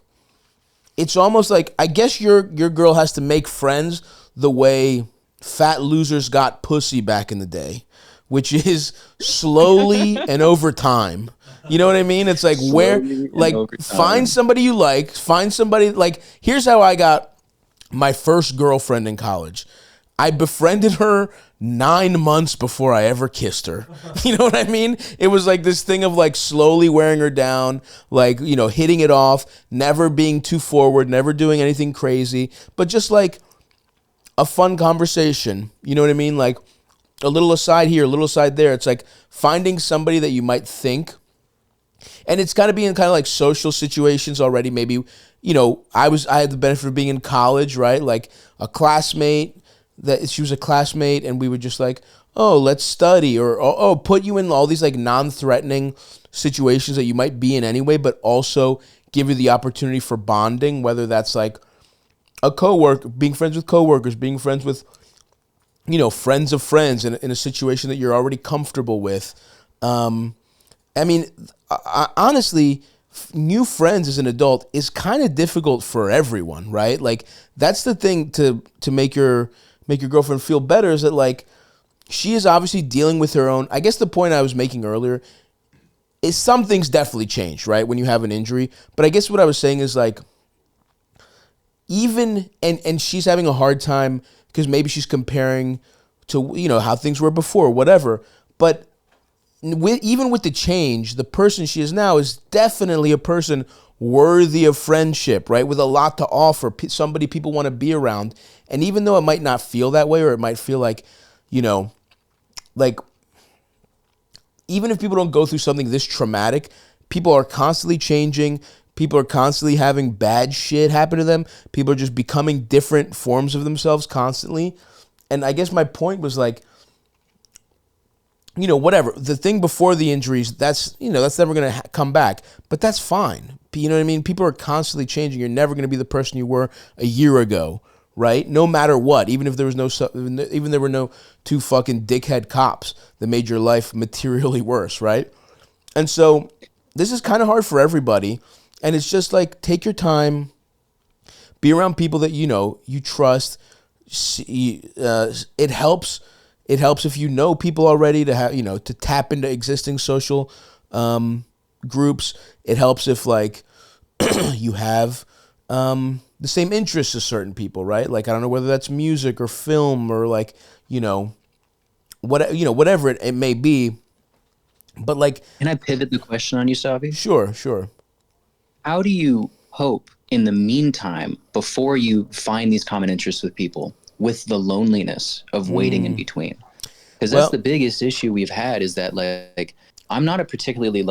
it's almost like, I guess your girl has to make friends the way fat losers got pussy back in the day, which is slowly and over time. You know what I mean? It's like find somebody you like, find somebody like, here's how I got my first girlfriend in college. I befriended her 9 months before I ever kissed her. You know what I mean? It was like this thing of like slowly wearing her down, like, hitting it off, never being too forward, never doing anything crazy, but just like a fun conversation. You know what I mean? Like a little aside here, a little aside there. It's like finding somebody that you might think. And it's got to be in kind of like social situations already. Maybe, I had the benefit of being in college, right? Like a classmate, she was a classmate, and we were just like, oh, let's study, or put you in all these like non-threatening situations that you might be in anyway, but also give you the opportunity for bonding, whether that's like a coworker, being friends with coworkers, being friends with, friends of friends in a situation that you're already comfortable with. I mean, honestly, new friends as an adult is kind of difficult for everyone, right? Like that's the thing to make your girlfriend feel better, is that like she is obviously dealing with her own. I guess the point I was making earlier is some things definitely change, right, when you have an injury. But I guess what I was saying is like, even and she's having a hard time because maybe she's comparing to how things were before, whatever. But even with the change, the person she is now is definitely a person worthy of friendship, right? With a lot to offer, somebody people want to be around. And even though it might not feel that way, or it might feel like, like even if people don't go through something this traumatic, people are constantly changing. People are constantly having bad shit happen to them. People are just becoming different forms of themselves constantly. And I guess my point was like, whatever. The thing before the injuries, that's never going to come back. But that's fine. You know what I mean? People are constantly changing. You're never going to be the person you were a year ago, right? No matter what. Even if there were no two fucking dickhead cops that made your life materially worse, right? And so this is kind of hard for everybody. And it's just like, take your time, be around people that you trust. It helps. It helps if you know people already to have, to tap into existing social groups. It helps if like you have the same interests as certain people, right? Like, I don't know whether that's music or film or like, whatever it may be. But like, can I pivot the question on you, Stavvy? Sure. How do you hope in the meantime, before you find these common interests with people, with the loneliness of waiting in between. Because that's the biggest issue we've had, is that like I'm not a particularly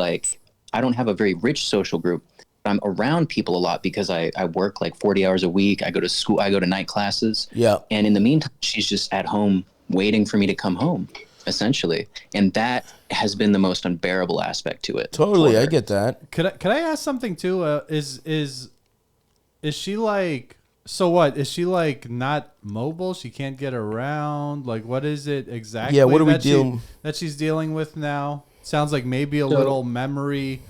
I don't have a very rich social group. I'm around people a lot because I work like 40 hours a week. I go to school, I go to night classes. Yeah. And in the meantime, she's just at home waiting for me to come home, essentially. And that has been the most unbearable aspect to it. Totally, I get that. Could I ask something too? Is she like, so what? Is she like not mobile? She can't get around? Like, what is it exactly? Yeah, what are we dealing that she's dealing with now? Sounds like maybe a little memory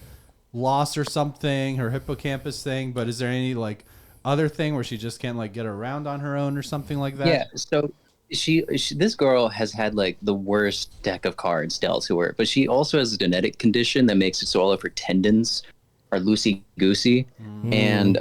loss or something, her hippocampus thing, but is there any like other thing where she just can't like get around on her own or something like that? Yeah, so she this girl has had like the worst deck of cards dealt to her, but she also has a genetic condition that makes it so all of her tendons are loosey-goosey. And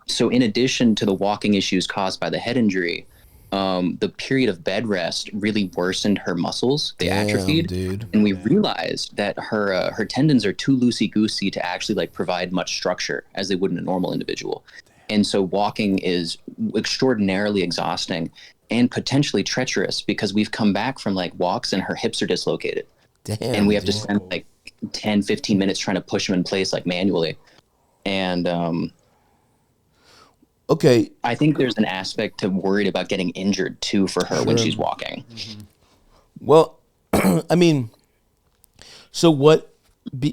so in addition to the walking issues caused by the head injury, the period of bed rest really worsened her muscles. They atrophied, dude. And we realized that her tendons are too loosey-goosey to actually like provide much structure as they would in a normal individual. And so walking is extraordinarily exhausting and potentially treacherous, because we've come back from like walks and her hips are dislocated. Damn, and we have to spend like 10, 15 minutes trying to push them in place like manually. And okay, I think there's an aspect to worried about getting injured too for her when she's walking. Well, I mean, so what?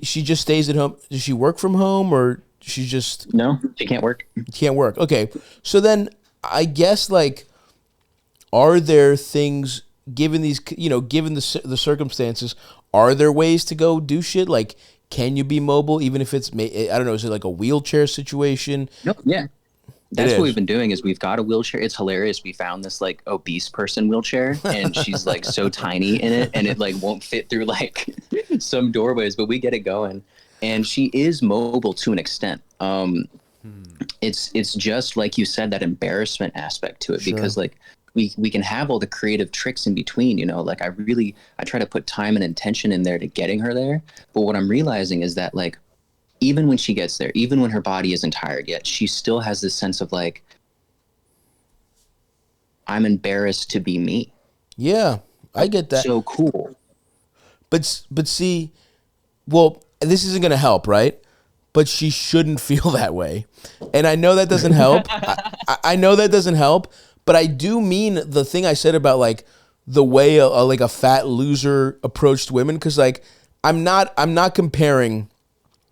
She just stays at home. Does she work from home, or she just? No, she can't work. Can't work. Okay, so then I guess like, are there things, given these, given the circumstances, are there ways to go do shit? Like, can you be mobile even if it's, I don't know, is it like a wheelchair situation? No, yeah. That's what we've been doing, is we've got a wheelchair. It's hilarious. We found this like obese person wheelchair, and she's like so tiny in it, and it like won't fit through like some doorways, but we get it going. And she is mobile to an extent. It's just like you said, that embarrassment aspect to it, because like we can have all the creative tricks in between, like I try to put time and intention in there to getting her there. But what I'm realizing is that like, even when she gets there, even when her body isn't tired yet, she still has this sense of like, I'm embarrassed to be me. Yeah, I get that. So cool. But see, well, this isn't going to help, right? But she shouldn't feel that way. And I know that doesn't help. I know that doesn't help, but I do mean the thing I said about like the way like a fat loser approached women. Cause like, I'm not comparing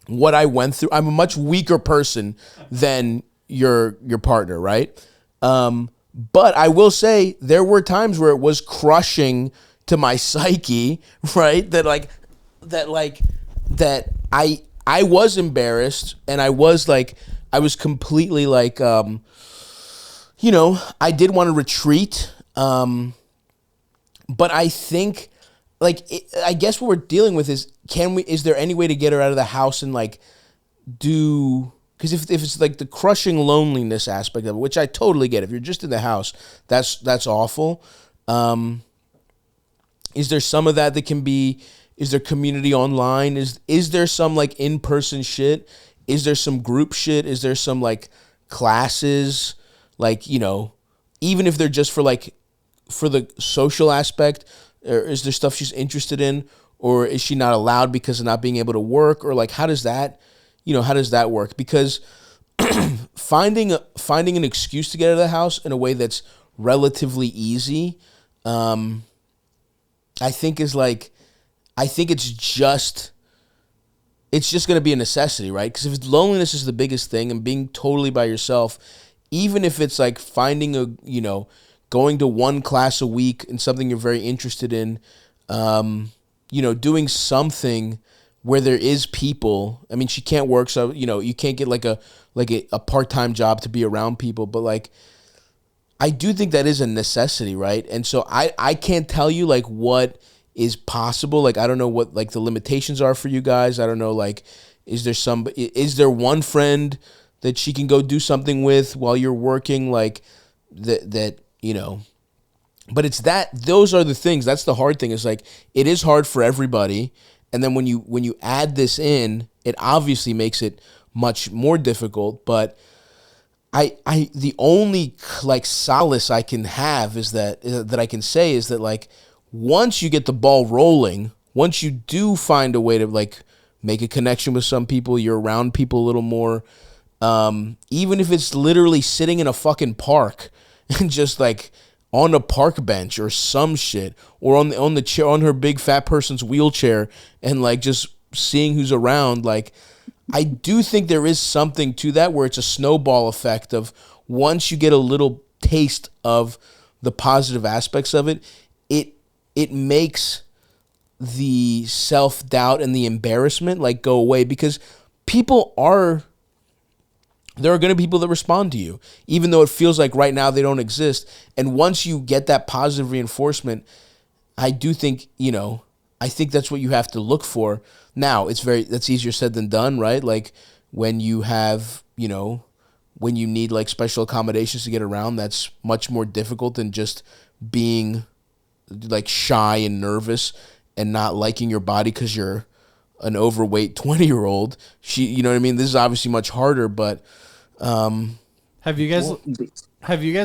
what I went through. I'm a much weaker person than your partner, right? But I will say there were times where it was crushing to my psyche, right? That I was embarrassed, and I was completely like, I did want to retreat. But I think, I guess what we're dealing with is, is there any way to get her out of the house and like because if it's like the crushing loneliness aspect of it, which I totally get. If you're just in the house, that's awful. Is there some of that can be, is there community online? Is there some like in-person shit? Is there some group shit? Is there some like classes? Like, even if they're just for the social aspect, or is there stuff she's interested in? Or is she not allowed because of not being able to work? Or like, how does that work? Because finding an excuse to get out of the house in a way that's relatively easy, I think it's just going to be a necessity, right? Because if loneliness is the biggest thing, and being totally by yourself, even if it's like finding going to one class a week and something you're very interested in, doing something where there is people. I mean, she can't work, so you can't get like a part-time job to be around people, but like, I do think that is a necessity, right? And so I can't tell you like what is possible. Like, I don't know what like the limitations are for you guys. I don't know, like, is there one friend that she can go do something with while you're working, like that but it's those are the things. That's the hard thing, is like, it is hard for everybody. And then when you add this in, it obviously makes it much more difficult. But the only like solace I can have is that I can say is that like once you get the ball rolling, once you do find a way to like make a connection with some people, you're around people a little more, even if it's literally sitting in a fucking park and just like on a park bench or some shit, or on the chair, on her big fat person's wheelchair, and like just seeing who's around. Like I do think there is something to that where it's a snowball effect of once you get a little taste of the positive aspects of it, it makes the self-doubt and the embarrassment like go away, because there are going to be people that respond to you, even though it feels like right now they don't exist. And once you get that positive reinforcement, I do think, I think that's what you have to look for. Now, that's easier said than done, right? Like when you have, when you need like special accommodations to get around, that's much more difficult than just being like shy and nervous and not liking your body because you're an overweight 20-year-old. You know what I mean? This is obviously much harder, but have you guys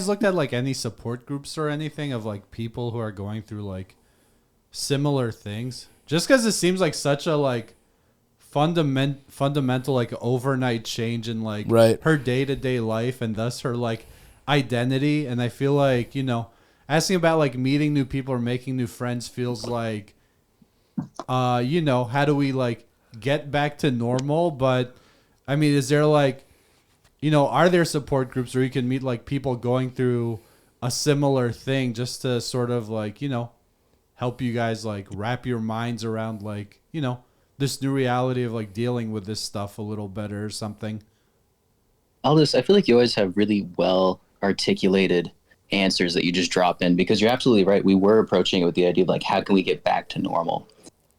looked at like any support groups or anything of like people who are going through like similar things? Just because it seems like such a like fundamental like overnight change in like her day-to-day life, and thus her like identity. And I feel like, asking about like meeting new people or making new friends feels like, how do we like get back to normal? But I mean, is there like, are there support groups where you can meet like people going through a similar thing just to sort of like, help you guys like wrap your minds around like, this new reality of like dealing with this stuff a little better or something? Eldis, I feel like you always have really well articulated answers that you just drop in, because you're absolutely right. We were approaching it with the idea of like, how can we get back to normal?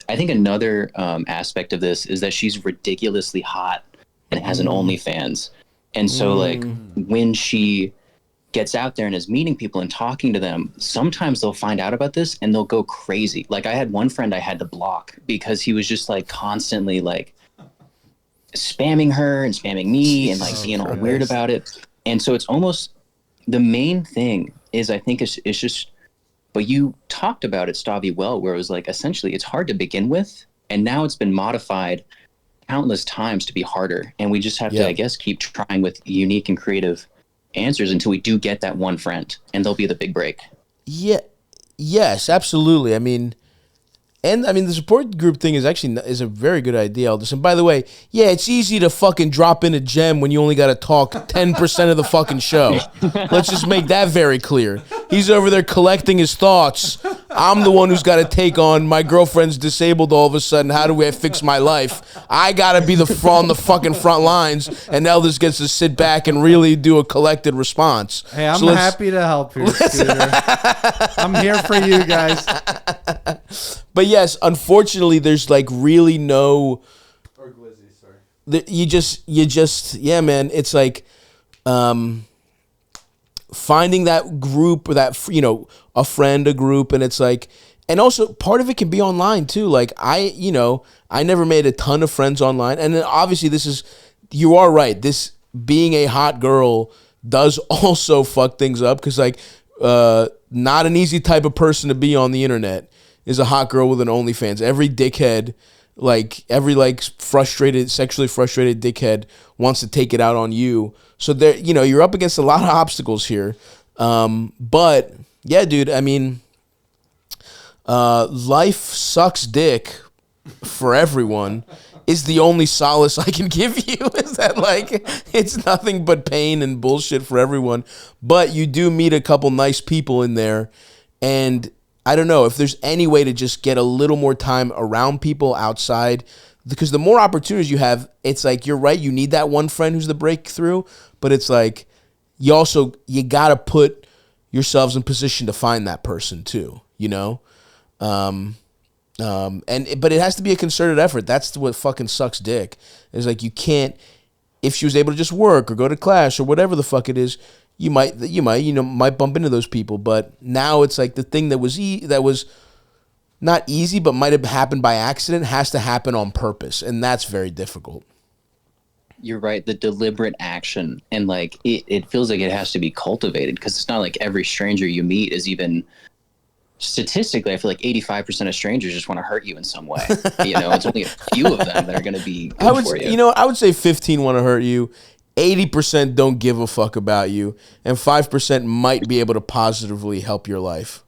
I think another aspect of this is that she's ridiculously hot and has an OnlyFans. And so like when she gets out there and is meeting people and talking to them, sometimes they'll find out about this and they'll go crazy. Like I had one friend I had to block because he was just like constantly like spamming her and spamming me and like being all weird about it. And so it's almost, the main thing is, I think it's just, but you talked about it, Stavvy, well, where it was like, essentially it's hard to begin with. And now it's been modified countless times to be harder. And we just have to, I guess, keep trying with unique and creative answers until we do get that one friend, and they'll be the big break. Yeah. Yes, absolutely. I mean, the support group thing is a very good idea, Eldis. And by the way, yeah, it's easy to fucking drop in a gem when you only got to talk 10% of the fucking show. Let's just make that very clear. He's over there collecting his thoughts. I'm the one who's got to take on my girlfriend's disabled all of a sudden. How do I fix my life? I got to be on the fucking front lines, and Eldis gets to sit back and really do a collected response. Hey, I'm happy to help you, Scooter. I'm here for you guys. But yes, unfortunately, there's like really no. Or Glizzy, sorry. You just, yeah, man. It's like, finding that group or that, a friend, a group, and it's like, and also part of it can be online too. Like I never made a ton of friends online, and then obviously you are right. This being a hot girl does also fuck things up, because like, not an easy type of person to be on the internet is a hot girl with an OnlyFans. Every dickhead, like every like sexually frustrated dickhead wants to take it out on you. So there, you're up against a lot of obstacles here. But yeah, dude, I mean, life sucks dick for everyone is the only solace I can give you, is that like, it's nothing but pain and bullshit for everyone. But you do meet a couple nice people in there, and I don't know if there's any way to just get a little more time around people outside, because the more opportunities you have, it's like, you're right, you need that one friend who's the breakthrough, but it's like, you got to put yourselves in position to find that person too, but it has to be a concerted effort. That's what fucking sucks dick. It's like, you can't, if she was able to just work or go to class or whatever the fuck it is, you might bump into those people. But now it's like the thing that was not easy, but might have happened by accident, has to happen on purpose, and that's very difficult. you're right, the deliberate action, and like it feels like it has to be cultivated, because it's not like every stranger you meet is even statistically, I feel like 85% of strangers just want to hurt you in some way. It's only a few of them that are going to be good for you. I would say 15 want to hurt you, 80% don't give a fuck about you, and 5% might be able to positively help your life.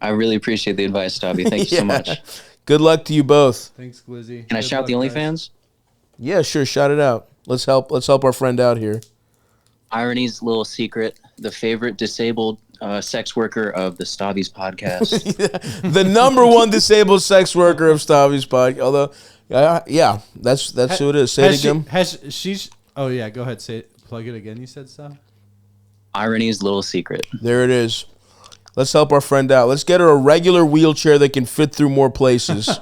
I really appreciate the advice, Stavvy. Thank you so much. Good luck to you both. Thanks, Glizzy. Can I shout the OnlyFans? Yeah, sure. Shout it out. Let's help our friend out here. Irony's little secret: the favorite disabled sex worker of the Stavvy's podcast. The number one disabled sex worker of Stavvy's podcast. Although, yeah, that's who it is. Say it again. Oh yeah, go ahead. Say it. Plug it again. You said Stav. Irony's little secret. There it is. Let's help our friend out. Let's get her a regular wheelchair that can fit through more places.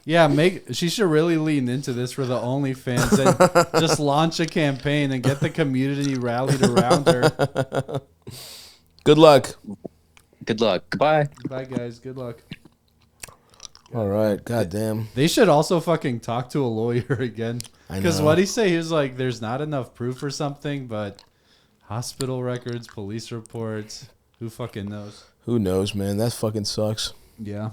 Yeah, she should really lean into this for the OnlyFans and just launch a campaign and get the community rallied around her. Good luck. Good luck. Goodbye. Goodbye, guys. Good luck. All right. Goddamn. They should also fucking talk to a lawyer again. I know. Because what he say, he was like, there's not enough proof or something, but hospital records, police reports, who fucking knows? Who knows, man? That fucking sucks. Yeah.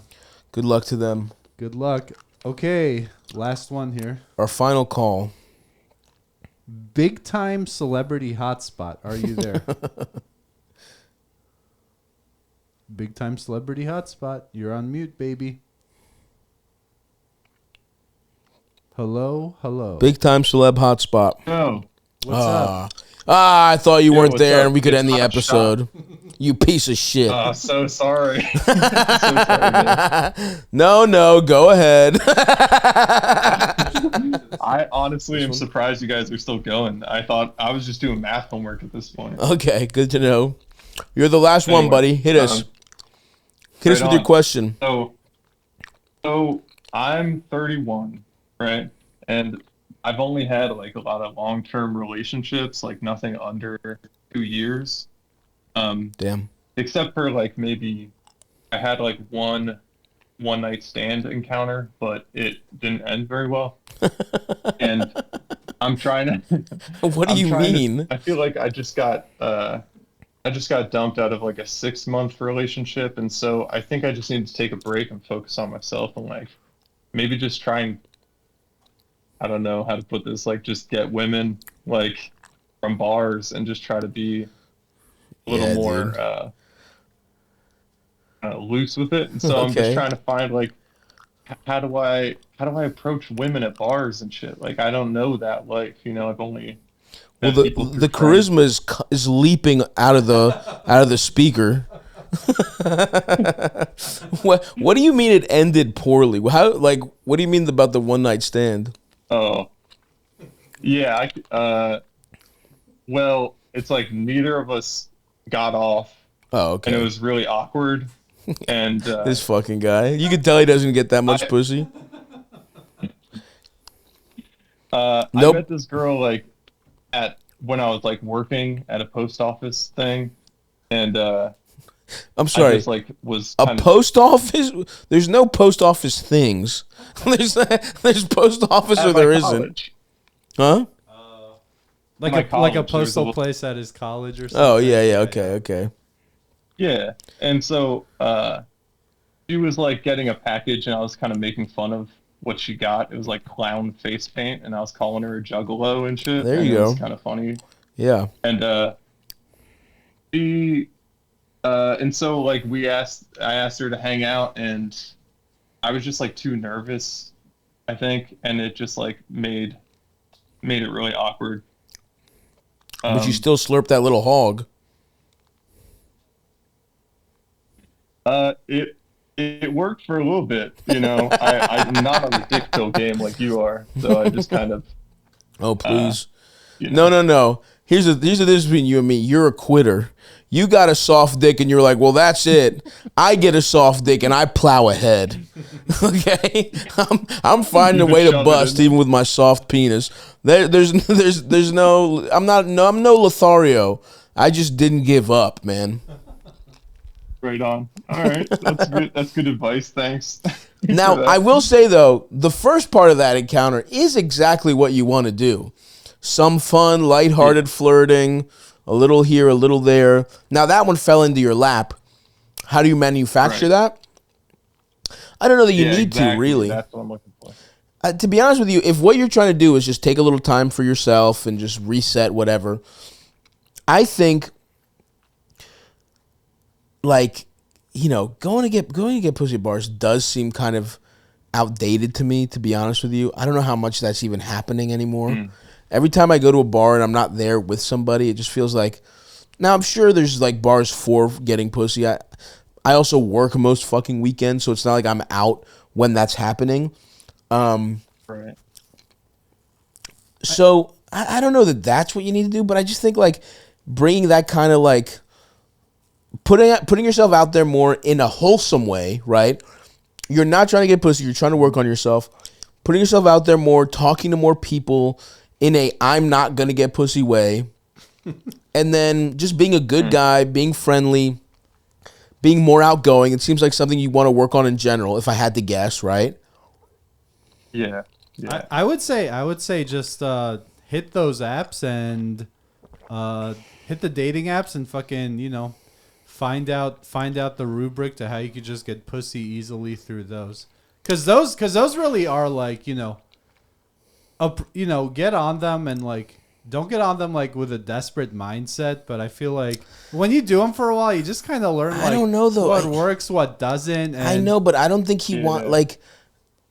Good luck to them. Good luck. Okay, last one here. Our final call. Big time celebrity hotspot. Are you there? Big time celebrity hotspot. You're on mute, baby. Hello, hello. Big time celeb hotspot. Oh. What's up? I thought you weren't what's there up? and we could It's end the Hot episode. You piece of shit. So sorry. So sorry, man. No, go ahead. I honestly am surprised you guys are still going. I thought I was just doing math homework at this point. Okay, good to know. You're the last one, buddy. Hit us. Hit us with your question. So I'm 31, right? And I've only had like a lot of long-term relationships, like nothing under 2 years. Damn. Except for like maybe I had like one night stand encounter, but it didn't end very well. And I'm trying to. What do you mean? I feel like I just got dumped out of like a 6-month relationship, and so I think I just need to take a break and focus on myself and like maybe just try and, I don't know how to put this, like just get women like from bars and just try to be a little more loose with it. And so I'm just trying to find like how do I approach women at bars and shit. Like I don't know that life, I've only the charisma is leaping out of the speaker. What do you mean it ended poorly? What do you mean about the one night stand? Oh, yeah. Well, it's like neither of us got off. Oh, okay. And it was really awkward. And this fucking guy, you can tell he doesn't get that much pussy. I met this girl like when I was like working at a post office thing, and I'm sorry. I just, like, was a post office. There's no post office things. there's post office or there isn't. Huh? Like a postal place at his college or something. Oh yeah. Okay. Yeah, and so she was like getting a package, and I was kind of making fun of what she got. It was like clown face paint, and I was calling her a juggalo and shit. There you go. It was kind of funny. Yeah. And she, and so like I asked her to hang out, and I was just like too nervous, I think, and it just like made it really awkward. But you still slurp that little hog. It worked for a little bit, I'm not on the dick pill game like you are, so I just kind of. Oh please, no. Here's the difference between you and me. You're a quitter. You got a soft dick, and you're like, well, that's it. I get a soft dick, and I plow ahead. Okay, I'm finding a way to bust even with my soft penis. There's no. I'm no Lothario. I just didn't give up, man. Right on. All right, that's good. That's good advice. Thanks. Now, I will say, though, the first part of that encounter is exactly what you want to do. Some fun, lighthearted flirting, a little here, a little there. Now, that one fell into your lap. How do you manufacture that? I don't know that you need to, really. That's what I'm looking for. To be honest with you, if what you're trying to do is just take a little time for yourself and just reset whatever, I think, like, you know, going to get pussy at bars does seem kind of outdated to me, to be honest with you. I don't know how much that's even happening anymore. Every time I go to a bar and I'm not there with somebody, it just feels like, now I'm sure there's like bars for getting pussy. I also work most fucking weekends, so it's not like I'm out when that's happening. Right. So I don't know that that's what you need to do, but I just think like bringing that kind of like putting yourself out there more in a wholesome way, right? You're not trying to get pussy. You're trying to work on yourself. Putting yourself out there more, talking to more people in a I'm not going to get pussy way. And then just being a good guy, being friendly, being more outgoing. It seems like something you want to work on in general, if I had to guess, right? Yeah. I would say just hit those apps and hit the dating apps and fucking, you know, find out the rubric to how you could just get pussy easily through those. Cause those really are like, you know, get on them and like don't get on them like with a desperate mindset. But I feel like when you do them for a while, you just kind of learn. Like, I don't know though. What works, what doesn't. And I know, but I don't think he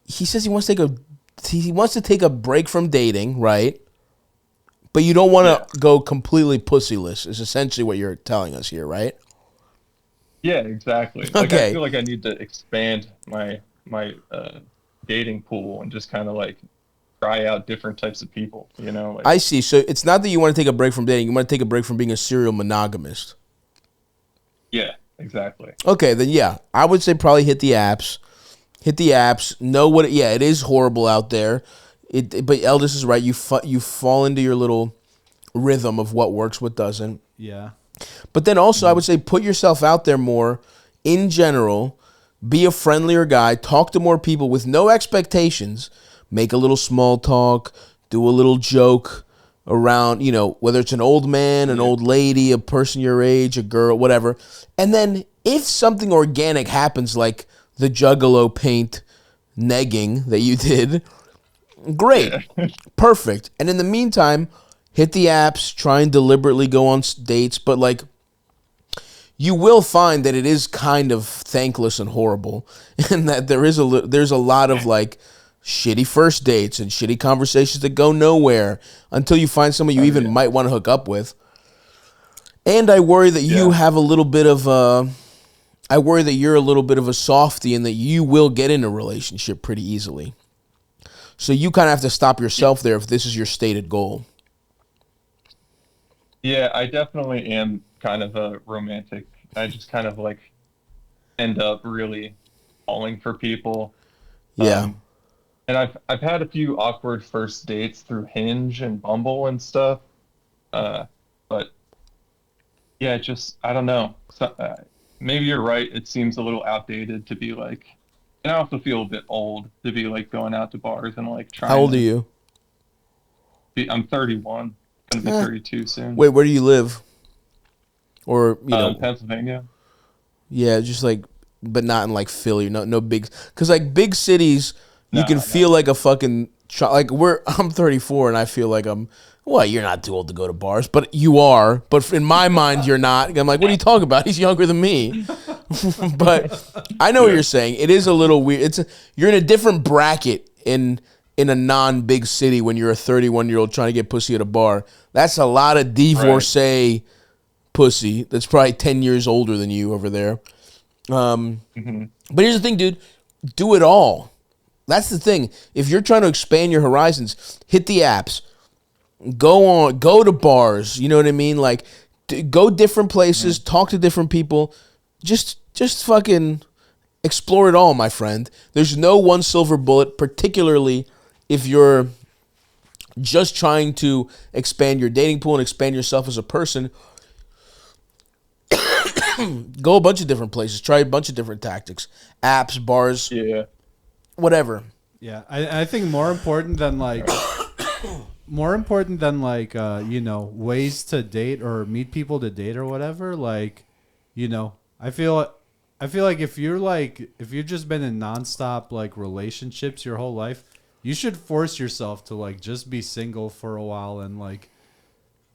he says he wants to take a break from dating, right? But you don't want to go completely pussyless. Is essentially what you're telling us here, right? Yeah, exactly. Like, Okay. I feel like I need to expand my dating pool and just kind of like try out different types of people, you know? Like, I see. So it's not that you want to take a break from dating. You want to take a break from being a serial monogamist. yeah, exactly. Okay, then yeah. I would say probably hit the apps. Hit the apps. Know what it is horrible out there. But Eldis is right. You fall into your little rhythm of what works, what doesn't. yeah. But then also I would say put yourself out there more in general. Be a friendlier guy. Talk to more people with no expectations. Make a little small talk. Do a little joke around, you know, whether it's an old man, an old lady, a person your age, a girl, whatever. And then if something organic happens like the Juggalo paint negging that you did, great. Perfect. And in the meantime, hit the apps, try and deliberately go on dates, but like you will find that it is kind of thankless and horrible, and that there's a lot of like shitty first dates and shitty conversations that go nowhere until you find someone you even might want to hook up with. And I worry that you have a little bit of I worry that you're a little bit of a softie and that you will get in a relationship pretty easily. So you kind of have to stop yourself there if this is your stated goal. Yeah, I definitely am kind of a romantic. I just kind of like end up really falling for people. Yeah. And I've had a few awkward first dates through Hinge and Bumble and stuff. But yeah, just I don't know. So, maybe you're right. It seems a little outdated to be like, and I also feel a bit old to be like going out to bars and like trying. How old are you? I'm 31. Gonna be 32 soon. Wait, where do you live? Or you know, Pennsylvania. Yeah, just like, but not in like Philly. No big, because like big cities, you can feel like a fucking like I'm 34 and I feel like well, you're not too old to go to bars, but you are. But in my mind, you're not. I'm like, what are you talking about? He's younger than me. But I know what you're saying. It is a little weird. You're in a different bracket in a non-big city when you're a 31-year-old trying to get pussy at a bar. That's a lot of divorcee pussy that's probably 10 years older than you over there. But here's the thing, dude. Do it all. That's the thing. If you're trying to expand your horizons, hit the apps. Go to bars. You know what I mean? Like, go different places, talk to different people. Just fucking explore it all, my friend. There's no one silver bullet, particularly if you're just trying to expand your dating pool and expand yourself as a person. Go a bunch of different places. Try a bunch of different tactics. Apps, bars, whatever. Yeah, I think more important than like ways to date or meet people to date or whatever. Like, I feel like if you've just been in nonstop like relationships your whole life, you should force yourself to like just be single for a while and like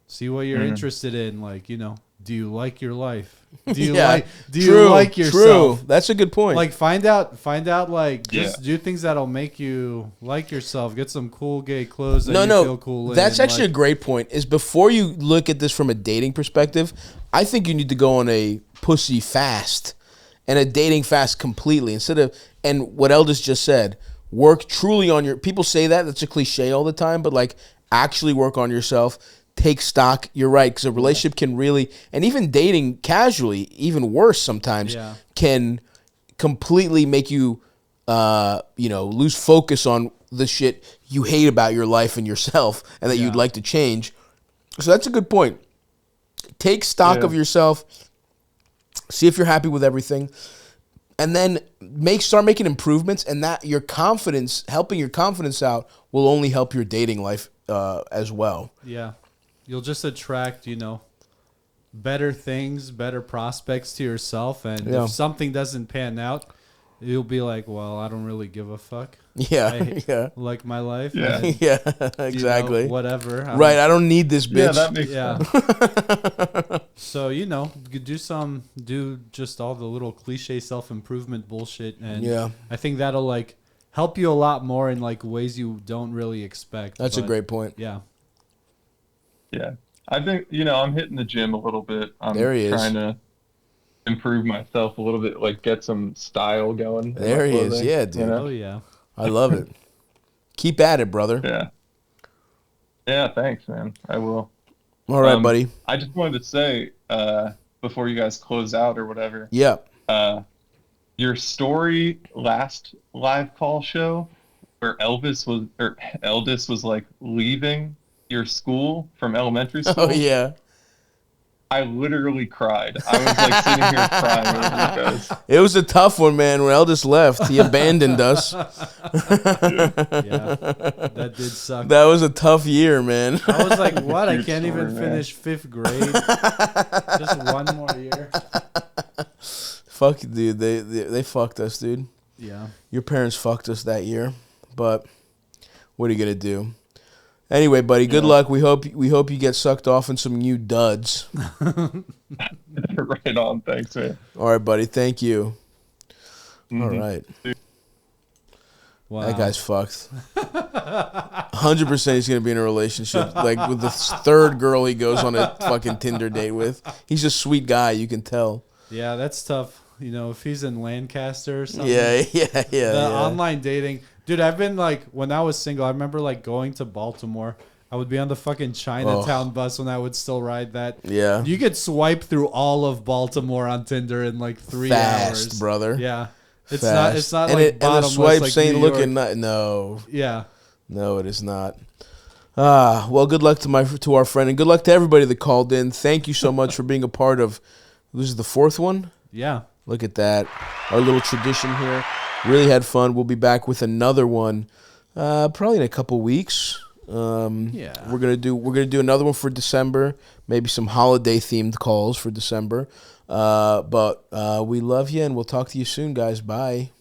see what you're interested in. Like, do you like your life? Do you you like yourself? True. That's a good point. Like find out like just do things that'll make you like yourself. Get some cool gay clothes that you feel cool in. That's actually a great point. Is before you look at this from a dating perspective, I think you need to go on a pussy fast and a dating fast completely and what Eldis just said, work truly on your. People say that's a cliche all the time, but like actually work on yourself. Take stock. You're right, because a relationship can really, and even dating casually, even worse sometimes, can completely make you, lose focus on the shit you hate about your life and yourself, and that you'd like to change. So that's a good point. Take stock of yourself. See if you're happy with everything, and then start making improvements. And that helping your confidence out, will only help your dating life as well. Yeah. You'll just attract, better things, better prospects to yourself. And if something doesn't pan out, you'll be like, well, I don't really give a fuck. Yeah. Like my life. Yeah. And, Exactly. Whatever. I don't need this bitch. Yeah, that makes sense. So, you could do just all the little cliche self-improvement bullshit. And I think that'll like help you a lot more in like ways you don't really expect. That's a great point. Yeah. Yeah. I think, I'm hitting the gym a little bit. I'm trying to improve myself a little bit, like get some style going. There he is. Yeah, dude. Oh, yeah. I love it. Keep at it, brother. Yeah. Yeah, thanks, man. I will. All right, buddy. I just wanted to say, before you guys close out or whatever. Yeah. Your story last live call show where Eldis was like leaving your school from elementary school. Oh, yeah. I literally cried. I was like sitting here crying over you guys. It was a tough one, man. When Eldis left, he abandoned us. Yeah, that did suck. That was a tough year, man. I was like, what? I can't even finish 5th grade. Just one more year. Fuck, dude. They fucked us, dude. Yeah. Your parents fucked us that year. But what are you going to do? Anyway, buddy, good luck. We hope you get sucked off in some new duds. Right on. Thanks, man. All right, buddy. Thank you. Mm-hmm. All right. Wow. That guy's fucked. 100% he's going to be in a relationship. Like with the third girl he goes on a fucking Tinder date with. He's a sweet guy, you can tell. Yeah, that's tough. If he's in Lancaster or something. Yeah. The online dating. Dude, I've been like, when I was single, I remember like going to Baltimore. I would be on the fucking Chinatown bus when I would still ride that. Yeah. You could swipe through all of Baltimore on Tinder in like 3 hours. Fast, brother. Yeah. It's Fast. not and like bottomless. And the swipes like ain't New York. looking, no. Yeah. No, it is not. Well, good luck to our friend, and good luck to everybody that called in. Thank you so much for being a part of, this is the 4th one? Yeah. Look at that. Our little tradition here. Really had fun. We'll be back with another one probably in a couple weeks. We're gonna do another one for December. Maybe some holiday themed calls for December. But we love you, and we'll talk to you soon, guys. Bye.